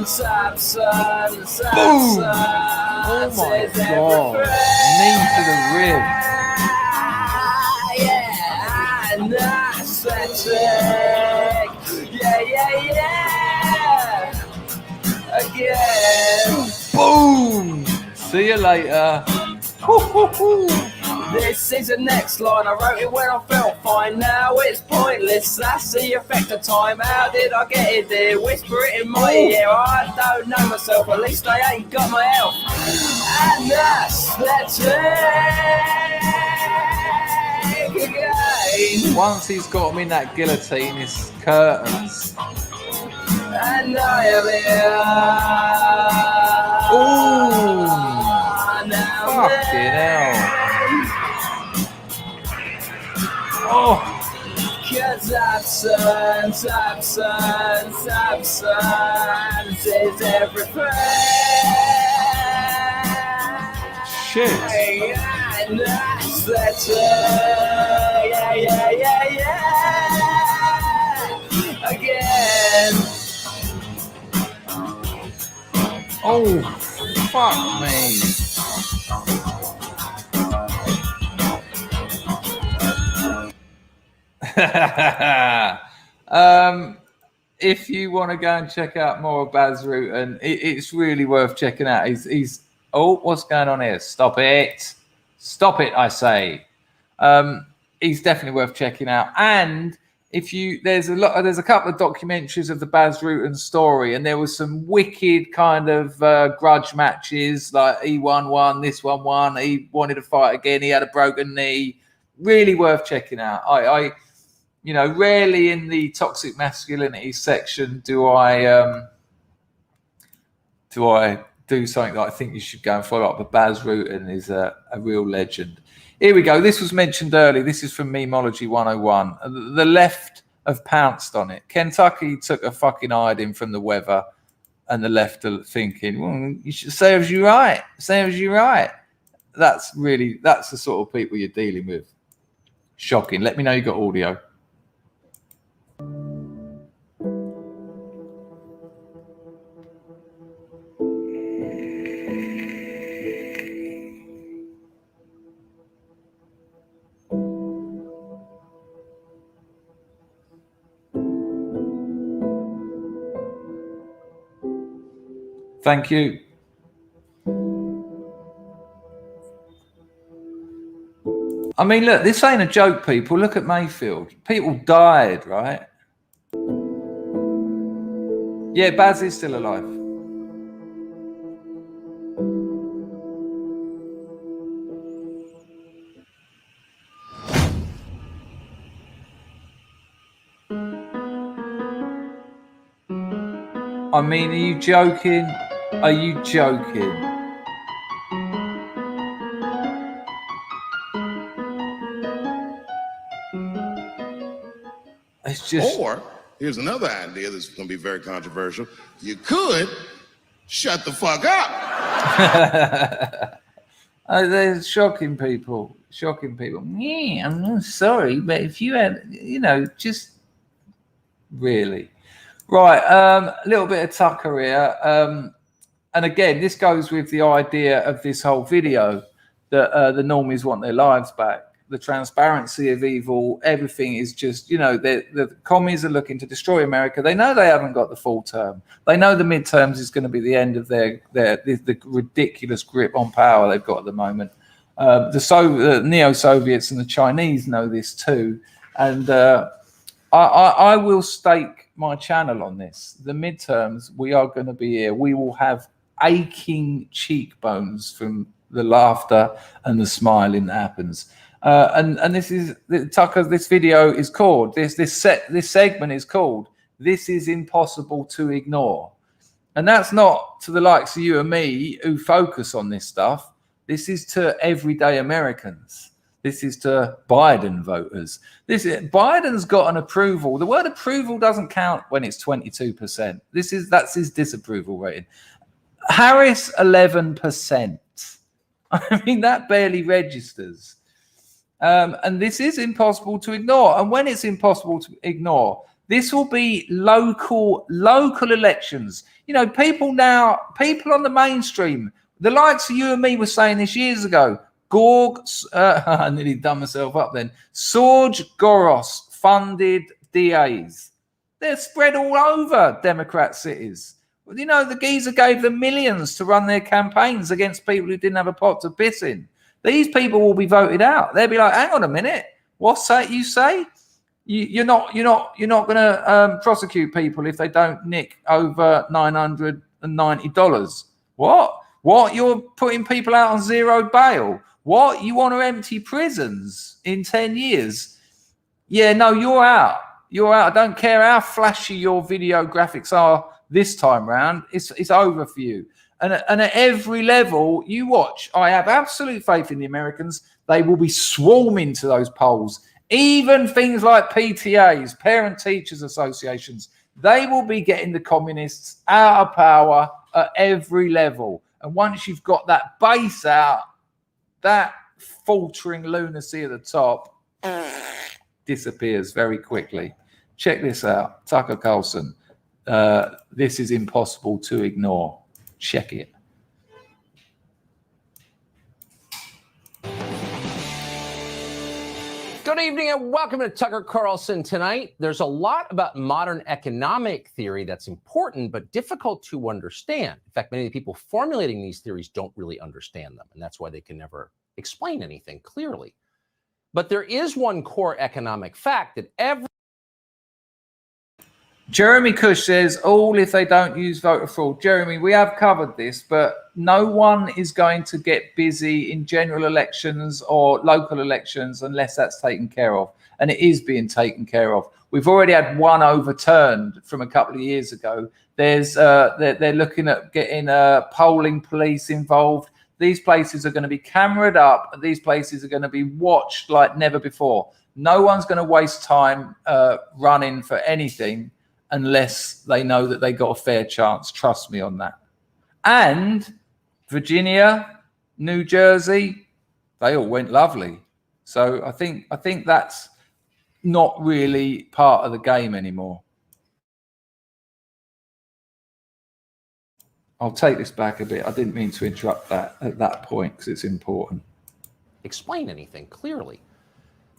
Sabson. Oh my God. Knee to the rib. Yeah, and aesthetic. Yeah. Again. Boom. See you later. This is the next line. I wrote it when I felt fine. Now it's pointless. That's the effect of time. How did I get it there? Whisper it in my ear. I don't know myself. At least I ain't got my health. And that's it again. Once he's got him in that guillotine, it's curtains. And I am here. Ooh. Now Fucking hell. Oh. Cause Sabson says everything. Shit. And that's yeah. Again. Oh, fuck me. If you want to go and check out more of Bazz Rooten, it's really worth checking out. He's oh, what's going on here? Stop it, I say. He's definitely worth checking out. And if you there's a couple of documentaries of the Bazz Rooten story, and there was some wicked kind of grudge matches. Like he won one, this one won. He wanted to fight again. He had a broken knee. Really worth checking out. I you know, rarely in the toxic masculinity section do I do something that I think you should go and follow up. But Bazz Rooten is a real legend. Here we go. This was mentioned earlier. This is from Memology 101. The left have pounced on it. Kentucky took a fucking hiding from the weather, and the left are thinking, well, you should serves you right. Serves you right. That's the sort of people you're dealing with. Shocking. Let me know you got audio. Thank you. I mean, look, this ain't a joke, people. Look at Mayfield. People died, right? Yeah, Bazz is still alive. I mean, are you joking? Are you joking? It's just... Or, here's another idea that's going to be very controversial. You could shut the fuck up. They're shocking people. Shocking people. Yeah, I'm sorry, but if you had, you know, just really. Right, a little bit of Tucker here. And again, this goes with the idea of this whole video that the normies want their lives back. The transparency of evil, everything is just, you know, the commies are looking to destroy America. They know they haven't got the full term. They know the midterms is going to be the end of the ridiculous grip on power they've got at the moment. The neo-Soviets and the Chinese know this too. And I will stake my channel on this. The midterms, we are going to be here. We will have aching cheekbones from the laughter and the smiling that happens. And this is Tucker. This video is called this segment is called "This is Impossible to Ignore," and that's not to the likes of you and me who focus on this stuff. This is to everyday Americans. This is to Biden voters. Biden's got an approval. The word approval doesn't count when it's 22%. That's his disapproval rating. Harris 11%. I mean, that barely registers. And this is impossible to ignore. And when it's impossible to ignore, this will be local elections. You know, people on the mainstream, the likes of you and me were saying this years ago. I nearly done myself up then. Soros funded DAs. They're spread all over Democrat cities. You know, the geezer gave them millions to run their campaigns against people who didn't have a pot to piss in. These people will be voted out. They'll be like, hang on a minute. What's that you say? You're not going to prosecute people if they don't nick over $990. What? You're putting people out on zero bail? What? You want to empty prisons in 10 years? Yeah, no, you're out. You're out. I don't care how flashy your video graphics are this time round. It's over for you. And at every level you watch, I have absolute faith in the Americans. They will be swarming to those polls. Even things like PTAs, parent teachers associations, they will be getting the communists out of power at every level. And once you've got that base out, that faltering lunacy at the top disappears very quickly. Check this out. Tucker Carlson. This is impossible to ignore. Check it. Good evening and welcome to Tucker Carlson Tonight. There's a lot about modern economic theory that's important but difficult to understand. In fact, many of the people formulating these theories don't really understand them, and that's why they can never explain anything clearly. But there is one core economic fact that Jeremy Cush says, all if they don't use voter fraud. Jeremy, we have covered this, but no one is going to get busy in general elections or local elections unless that's taken care of. And it is being taken care of. We've already had one overturned from a couple of years ago. They're looking at getting polling police involved. These places are going to be cameraed up. These places are going to be watched like never before. No one's going to waste time running for anything unless they know that they got a fair chance. Trust me on that. And Virginia, New Jersey, they all went lovely. So I think that's not really part of the game anymore. I'll take this back a bit. I didn't mean to interrupt that at that point because it's important. explain anything clearly.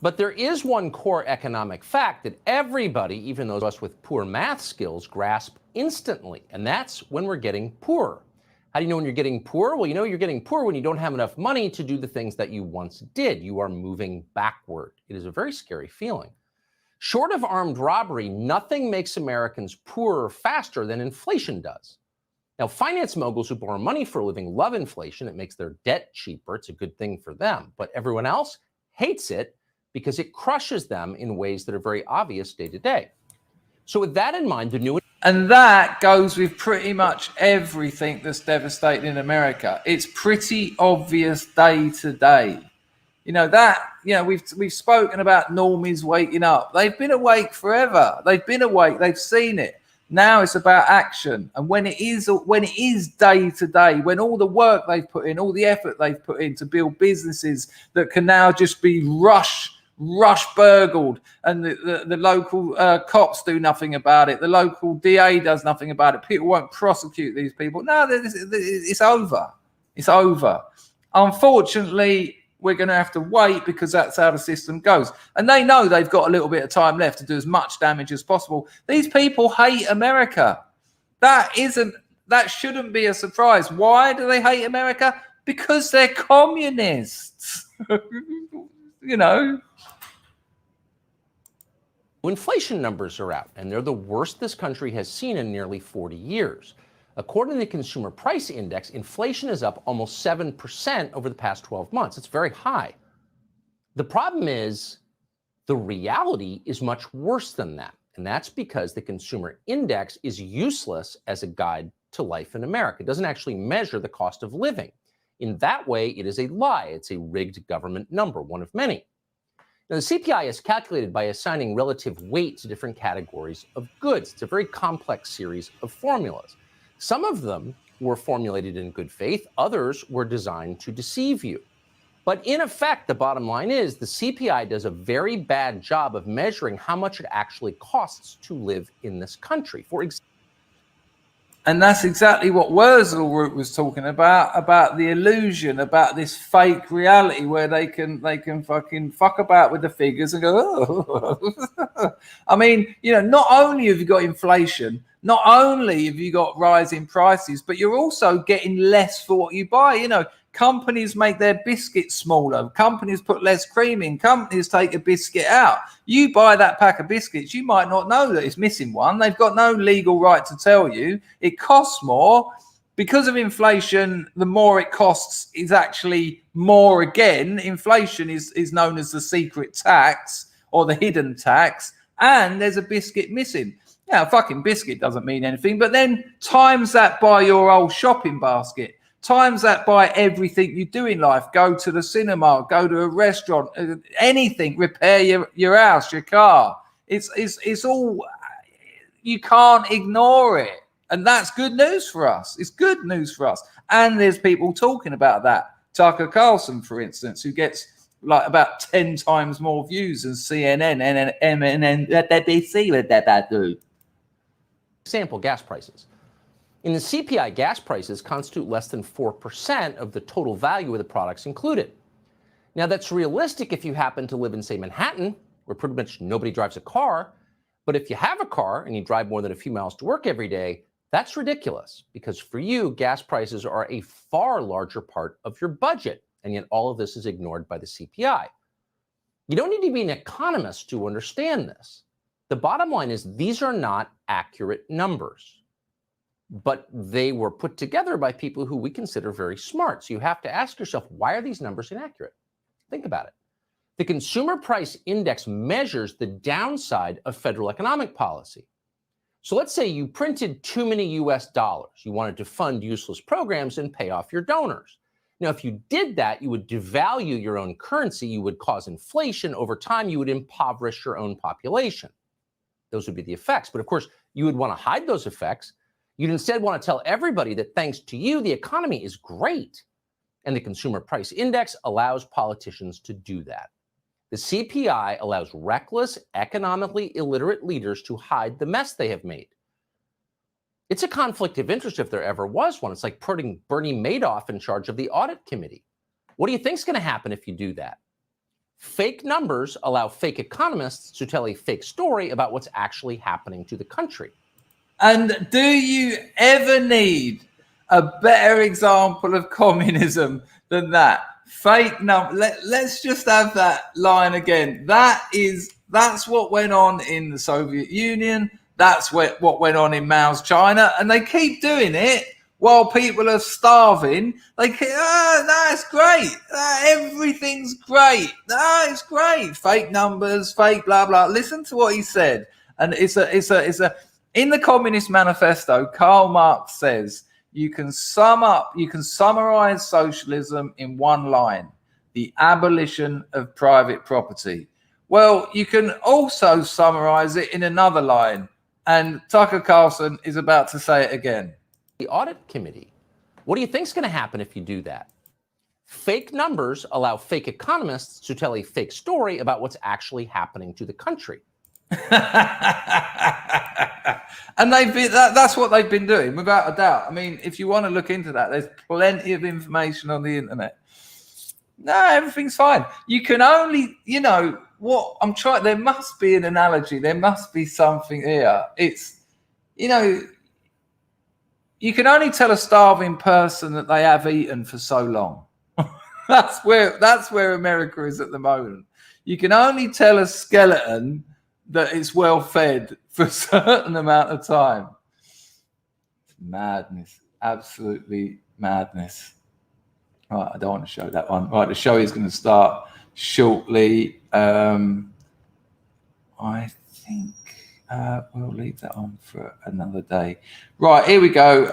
But there is one core economic fact that everybody, even those of us with poor math skills, grasp instantly, and that's when we're getting poorer. How do you know when you're getting poor? Well, you know you're getting poor when you don't have enough money to do the things that you once did. You are moving backward. It is a very scary feeling. Short of armed robbery, nothing makes Americans poorer faster than inflation does. Now, finance moguls who borrow money for a living love inflation. It makes their debt cheaper. It's a good thing for them. But everyone else hates it because it crushes them in ways that are very obvious day to day. So with that in mind, the new... And that goes with pretty much everything that's devastating in America. It's pretty obvious day to day. You know, we've spoken about normies waking up. They've been awake forever. They've been awake. They've seen it. Now it's about action. And when it is day to day, when all the work they've put in, all the effort they've put in to build businesses that can now just be rush burgled, and the local cops do nothing about it. The local DA does nothing about it. People won't prosecute these people. No, it's over. It's over. Unfortunately, we're going to have to wait because that's how the system goes. And they know they've got a little bit of time left to do as much damage as possible. These people hate America. That shouldn't be a surprise. Why do they hate America? Because they're communists. You know. Inflation numbers are out, and they're the worst this country has seen in nearly 40 years. According to the Consumer Price Index, inflation is up almost 7% over the past 12 months. It's very high. The problem is the reality is much worse than that, and that's because the Consumer Index is useless as a guide to life in America. It doesn't actually measure the cost of living. In that way, it is a lie. It's a rigged government number, one of many. Now, the CPI is calculated by assigning relative weight to different categories of goods. It's a very complex series of formulas. Some of them were formulated in good faith. Others were designed to deceive you. But in effect, the bottom line is the CPI does a very bad job of measuring how much it actually costs to live in this country. For example, and that's exactly what Wurzelroot was talking about the illusion, about this fake reality where they can fucking fuck about with the figures and go, oh. I mean, you know, not only have you got inflation, not only have you got rising prices, but you're also getting less for what you buy. You know, companies make their biscuits smaller. Companies put less cream in. Companies take a biscuit out. You buy that pack of biscuits, you might not know that it's missing one. They've got no legal right to tell you. It costs more. Because of inflation, the more it costs is actually more again. Inflation is known as the secret tax or the hidden tax, and there's a biscuit missing. Yeah, a fucking biscuit doesn't mean anything, but then times that by your old shopping basket. Times that by everything you do in life. Go to the cinema, go to a restaurant, anything, repair your house, your car. It's all, you can't ignore it. And that's good news for us. It's good news for us. And there's people talking about that. Tucker Carlson, for instance, who gets like about 10 times more views than CNN and BBC with that dude. Example, gas prices. In the CPI, gas prices constitute less than 4% of the total value of the products included. Now, that's realistic if you happen to live in, say, Manhattan, where pretty much nobody drives a car. But if you have a car and you drive more than a few miles to work every day, that's ridiculous, because for you, gas prices are a far larger part of your budget, and yet all of this is ignored by the CPI. You don't need to be an economist to understand this. The bottom line is these are not accurate numbers, but they were put together by people who we consider very smart. So you have to ask yourself, why are these numbers inaccurate? Think about it. The Consumer Price Index measures the downside of federal economic policy. So let's say you printed too many US dollars. You wanted to fund useless programs and pay off your donors. Now, if you did that, you would devalue your own currency. You would cause inflation. Over time, you would impoverish your own population. Those would be the effects. But of course, you would want to hide those effects. You'd instead want to tell everybody that thanks to you, the economy is great. And the Consumer Price Index allows politicians to do that. The CPI allows reckless, economically illiterate leaders to hide the mess they have made. It's a conflict of interest if there ever was one. It's like putting Bernie Madoff in charge of the audit committee. What do you think is going to happen if you do that? Fake numbers allow fake economists to tell a fake story about what's actually happening to the country. And do you ever need a better example of communism than that. Fake number. Let's just have that line again. That's what went on in the Soviet Union. That's what went on in Mao's China, and they keep doing it while people are starving. They keep, no, it's great. Everything's great. No, it's great. Fake numbers, fake blah blah. Listen to what he said, and it's a. In the Communist Manifesto, Karl Marx says you can summarize socialism in one line: the abolition of private property. Well, you can also summarize it in another line. And Tucker Carlson is about to say it again. The audit committee. What do you think is going to happen if you do that? Fake numbers allow fake economists to tell a fake story about what's actually happening to the country. And that's what they've been doing, without a doubt. I mean, if you want to look into that, there's plenty of information on the internet. No, everything's fine. You can only, what I'm trying, there must be an analogy. There must be something here. It's, you can only tell a starving person that they have eaten for so long. That's where America is at the moment. You can only tell a skeleton that it's well fed for a certain amount of time. It's madness, absolutely madness. Right, I don't want to show that one. Right, the show is going to start shortly. I think we'll leave that on for another day. Right, here we go.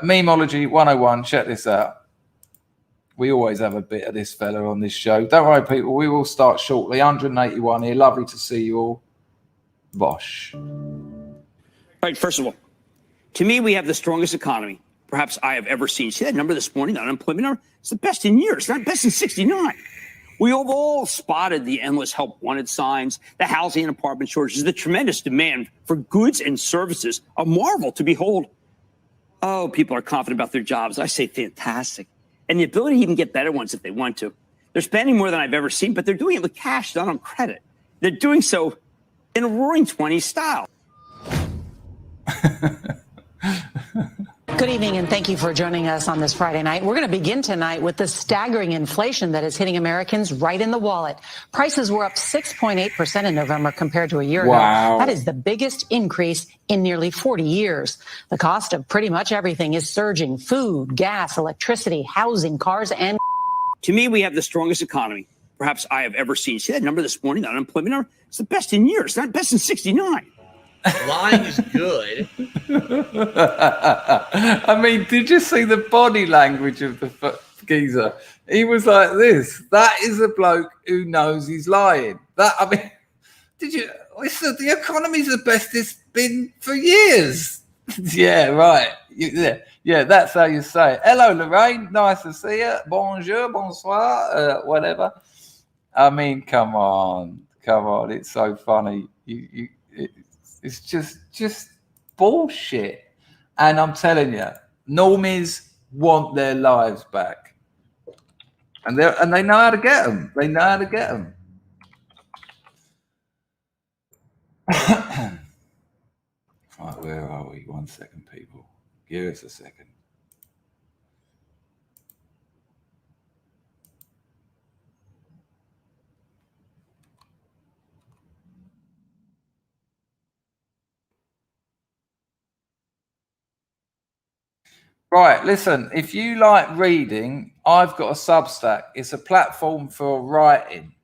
Memeology 101. Check this out. We always have a bit of this fella on this show. Don't worry, people. We will start shortly. 181 here. Lovely to see you all. Bosh. All right, first of all, to me, we have the strongest economy perhaps I have ever seen. See that number this morning, the unemployment number? It's the best in years, not best in 69. We have all spotted the endless help wanted signs, the housing and apartment shortages, the tremendous demand for goods and services, a marvel to behold. Oh, people are confident about their jobs. I say fantastic. And the ability to even get better ones if they want to. They're spending more than I've ever seen, but they're doing it with cash, not on credit. They're doing so in a roaring 20s style. Good evening, and thank you for joining us on this Friday night. We're going to begin tonight with the staggering inflation that is hitting Americans right in the wallet. Prices were up 6.8% in November compared to a year ago. That is the biggest increase in nearly 40 years. The cost of pretty much everything is surging: food, gas, electricity, housing, cars, and... To me, we have the strongest economy perhaps I have ever seen. See that number this morning, the unemployment number? It's the best in years, not best in 69. Lying is good. I mean, did you see the body language of the geezer? He was like this. That is a bloke who knows he's lying. I mean, did you? The economy's the best it's been for years. Yeah, right. Yeah, that's how you say it. Hello, Lorraine. Nice to see you. Bonjour, bonsoir, whatever. I mean, come on. It's so funny. It's just bullshit. And I'm telling you, normies want their lives back. And they know how to get them. Right, where are we? 1 second, people. Give us a second. Right, listen, if you like reading, I've got a Substack. It's a platform for writing.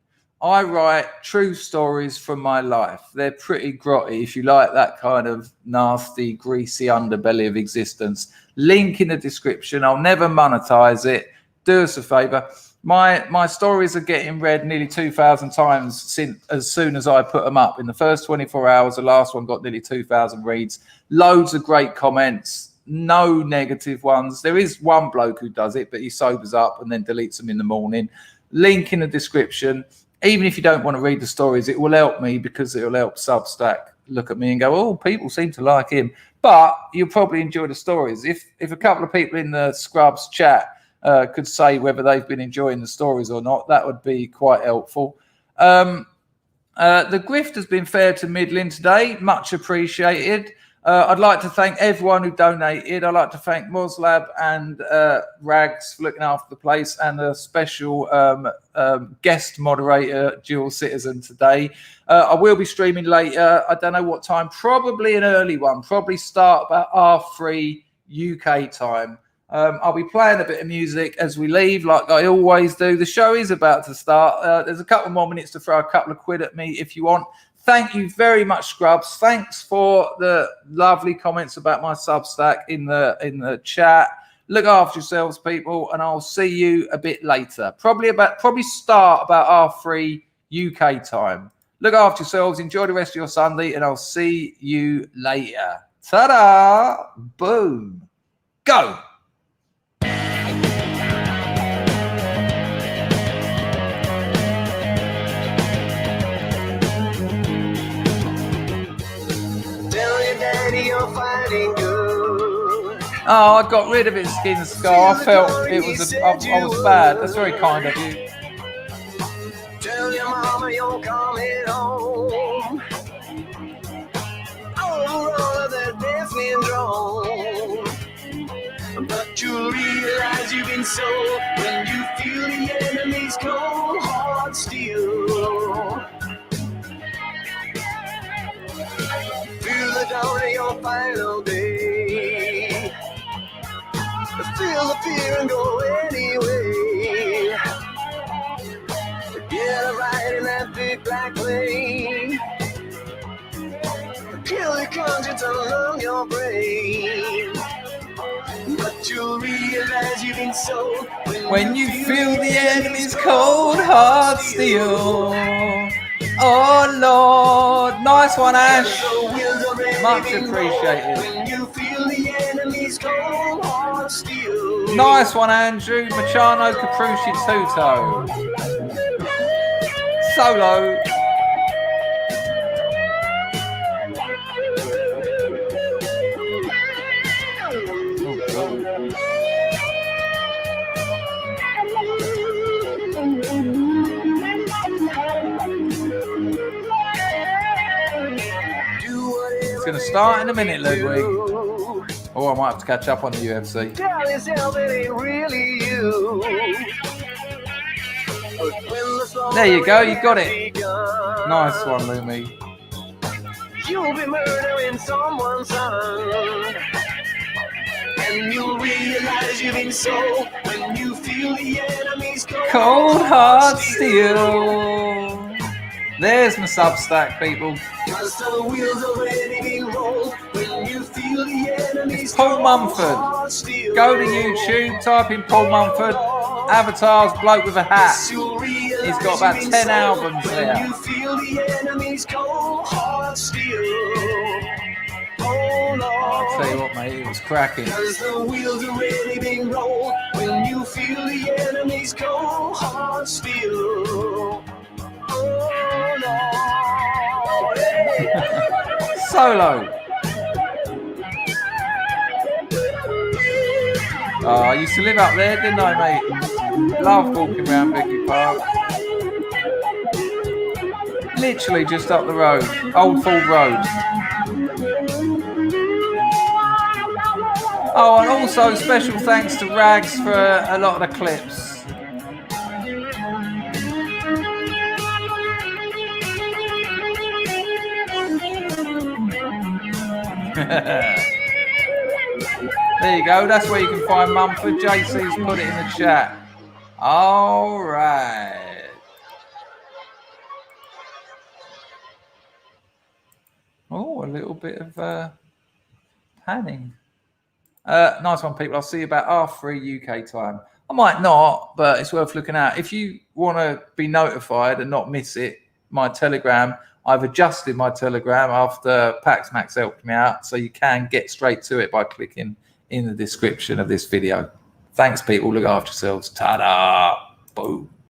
I write true stories from my life. They're pretty grotty if you like that kind of nasty, greasy underbelly of existence. Link in the description. I'll never monetize it. Do us a favor. My stories are getting read nearly 2,000 times as soon as I put them up. In the first 24 hours, the last one got nearly 2,000 reads. Loads of great comments. No negative ones. There is one bloke who does it, but he sobers up and then deletes them in the morning. Link in the description. Even if you don't want to read the stories, it will help me because it will help Substack look at me and go, oh, people seem to like him. But you'll probably enjoy the stories. If a couple of people in the Scrubs chat could say whether they've been enjoying the stories or not, that would be quite helpful. The grift has been fair to middling today. Much appreciated. I'd like to thank everyone who donated. I'd like to thank Moslab and Rags for looking after the place, and a special guest moderator, dual citizen today. I will be streaming later. I don't know what time. Probably an early one. Probably start about R3 UK time. I'll be playing a bit of music as we leave, like I always do. The show is about to start. There's a couple more minutes to throw a couple of quid at me if you want. Thank you very much, Scrubs. Thanks for the lovely comments about my Substack in the chat. Look after yourselves, people, and I'll see you a bit later. Probably start about R3 UK time. Look after yourselves. Enjoy the rest of your Sunday, and I'll see you later. Ta-da! Boom. Go. Oh, I got rid of its skin scar. I felt it was I was bad. That's very kind of you. Tell your mama you're coming home. Over all of that deafening drone. But you'll realize you've been sold when you feel the enemy's cold hard steel. Feel the dawn of your final day. Feel the fear and go anyway. Get right in that big black plane. Kill your conscience and numb your brain. But you'll realize you've been sold when you feel the enemy's cold hard steel. Oh Lord, nice one, Ash. Much appreciated. When you feel the enemy's cold hard steel. Nice one, Andrew. Machano Caprucci Tuto. Solo. It's going to start in a minute, Ludwig. Oh, I might have to catch up on the UFC. Tell yourself it ain't really you. There you go, you got it. Nice one, Lumi. You'll be murdering someone's son. And you'll realize you've been sold when you feel the enemy's cold hard steel. There's my Substack, people. It's Paul Mumford. Go to YouTube, type in Paul Mumford. Avatar's bloke with a hat. He's got about 10 albums there. I'll tell you what, mate, it was cracking. The wheels are ready being rolled when you feel the enemy's cold hard steel. Solo. Oh, I used to live up there, didn't I, mate? Love walking around Vicky Park. Literally just up the road, Old Ford Road. Oh, and also special thanks to Rags for a lot of the clips. There you go. That's where you can find Mumford. JC's put it in the chat. All right. Oh, a little bit of panning. Nice one, people. I'll see you about R3 UK time. I might not, but it's worth looking at. If you want to be notified and not miss it, my Telegram, I've adjusted my Telegram after Pax Max helped me out, so you can get straight to it by clicking in the description of this video. Thanks, people. Look after yourselves. Ta-da. Boom.